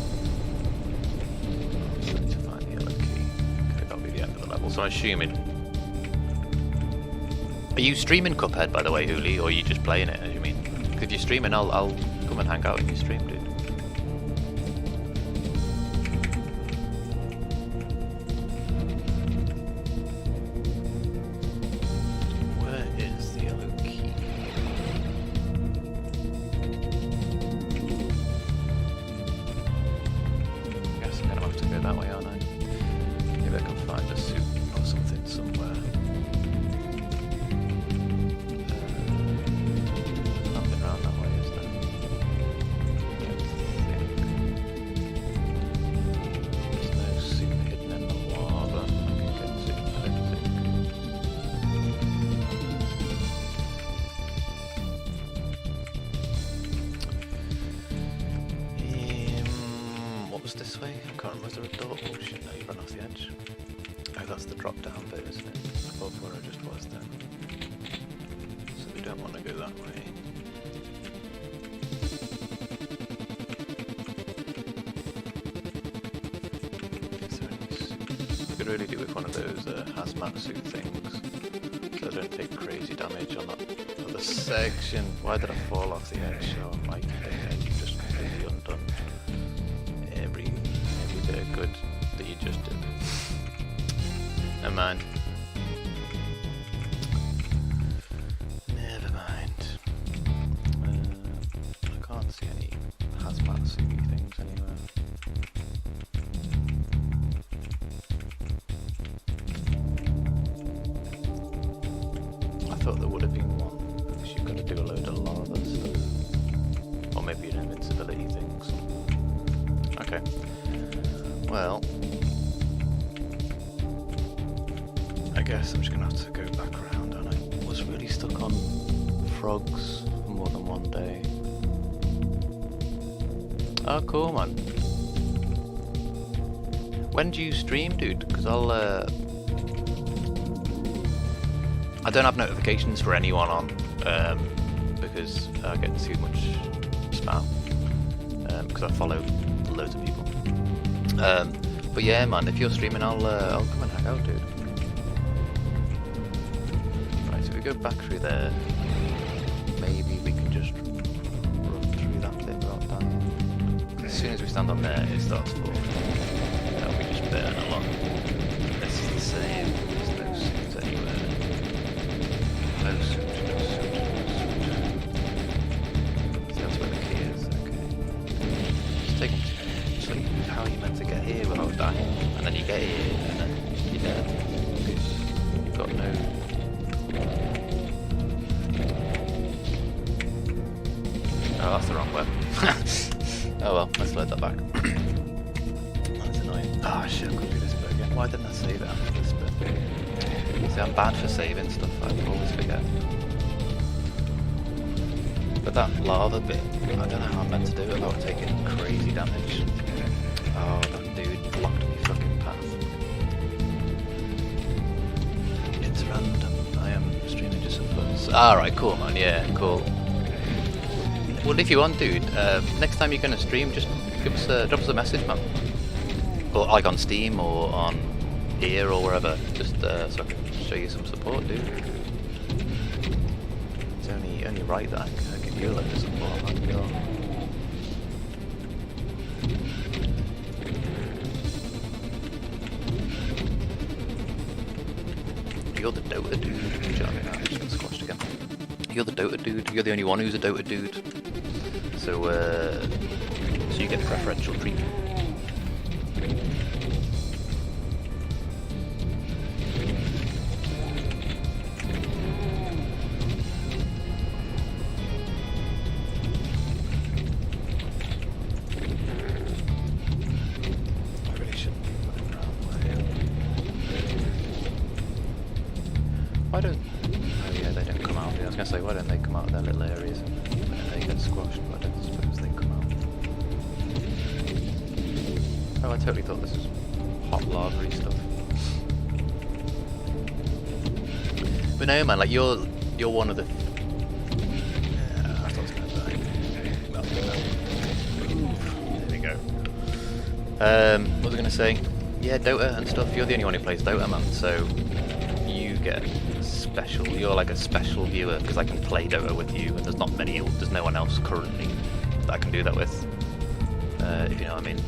So I need to find the yellow key. Okay, that'll be the end of the level. So I'm assuming. Are you streaming Cuphead, by the way, Hooli, or are you just playing it? As you mean? Because if you're streaming, I'll come and hang out in your stream, dude. Where is the yellow key? I guess I'm gonna have to go that way, aren't I? Maybe I can find a suit or something somewhere. Nothing around that way, is there? There's no suit hidden in the lava I can get to, I don't think. What was this way? I can't remember. Was there a door? Oh shit, no, you run off the edge. Oh, that's the drop down bit, isn't it? Above where I just was then. So we don't want to go that way. Is there any suit? We could really do with one of those hazmat suit things. So I don't take crazy damage on that other section. Why did I fall off the edge? Oh my god, you just completely undone every bit of good that you just did. Never mind. Never mind. I can't see any hazmat suit things anywhere. I thought there would have been one, because you've got to do a load of lava stuff. Or maybe an invincibility things. Okay. Well, I guess I'm just gonna have to go back around, and I was really stuck on frogs and more than one day. Oh, cool, man. When do you stream, dude? Because I don't have notifications for anyone on, because I get too much spam, because I follow loads of people. But yeah, man, if you're streaming, I'll come and hang out, dude. Right, so we go back through there. Maybe we can just run through that bit right down. As soon as we stand on there, it starts falling. We just burn along. This is the same. There's no suits anywhere. No suit, no suit, no suit. See, that's where the key is. Okay. Just take them. Just like how you meant to get here without dying, and then you get here, and then you're dead. Because you've got no. Oh, that's the wrong way. Oh well, let's load that back. That's annoying. Oh shit, I could do this bit again. Why didn't I save it after this bit? See, I'm bad for saving stuff, I always forget. But that lava bit, I don't know how I'm meant to do it without taking crazy damage. Oh, that dude blocked me fucking path. It's random. I am streaming just for fun. Alright, cool man, yeah, cool. Well, if you want, dude, next time you're going to stream, just drop us a message, man. Or like on Steam or on here or wherever, just so I can show you some support, dude. It's only right that I give you a little support, man. You're the Dota dude. Do you know what I mean? I just got squashed again. You're the Dota dude. You're the only one who's a Dota dude. So you get preferential treatment. I really shouldn't be running around my head. Why don't... Oh yeah, they don't come out. I was going to say, why don't they come out of their little areas and they get squashed, but I don't suppose they come out. Oh, I totally thought this was hot lava-y stuff. But no, man, like, you're one of the... I thought I was going to die. There we go. What was I going to say? Yeah, Dota and stuff, you're the only one who plays Dota, man, so you get... special. You're like a special viewer because I can play Dota with you, and there's no one else currently that I can do that with. If you know what I mean.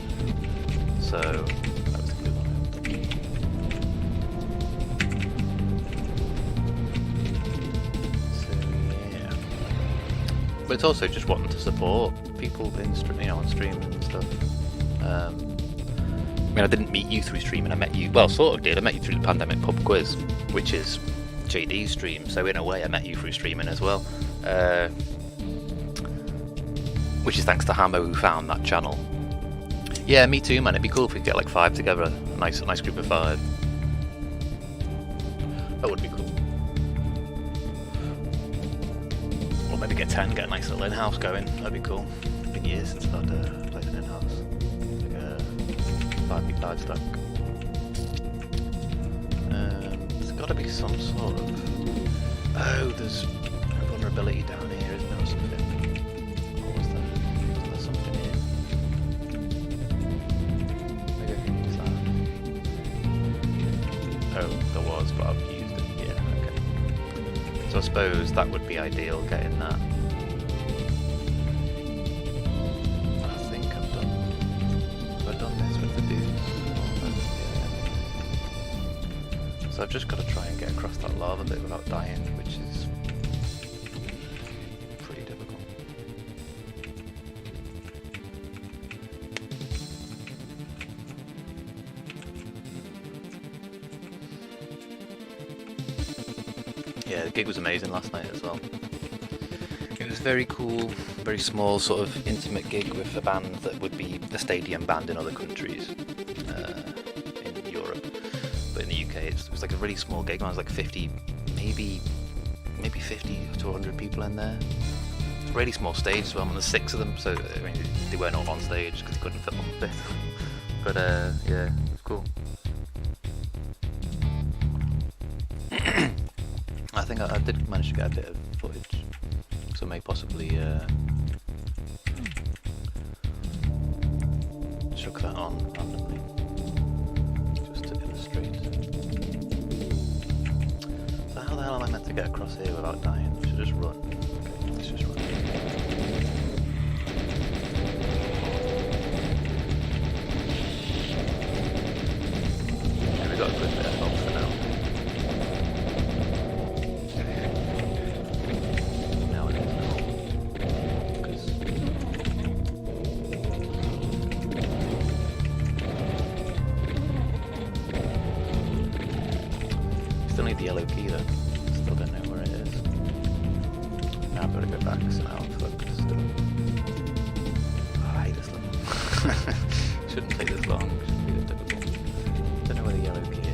So that was a good one. So yeah. But it's also just wanting to support people in on stream and stuff. I mean, I didn't meet you through streaming. I met you. Well, sort of did. I met you through the Pandemic Pub Quiz, which is JD's stream, so in a way I met you through streaming as well, which is thanks to Hamo who found that channel. Yeah, me too, man. It'd be cool if we could get like 5 together, a nice group of 5. That would be cool. Or maybe get 10, get a nice little in-house going. That'd be cool. It's been years since I've played an in-house. Like a 5 big dive stack. Got to be some sort of... Oh, there's a vulnerability down here, isn't there, or something? What was there? Is there something here? Maybe I can use that. Oh, there was, but I've used it. Yeah, okay. So I suppose that would be ideal, getting that. I think I've done... Have I done this with the dudes? So I've just got to try and get across that lava bit without dying, which is pretty difficult. Yeah, the gig was amazing last night as well. It was very cool, very small, sort of intimate gig with a band that would be a stadium band in other countries. In Europe. But in the UK, it was like a really small gig. There was like 50, maybe 50 to 100 people in there. It's a really small stage as well, and there's 6 of them, so I mean, they weren't all on stage because they couldn't fit on the 5th. But yeah, it's cool. I think I did manage to get a bit of footage, so I may possibly chuck that on randomly, just to illustrate. So how the hell am I meant to get across here without dying? I should just run. Okay, let's just run. Yeah, we got a good bit of health for now. Now it is now. Because still need the yellow key though. Still don't know where it is. Now I've got to go back, so now I'm fucked still. Oh, I hate this level. Shouldn't take this long, shouldn't be this difficult. Don't know where the yellow key is.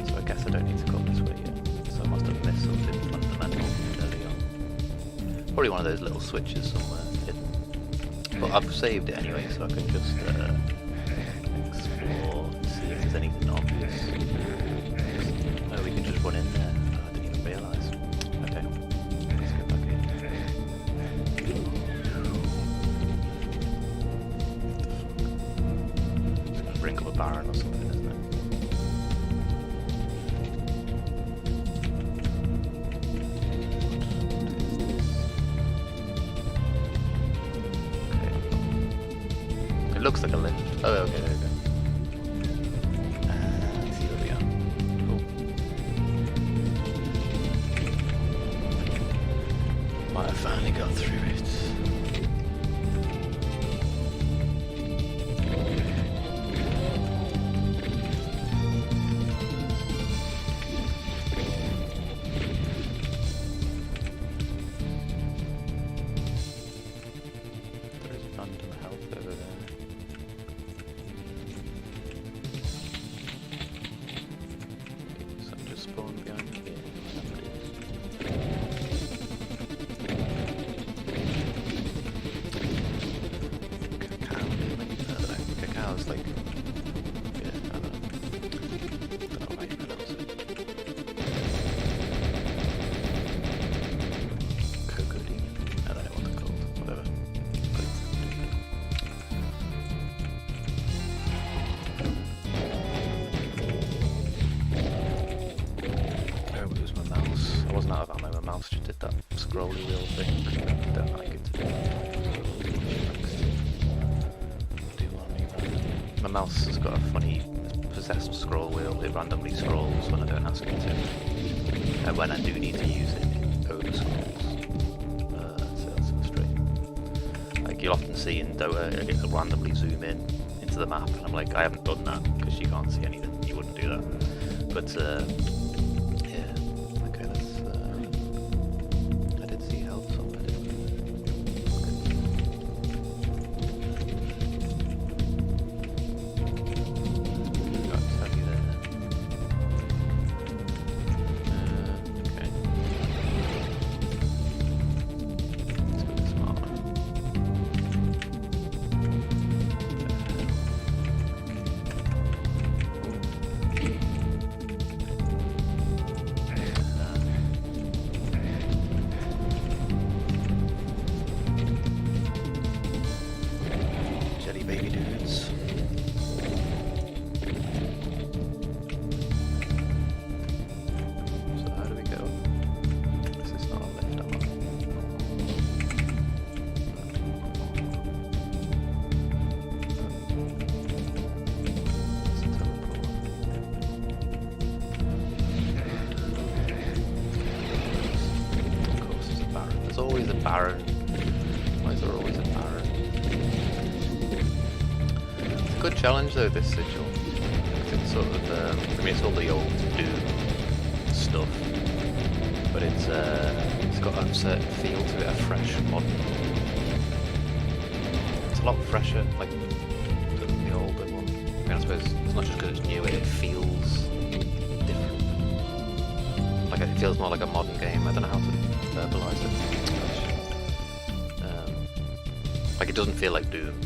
So I guess I don't need to go this way yet. So I must have missed something fundamental early on. Probably one of those little switches somewhere hidden. But I've saved it anyway, so I can just explore, see if there's anything obvious. Oh, we can just run in there. Oh, I didn't even realise. Okay, let's get back in. It's gonna bring up a Baron or something, isn't it? Okay. It looks like a lift. Oh, okay, there we go. Let's see where we are. Cool. Might have finally got through it. There is random health over there. Some just spawned behind here. Cacao, maybe? I don't know. Cacao's like, yeah, I don't know. Don't know how you pronounce it. Cocodine? I don't know what they're called. Whatever. Oh, lose my mouse. I wasn't out of ammo, my mouse just did that scrolly wheel thing. I don't like it. Do want me random. My mouse has got a funny possessed scroll wheel. It randomly scrolls when I don't ask it to. And when I do need to use it, it over scrolls. So that's frustrating. Like you'll often see in Dota, it'll randomly zoom in into the map, and I'm like, I haven't done that because you can't see anything. You wouldn't do that. But yeah. Okay, let's. I did see health somewhere, didn't I? Got to tell you there. Okay. Let's go this one. Jelly baby dudes. So how do we go? This is not a lift, am I? It's a teleport. Of course, there's a Baron. There's always a Baron. Why is there always a Baron? It's a good challenge though, this Sigil. It's sort of, I mean, it's all the old Doom stuff, but it's got a certain feel to it, a fresh, modern. It's a lot fresher, like than the older one. I mean, I suppose it's not just because it's new; it feels different. Like it feels more like a modern game. I don't know how to verbalise it. Like it doesn't feel like Doom.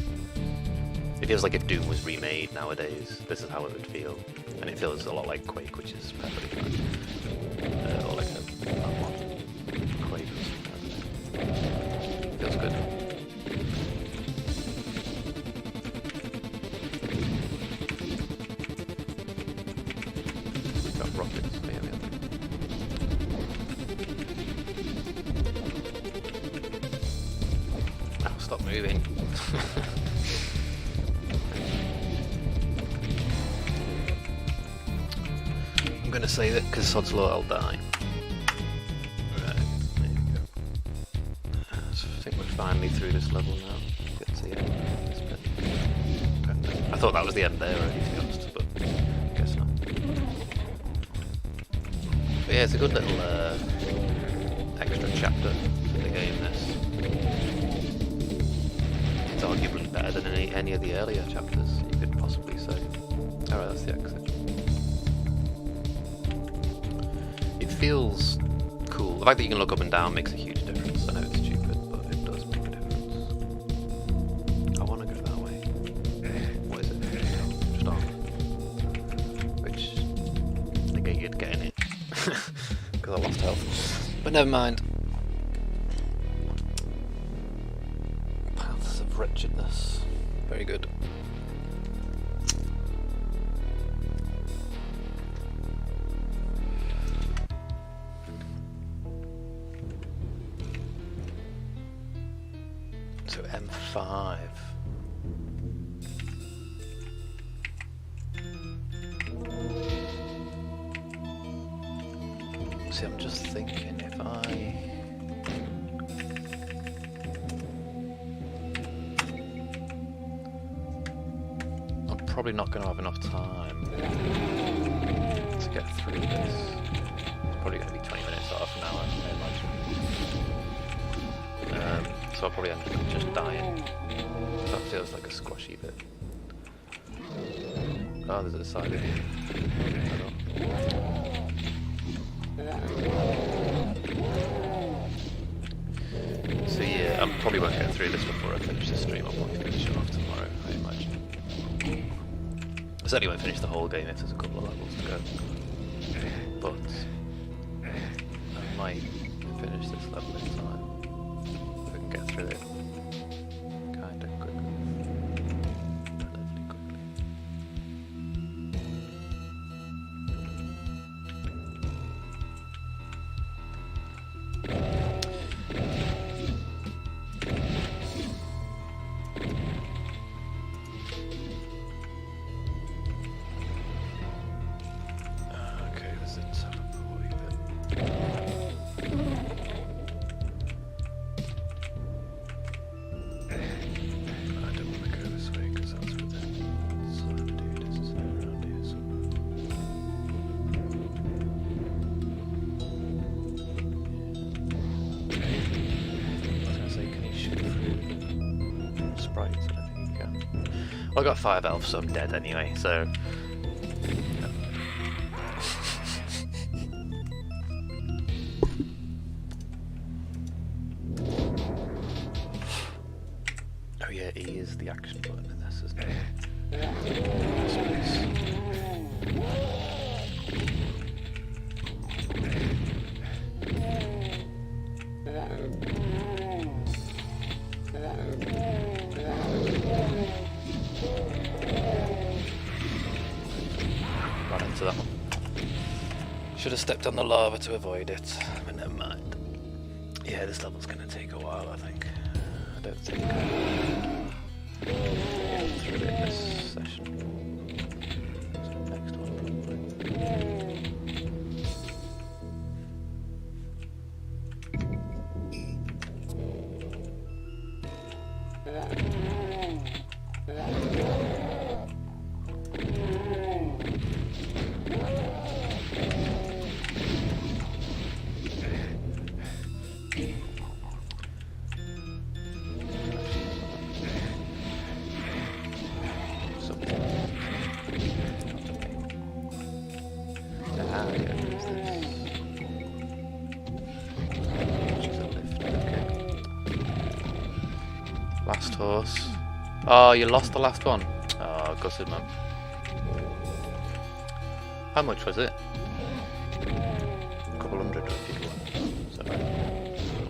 It feels like if Doom was remade nowadays, this is how it would feel. And it feels a lot like Quake, which is perfectly fine. Or like a modern Quake or something. Feels good. Got rockets. Oh, yeah, oh, stop moving. I'm gonna save it because sod's law I'll die. Right, there you go. So I think we're finally through this level now. Get to the end of this bit. I thought that was the end there already, to be honest, but I guess not. But yeah, it's a good little extra chapter for the game, this. It's arguably better than any of the earlier chapters, you could possibly say. Alright, that's the exit. It feels cool. The fact that you can look up and down makes a huge difference. I know it's stupid, but it does make a difference. I want to go that way. What is it? Just on. Which negated getting it. Because I lost health. But never mind. Paths of wretchedness. Very good. So M5. See, I'm just thinking if I'm probably not going to have enough time to get through this. It's probably going to be 20 minutes or half an hour, I imagine. So I'll probably end up just dying. That feels like a squashy bit. Oh, there's a side of it. So yeah, I probably won't get through this before I finish the stream. I'll probably finish it off tomorrow, I imagine. I certainly won't finish the whole game if there's a couple of levels to go. But I might finish this level in time. Get through it kind of quickly. Relatively quickly. Okay, there's a teleport bit. I got 5 health, so I'm dead anyway, so... Oh yeah, E is the action button in this, isn't it? Space. Run into that one. Should have stepped on the lava to avoid it, but never mind. Yeah, this level's gonna take a while, I think. I don't think I'll get through it this session. So next one, horse. Oh, you lost the last one. Oh, gutted, man. How much was it? A couple hundred if you'd won. So,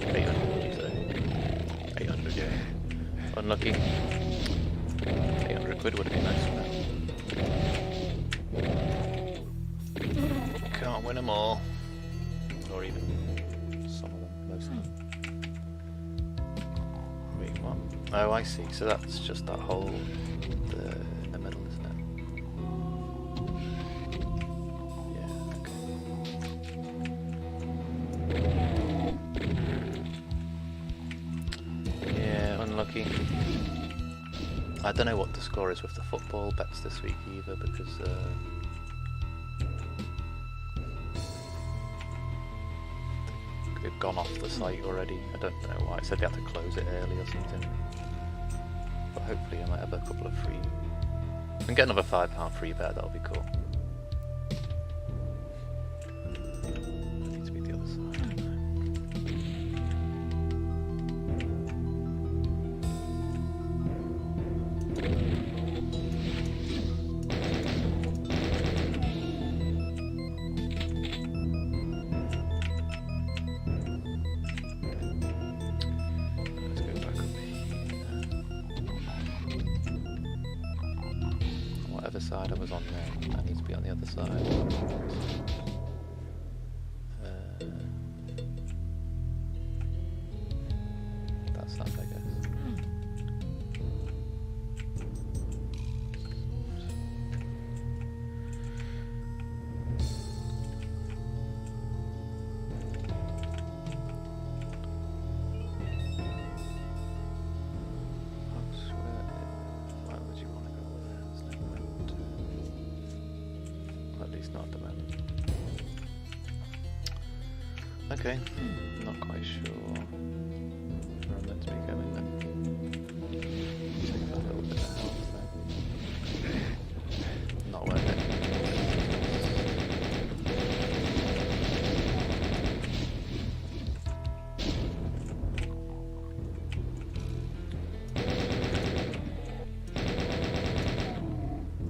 800, did you say? 800, yeah. Unlucky. 800 quid would have been nice, wouldn't it? Can't win them all. Or even some of them, most of them. Wait, what? Oh, I see. So that's just that hole in the middle, isn't it? Yeah, okay. Yeah, unlucky. I don't know what the score is with the football bets this week either, because they've gone off the site already. I don't know why. It said they had to close it early or something. But hopefully I might have a couple of free. If I can get another £5 free bet, that'll be cool. It needs to be the other side. Side I was on there, I need to be on the other side. That side, I guess. Okay, not quite sure where I'm meant to be going then. Take that little bit of health there. Not worth it.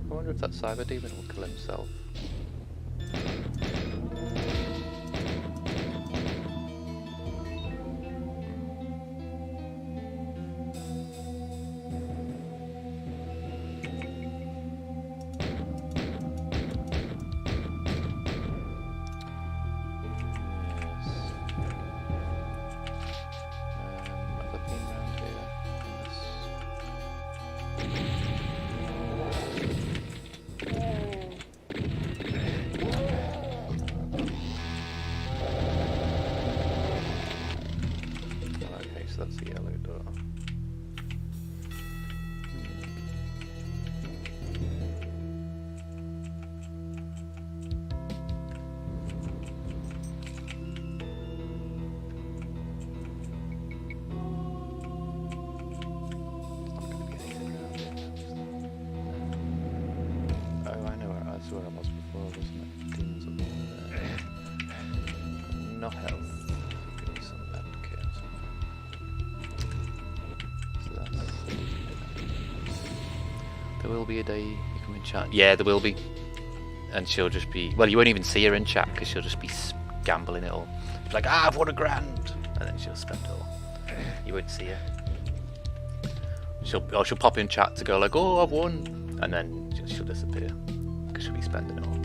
I wonder if that cyber demon will kill himself. That's the yellow door. Oh, I know that's where I was before, wasn't it? Demons up there. No health. Give me some medkit or something. There will be a day you can in chat. Yeah, there will be. And she'll just be... Well, you won't even see her in chat because she'll just be gambling it all. She's like, I've won £1,000! And then she'll spend it all. You won't see her. She'll pop in chat to go like, oh, I've won! And then she'll disappear because she'll be spending it all.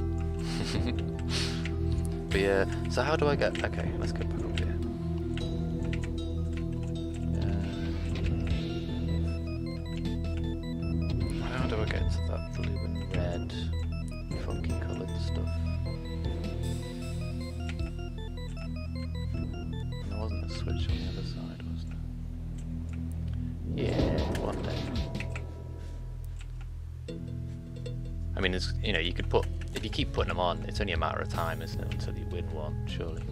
But yeah, so how do I get... Okay, let's go back up here. How do I get into that blue and red funky coloured stuff? There wasn't a switch on the other side, was there? Yeah, one day. I mean, there's, you know, you could put... If you keep putting them on, it's only a matter of time, isn't it, until you win one, surely.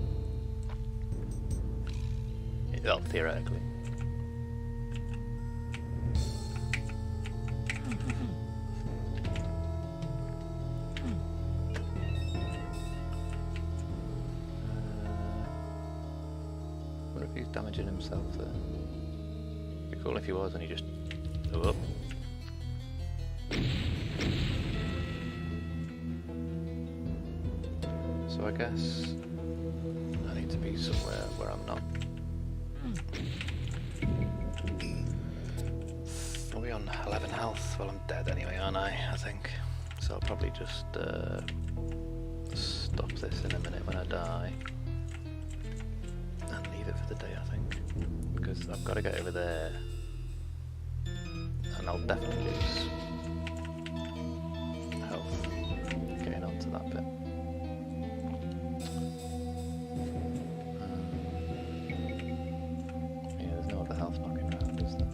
Well, theoretically. I wonder if he's damaging himself there. It'd be cool if he was and he just Oh. So I guess I need to be somewhere where I'm not. Are we on 11 health? Well, I'm dead anyway, aren't I? I think. So I'll probably just stop this in a minute when I die. And leave it for the day, I think. Because I've got to get over there. And I'll definitely lose health getting onto that bit. Yeah, there's no other health knocking around, is there?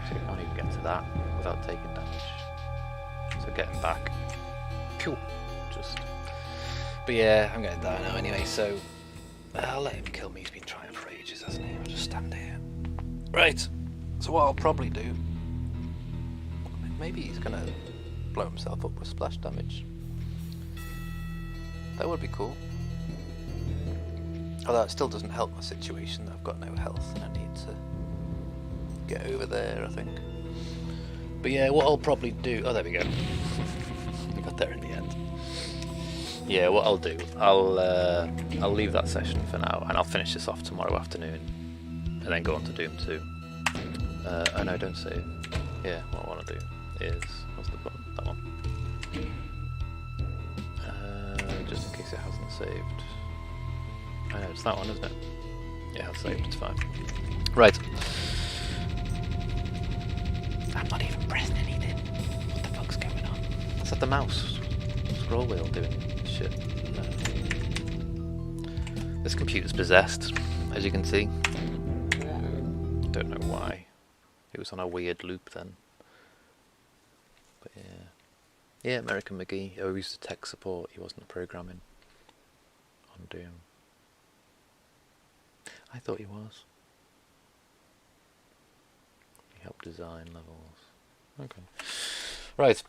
So you can't even get to that without taking damage. So getting back. Cool. Just. But yeah, I'm gonna die now anyway, so I'll let him kill me. He's been trying for ages, hasn't he? I'll just stand here. Right. So what I'll probably do, maybe he's gonna blow himself up with splash damage. That would be cool. Although it still doesn't help my situation. I've got no health and I need to get over there, I think. But yeah, what I'll probably do. Oh, there we go. We got there in the end. Yeah, what I'll do, I'll leave that session for now, and I'll finish this off tomorrow afternoon, and then go on to Doom 2. Oh no, don't save. Yeah, what I want to do is, what's the button? That one. Just in case it hasn't saved. I know, it's that one, isn't it? Yeah, it's saved, it's fine. Right. I'm not even pressing anything. What the fuck's going on? Is that the mouse scroll wheel doing shit? No. This computer's possessed, as you can see. Don't know why. It was on a weird loop then. But yeah. Yeah, American McGee. Oh, he was the tech support. He wasn't the programming on Doom. I thought he was. He helped design levels. Okay. Right.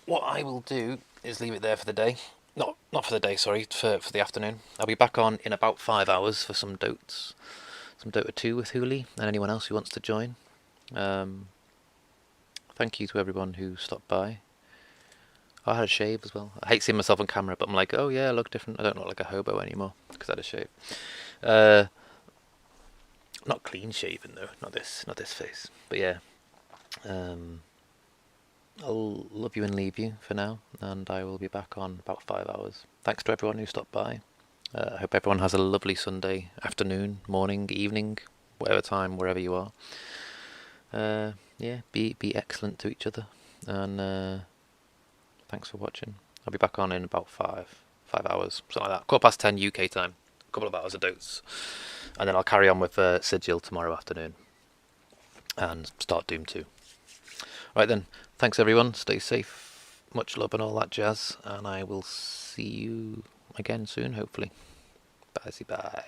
What I will do is leave it there for the day. Not for the day, sorry, for the afternoon. I'll be back on in about 5 hours for some Dotes. Some Dota 2 with Hooli and anyone else who wants to join. Thank you to everyone who stopped by. I had a shave as well. I hate seeing myself on camera, but I'm like, oh yeah, I look different. I don't look like a hobo anymore because I had a shave. Not clean shaven though, not this face. But yeah, I'll love you and leave you for now, and I will be back on about 5 hours. Thanks to everyone who stopped by. I hope everyone has a lovely Sunday afternoon, morning, evening, whatever time, wherever you are. Yeah, be excellent to each other, and thanks for watching. I'll be back on in about 5 hours, something like that. 10:15 UK time. A couple of hours of Dotes, and then I'll carry on with Sigil tomorrow afternoon, and start Doom 2. Right then, thanks everyone. Stay safe, much love and all that jazz, and I will see you again soon, hopefully. Bye.